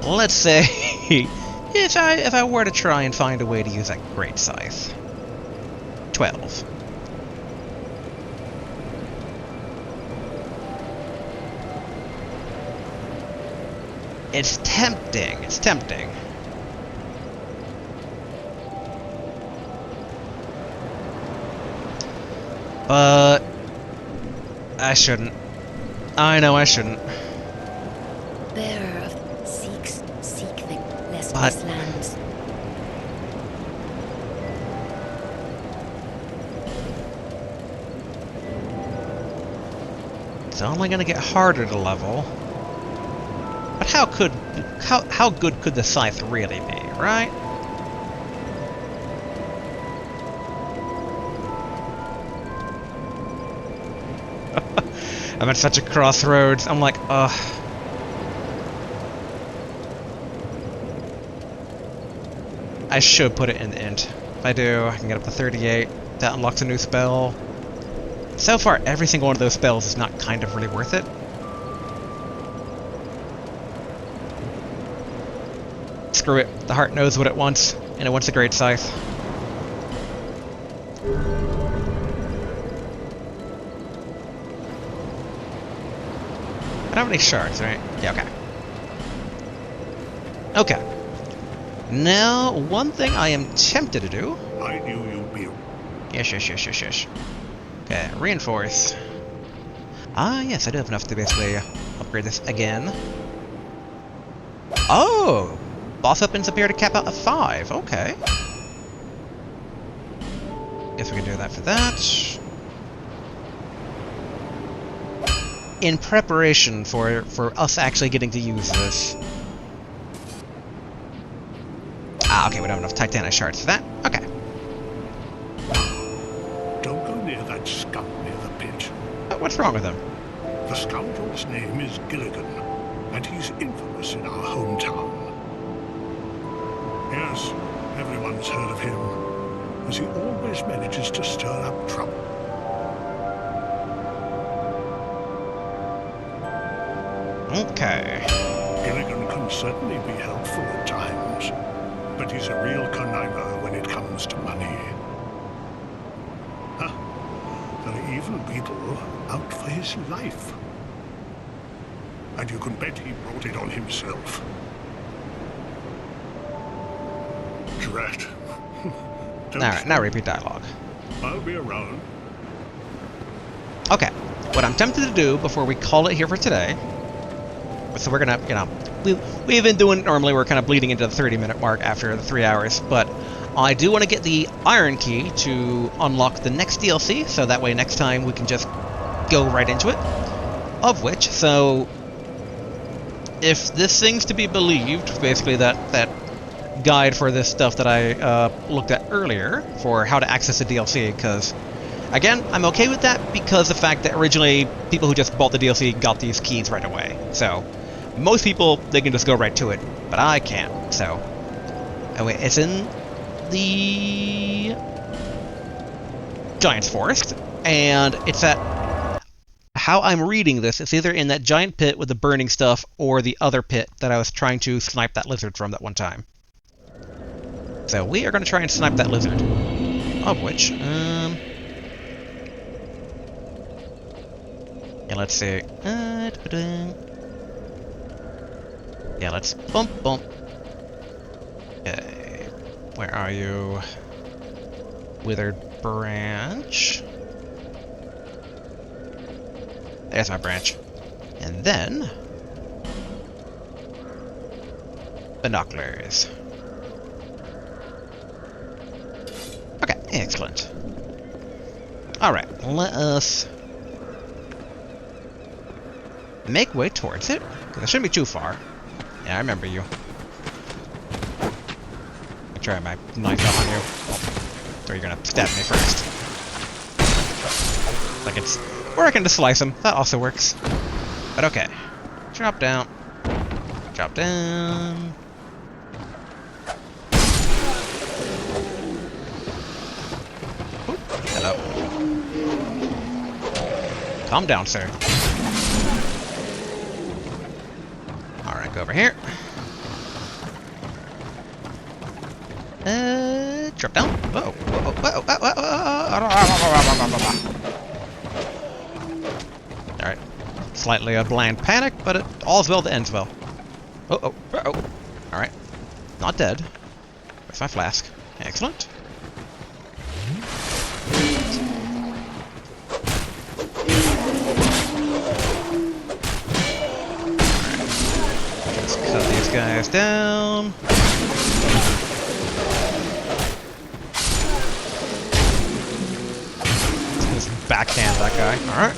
Let's say if I were to try and find a way to use that great scythe. 12. It's tempting. It's tempting. But I shouldn't. I know I shouldn't. Bearer of seek the blessed But- lands. It's only gonna get harder to level. But how good could the scythe really be, right? I'm at such a crossroads. I'm like, ugh. I should put it in the int. If I do, I can get up to 38. That unlocks a new spell. So far, every single one of those spells is not kind of really worth it. Screw it. The heart knows what it wants, and it wants a great scythe. I don't have any shards, right? Yeah, okay. Okay. Now, one thing I am tempted to do... I knew you'd be... Yes. Okay, reinforce. Ah, yes, I do have enough to basically upgrade this again. Oh! Boss weapons appear to cap out at 5. Okay. Guess we can do that for that. In preparation for us actually getting to use this. Ah, okay, we don't have enough Titanic shards for that. Okay. Don't go near that scum near the pit. What's wrong with him? The scoundrel's name is Gilligan, and he's infamous in our hometown. Yes, everyone's heard of him, as he always manages to stir up trouble. Okay. Gilligan can certainly be helpful at times, but he's a real conniver when it comes to money. Huh. There are even people out for his life. And you can bet he brought it on himself. Drat. Alright, now repeat dialogue. I'll be around. Okay. What I'm tempted to do before we call it here for today. So we're gonna, you know, we've been doing it normally, we're kind of bleeding into the 30-minute mark after the 3 hours, but I do want to get the Iron Key to unlock the next DLC, so that way next time we can just go right into it. Of which, so if this thing's to be believed, basically that guide for this stuff that I looked at earlier for how to access the DLC, because again, I'm okay with that because the fact that originally people who just bought the DLC got these keys right away. So most people, they can just go right to it, but I can't. So anyway, it's in the Giant's Forest, and it's at, how I'm reading this, it's either in that giant pit with the burning stuff or the other pit that I was trying to snipe that lizard from that one time. So we are going to try and snipe that lizard. Of which, yeah, let's see. Yeah, let's bump. Okay, where are you? Withered branch. There's my branch. And then binoculars. Okay, excellent. Alright, let us make way towards it, because it shouldn't be too far. Yeah, I remember you. I'll try my knife up on you. Oh, or you're gonna stab me first. Like it's... Or I can just slice him. That also works. But okay. Drop down. Drop down. Oop, get up. Calm down, sir. Alright, go over here. Drop down. Whoa. Alright. Slightly a blind panic, but all's well that ends well. Alright. Not dead. Where's my flask? Excellent. Let's cut these guys down. Just backhand that guy. Alright.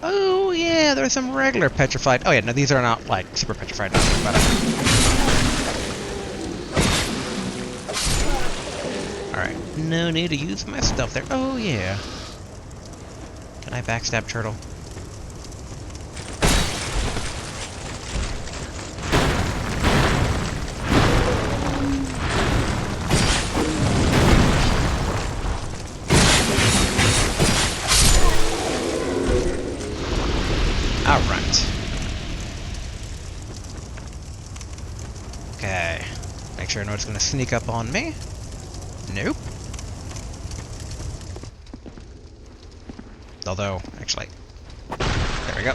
Oh yeah, there's some regular petrified. Oh yeah, no, these are not like super petrified. Nothing about it. Alright, no need to use my stuff there. Oh yeah. Can I backstab turtle? Alright. Okay. Make sure no one's gonna sneak up on me. Nope. Although, actually. There we go.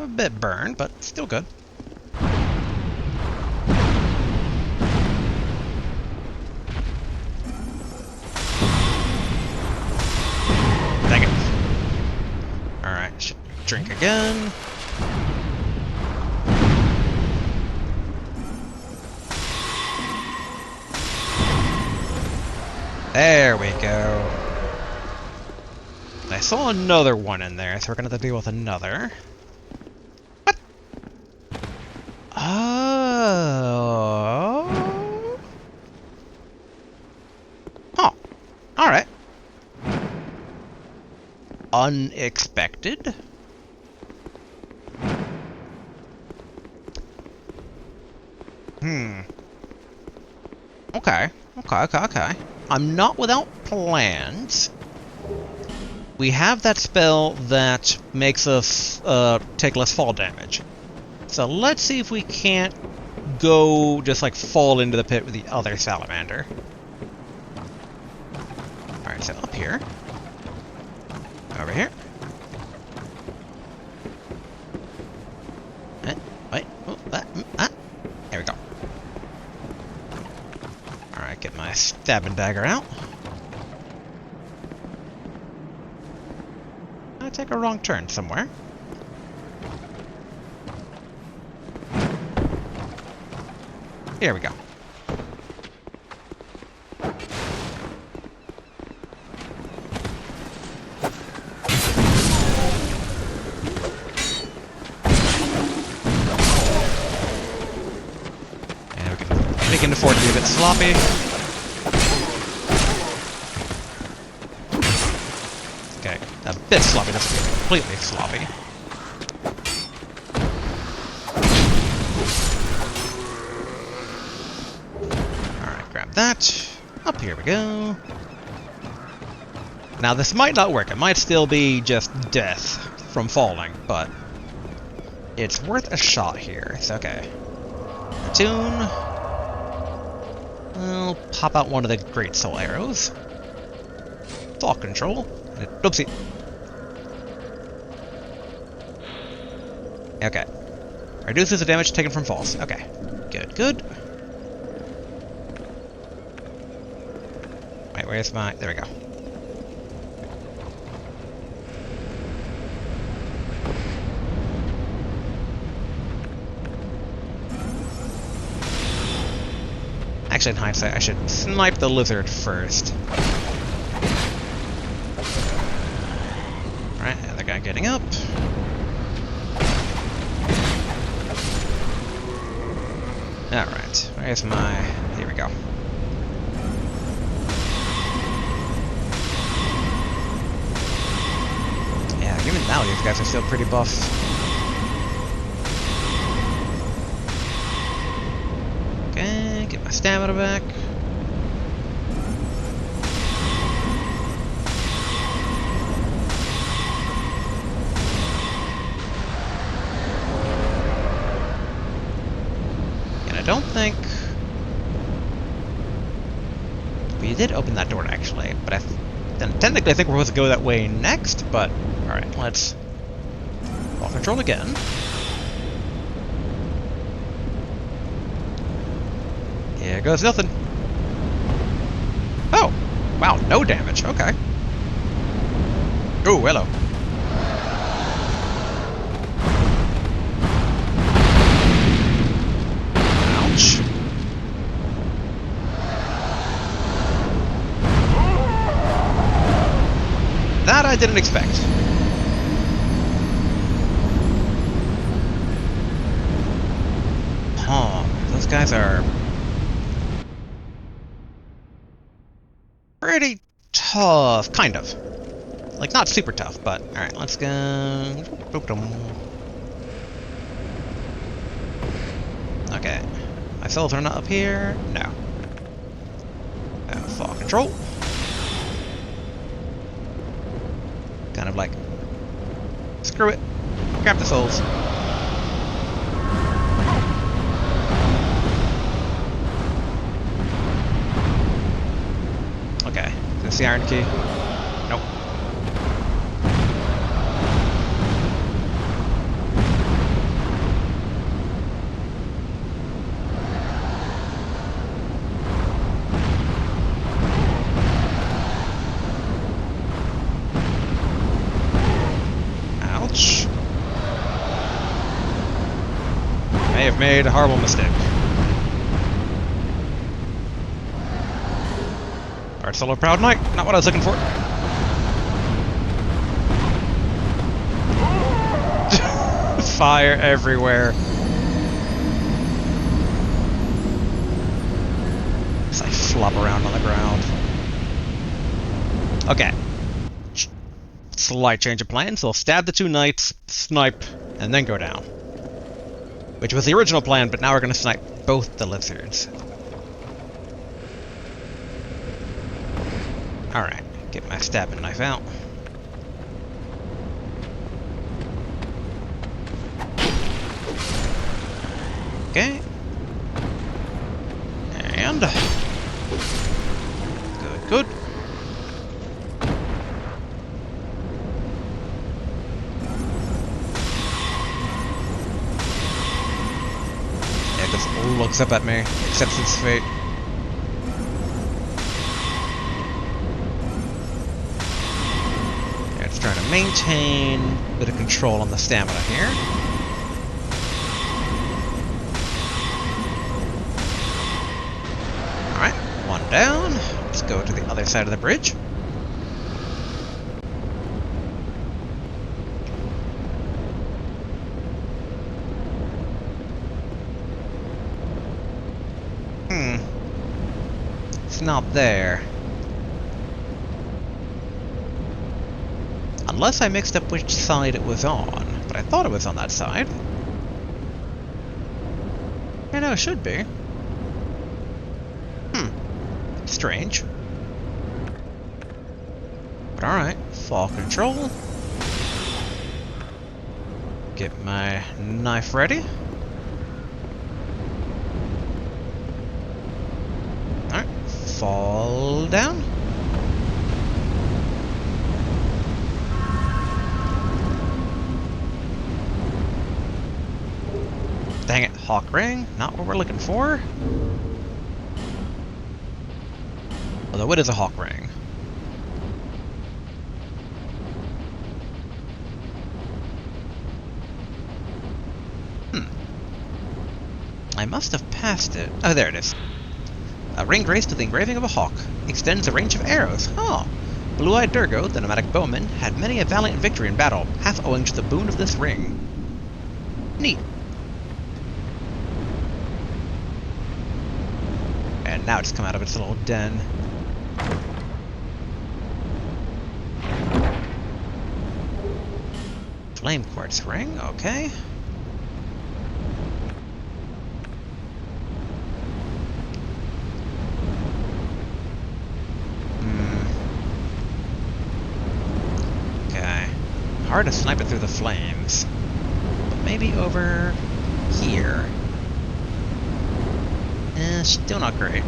A bit burned, but still good. Dang it. Alright, should drink again. There we go. I saw another one in there, so we're gonna have to deal with another. What? Oh. Oh. Alright. Unexpected. Okay. Okay. I'm not without plans. We have that spell that makes us take less fall damage. So let's see if we can't go just like fall into the pit with the other salamander. Alright, so up here. Over here. Wait. Oh, there we go. Alright, get my stabbing dagger out. I take a wrong turn somewhere. Here we go. And we can afford to be a bit sloppy. Okay, a bit sloppy, that's completely sloppy. Alright, grab that. Up here we go. Now this might not work, it might still be just death from falling, but it's worth a shot here. It's okay. Tune. I'll pop out one of the Great Soul Arrows. Thought control. Oopsie. Okay. Reduces the damage taken from falls. Okay. Good. Wait, where's my... There we go. Actually, in hindsight, I should snipe the lizard first. Alright, other guy getting up. Alright, where's my... Here we go. Yeah, even now these guys are still pretty buff. Okay, get my stamina back. I don't think... We did open that door, actually, but then technically I think we're supposed to go that way next, but... Alright, let's... Ball control again. Here goes nothing. Oh! Wow, no damage, okay. Oh, hello. That I didn't expect. Huh. Those guys are... pretty tough. Kind of. Like, not super tough, but... Alright, let's go... Okay. My souls are not up here? No. Fall control. Kind of like, screw it, grab the souls. Okay, is this the iron key? Nope. may have made a horrible mistake. Alright, solo proud knight. Not what I was looking for. Fire everywhere. As I flop around on the ground. Okay. Slight change of plans. We'll stab the two knights, snipe, and then go down. Which was the original plan, but now we're going to snipe both the lizards. Alright, get my stabbing knife out. Okay. And... Good, good. Yeah, just looks up at me, accepts its fate. Yeah, it's trying to maintain a bit of control on the stamina here. Alright, one down. Let's go to the other side of the bridge. It's not there. Unless I mixed up which side it was on, but I thought it was on that side. I know it should be. Strange. But alright, fall control. Get my knife ready. Alright, fall down. Dang it, Hawk Ring, not what we're looking for. Although it is a Hawk Ring. I must have passed it. Oh, there it is. A ring graced with the engraving of a hawk. Extends a range of arrows. Oh! Blue-eyed Durgo, the nomadic bowman, had many a valiant victory in battle, half owing to the boon of this ring. Neat. And now it's come out of its little den. Flame quartz ring, okay. Okay. Hard to snipe it through the flames. But maybe over here. Still not great.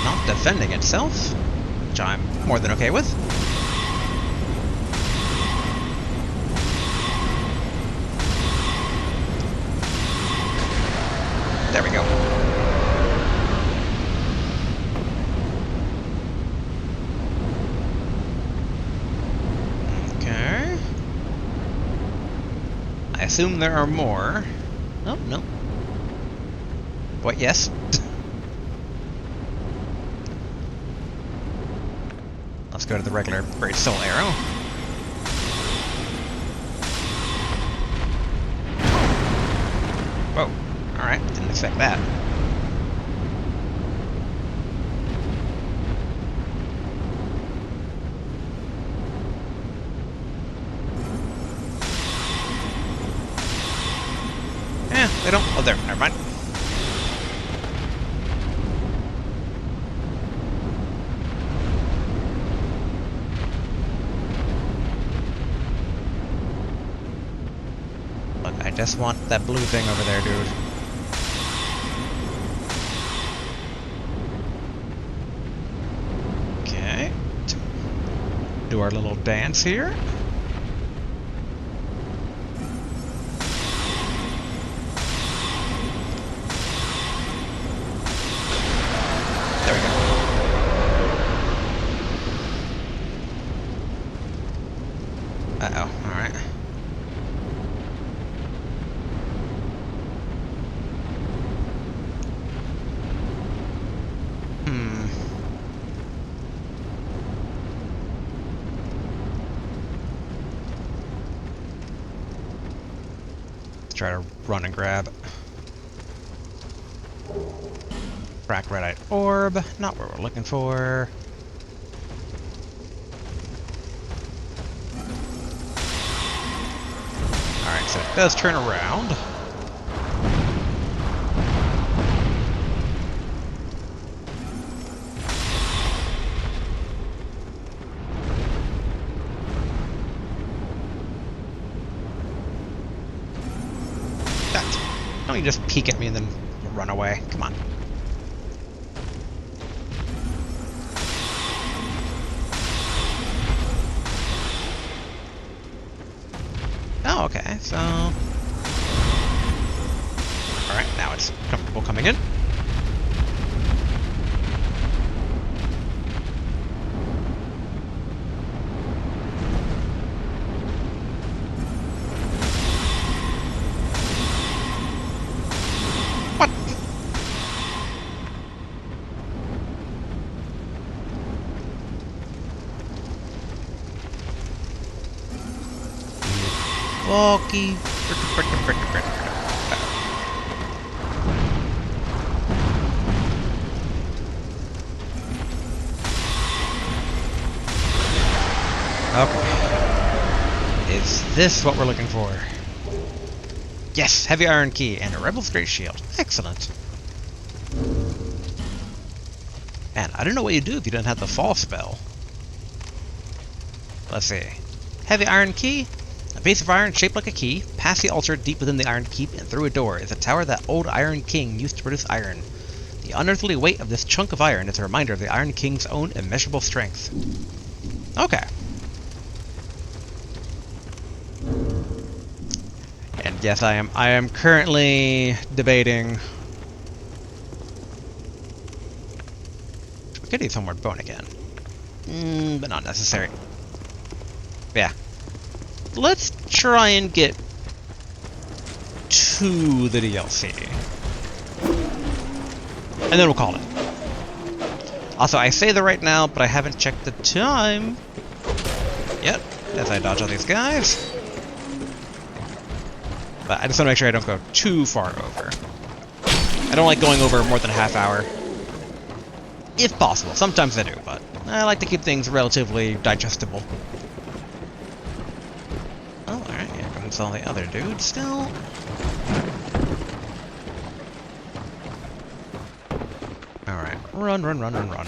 Not defending itself, which I'm more than okay with. There we go. Okay. I assume there are more. Oh, no. What, yes? Let's go to the regular Great Soul Arrow. Whoa. Alright, didn't expect that. They don't. Oh, there. Never mind. Look, I just want that blue thing over there, dude. Okay. Do our little dance here. Hmm. Let's try to run and grab. Crack red-eyed orb. Not what we're looking for. Alright, so it does turn around. Don't you just peek at me and then run away? Come on. Oh, okay, so... Alright, now it's comfortable coming in. What? Bulky. Okay. Is this what we're looking for? Yes, heavy iron key and a rebel's great shield. Excellent. Man, I don't know what you'd do if you didn't have the fall spell. Let's see. Heavy iron key. A piece of iron shaped like a key, past the altar deep within the Iron Keep and through a door is a tower that old Iron King used to produce iron. The unearthly weight of this chunk of iron is a reminder of the Iron King's own immeasurable strength. Okay. And yes, I am currently debating. We could use homeward bone again. But not necessary. Yeah. Let's try and get to the DLC. And then we'll call it. Also, I say that right now, but I haven't checked the time yet, as I dodge all these guys. But I just want to make sure I don't go too far over. I don't like going over more than a half hour. If possible. Sometimes I do, but I like to keep things relatively digestible. Oh, alright, here comes all the other dudes still. Alright, run, run, run, run, run.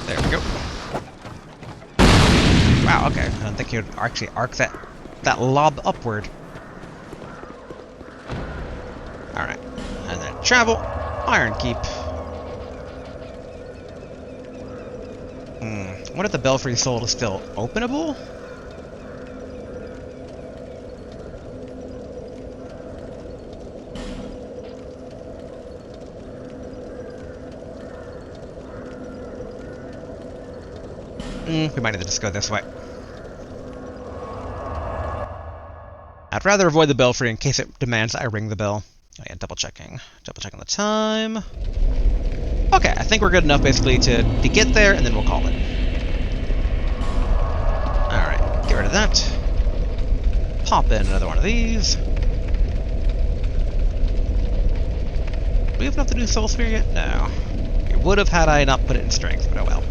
There we go. Wow, okay. I don't think you'd actually arc that lob upward. Alright. And then travel. Iron Keep. What if the Belfry Soul is still openable? We might need to just go this way. I'd rather avoid the belfry in case it demands that I ring the bell. Oh yeah, double checking the time. Okay, I think we're good enough basically to get there, and then we'll call it. Alright, get rid of that. Pop in another one of these. Do we have enough to do Soul Sphere yet? No. It would have had I not put it in strength, but oh well.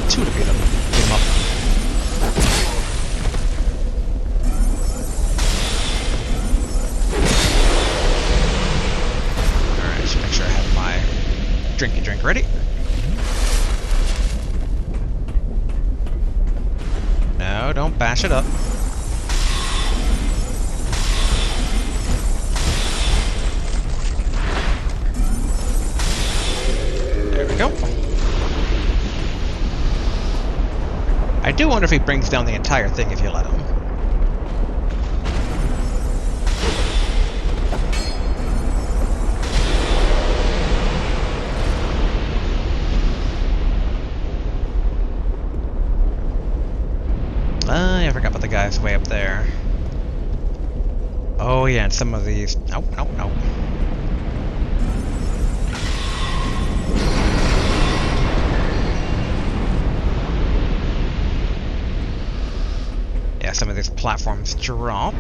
Two to beat him. Get him up. Alright, just make sure I have my drinky drink ready. No, don't bash it up. There we go. I do wonder if he brings down the entire thing if you let him. I forgot about the guys way up there. Oh yeah, and some of these... Nope, nope, nope. Yeah, some of these platforms drop.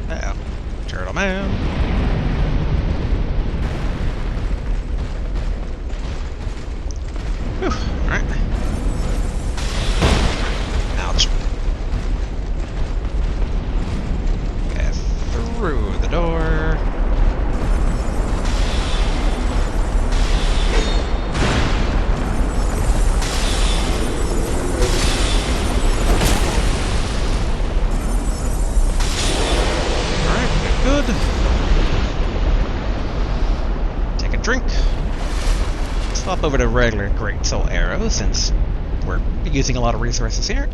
Uh-oh. Turtle Man. Whew, alright. Ouch. Okay, through the door. Good. Take a drink. Swap over to regular Great Soul Arrow since we're using a lot of resources here.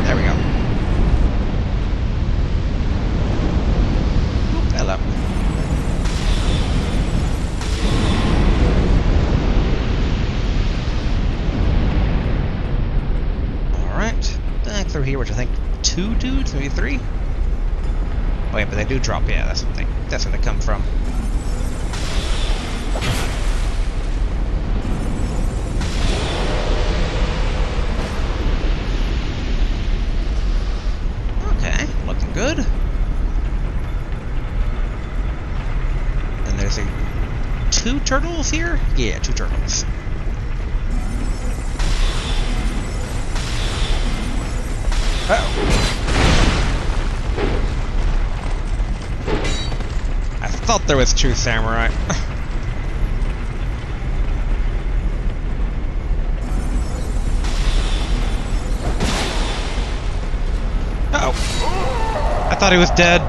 There we go. Oop, hello. Back through here, which I think 2 dudes, maybe 3. Oh yeah, but they do drop. Yeah, that's where they come from. Okay, looking good. And there's 2 turtles here. Yeah, 2 turtles. Uh-oh. I thought there was 2 samurai. Uh-oh. I thought he was dead.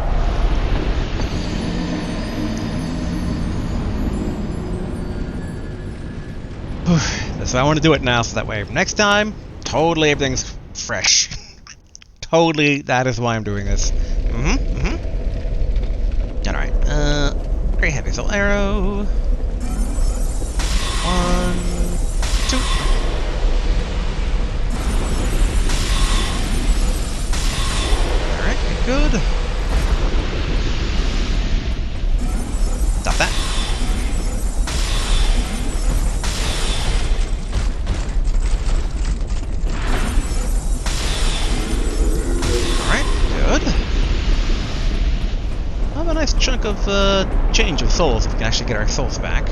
That's why I want to do it now, so that way next time, totally everything's fresh. Totally, that is why I'm doing this. Alright, Great Heavy Soul Arrow. 1, 2. Alright, good. Stop that. A nice chunk of change of souls if we can actually get our souls back.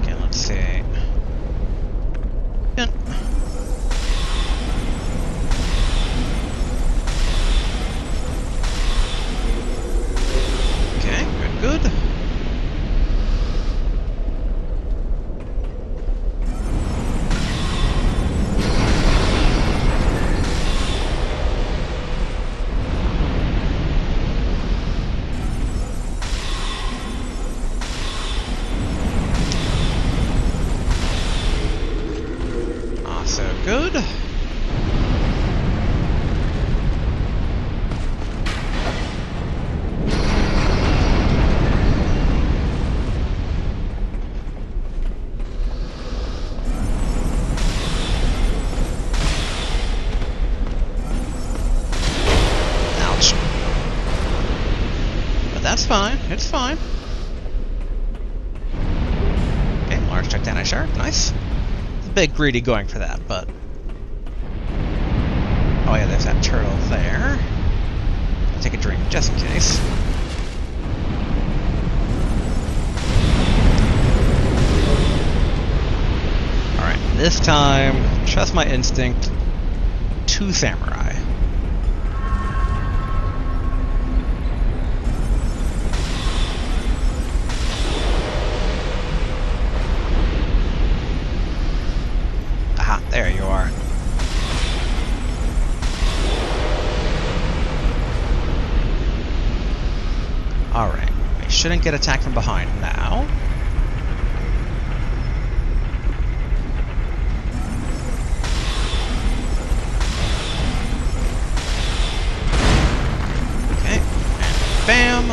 Okay, let's see. Yeah. Okay, good, good. Good. Ouch. But that's fine. It's fine. Okay, large Titanic shark. Nice. It's a bit greedy going for that, but... Oh yeah, there's that turtle there. I'll take a drink just in case. this time, trust my instinct, 2 samurai. Aha, there you are. Alright, we shouldn't get attacked from behind now. Okay, and bam!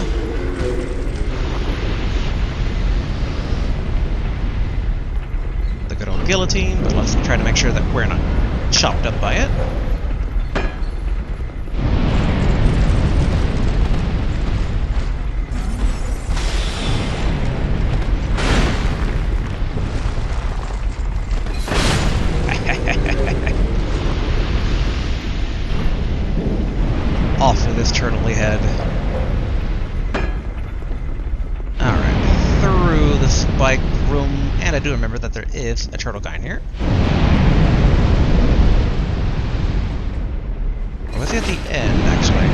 The good old guillotine, but let's try to make sure that we're not chopped up by it. Off with his turtley head. Alright, through the spike room, and I do remember that there is a turtle guy in here. Or was he at the end, actually?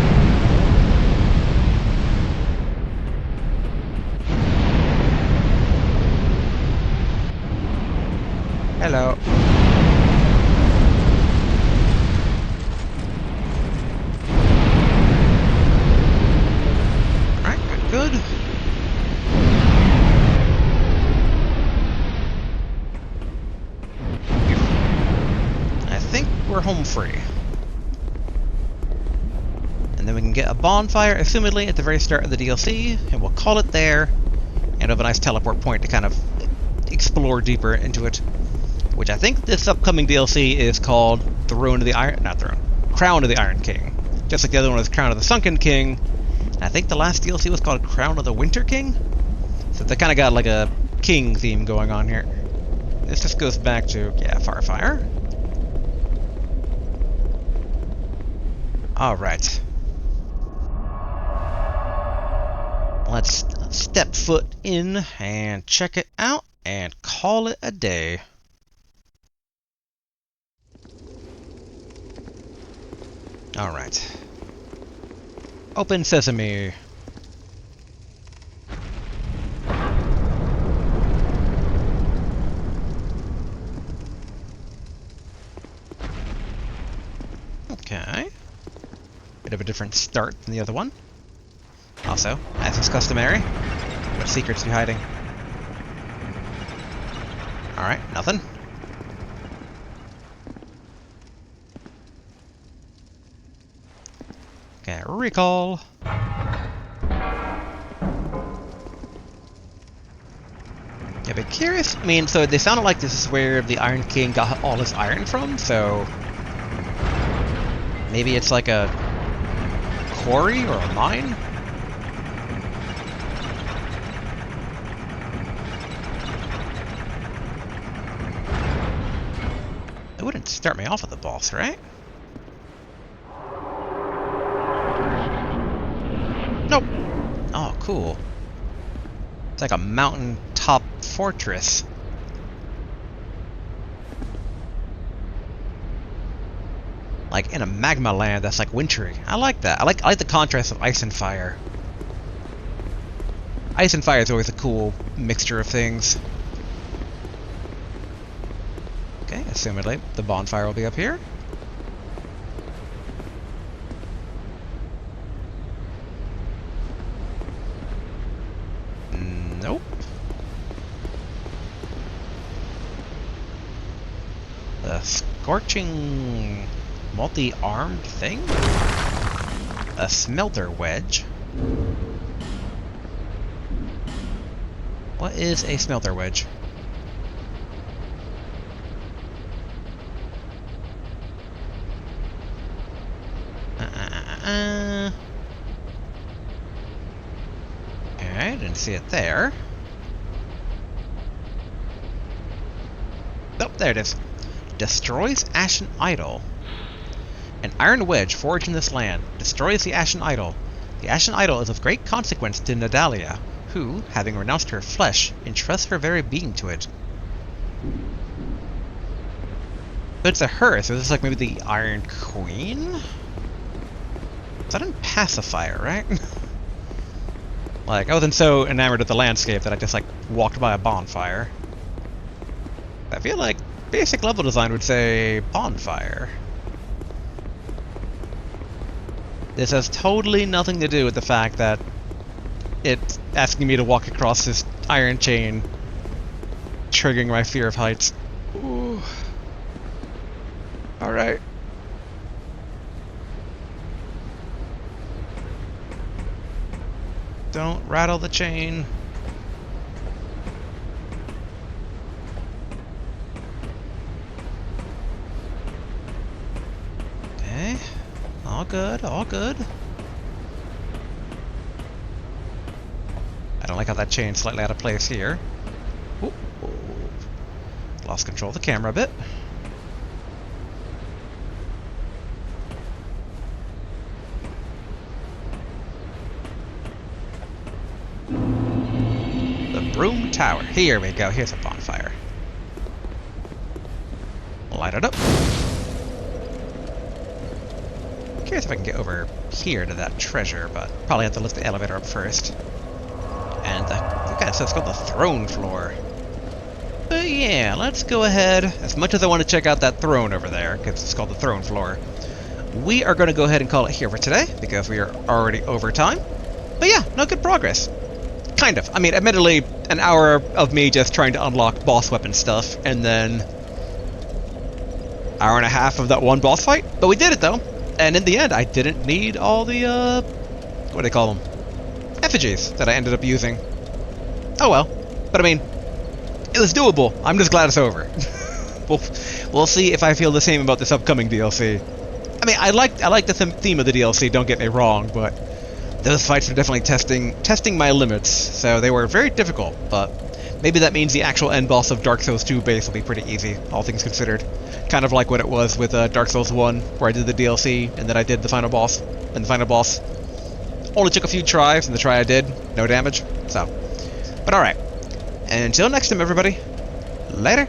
Hello. Good. I think we're home free. And then we can get a bonfire, assumedly at the very start of the DLC, and we'll call it there, and have a nice teleport point to kind of explore deeper into it. Which I think this upcoming DLC is called Crown of the Iron King. Just like the other one was Crown of the Sunken King. I think the last DLC was called Crown of the Winter King? So they kind of got like a king theme going on here. This just goes back to, yeah, Farfire. Alright. Let's step foot in and check it out and call it a day. Alright. Open sesame. Okay. Bit of a different start than the other one. Also, as is customary, what secrets are you hiding? Alright, nothing. Okay, recall. Yeah, but curious. I mean, so they sounded like this is where the Iron King got all his iron from, so maybe it's like a quarry or a mine? It wouldn't start me off with the boss, right? Nope. Oh, cool. It's like a mountain-top fortress. Like in a magma land that's like wintry. I like that. I like the contrast of ice and fire. Ice and fire is always a cool mixture of things. Okay, assumedly the bonfire will be up here. Nope. The scorching multi-armed thing? A smelter wedge. What is a smelter wedge? Okay, didn't see it there. Oh, there it is. Destroys Ashen Idol. An iron wedge forged in this land destroys the Ashen Idol. The Ashen Idol is of great consequence to Nadalia, who, having renounced her flesh, entrusts her very being to it. But it's a her, so this is like maybe the Iron Queen? That didn't pacifier, right? Like, I wasn't so enamored with the landscape that I just, like, walked by a bonfire. I feel like basic level design would say bonfire. This has totally nothing to do with the fact that it's asking me to walk across this iron chain, triggering my fear of heights. Ooh. Alright. Don't rattle the chain. Okay. All good, all good. I don't like how that chain's slightly out of place here. Ooh. Lost control of the camera a bit. Broom Tower. Here we go. Here's a bonfire. Light it up. Curious if I can get over here to that treasure, but probably have to lift the elevator up first. And okay, so it's called the throne floor. But yeah, let's go ahead. As much as I want to check out that throne over there, because it's called the throne floor, we are going to go ahead and call it here for today, because we are already over time. But yeah, no, good progress. Kind of. I mean, admittedly, an hour of me just trying to unlock boss weapon stuff, and then hour and a half of that one boss fight. But we did it, though. And in the end, I didn't need all the, what do they call them? Effigies that I ended up using. Oh well. But I mean, it was doable. I'm just glad it's over. We'll see if I feel the same about this upcoming DLC. I mean, I like the theme of the DLC, don't get me wrong, but those fights are definitely testing my limits, so they were very difficult, but maybe that means the actual end boss of Dark Souls 2 base will be pretty easy, all things considered. Kind of like what it was with Dark Souls 1, where I did the DLC, and then I did the final boss, and the final boss only took a few tries, and the try I did, no damage, so. But alright, until next time everybody, later!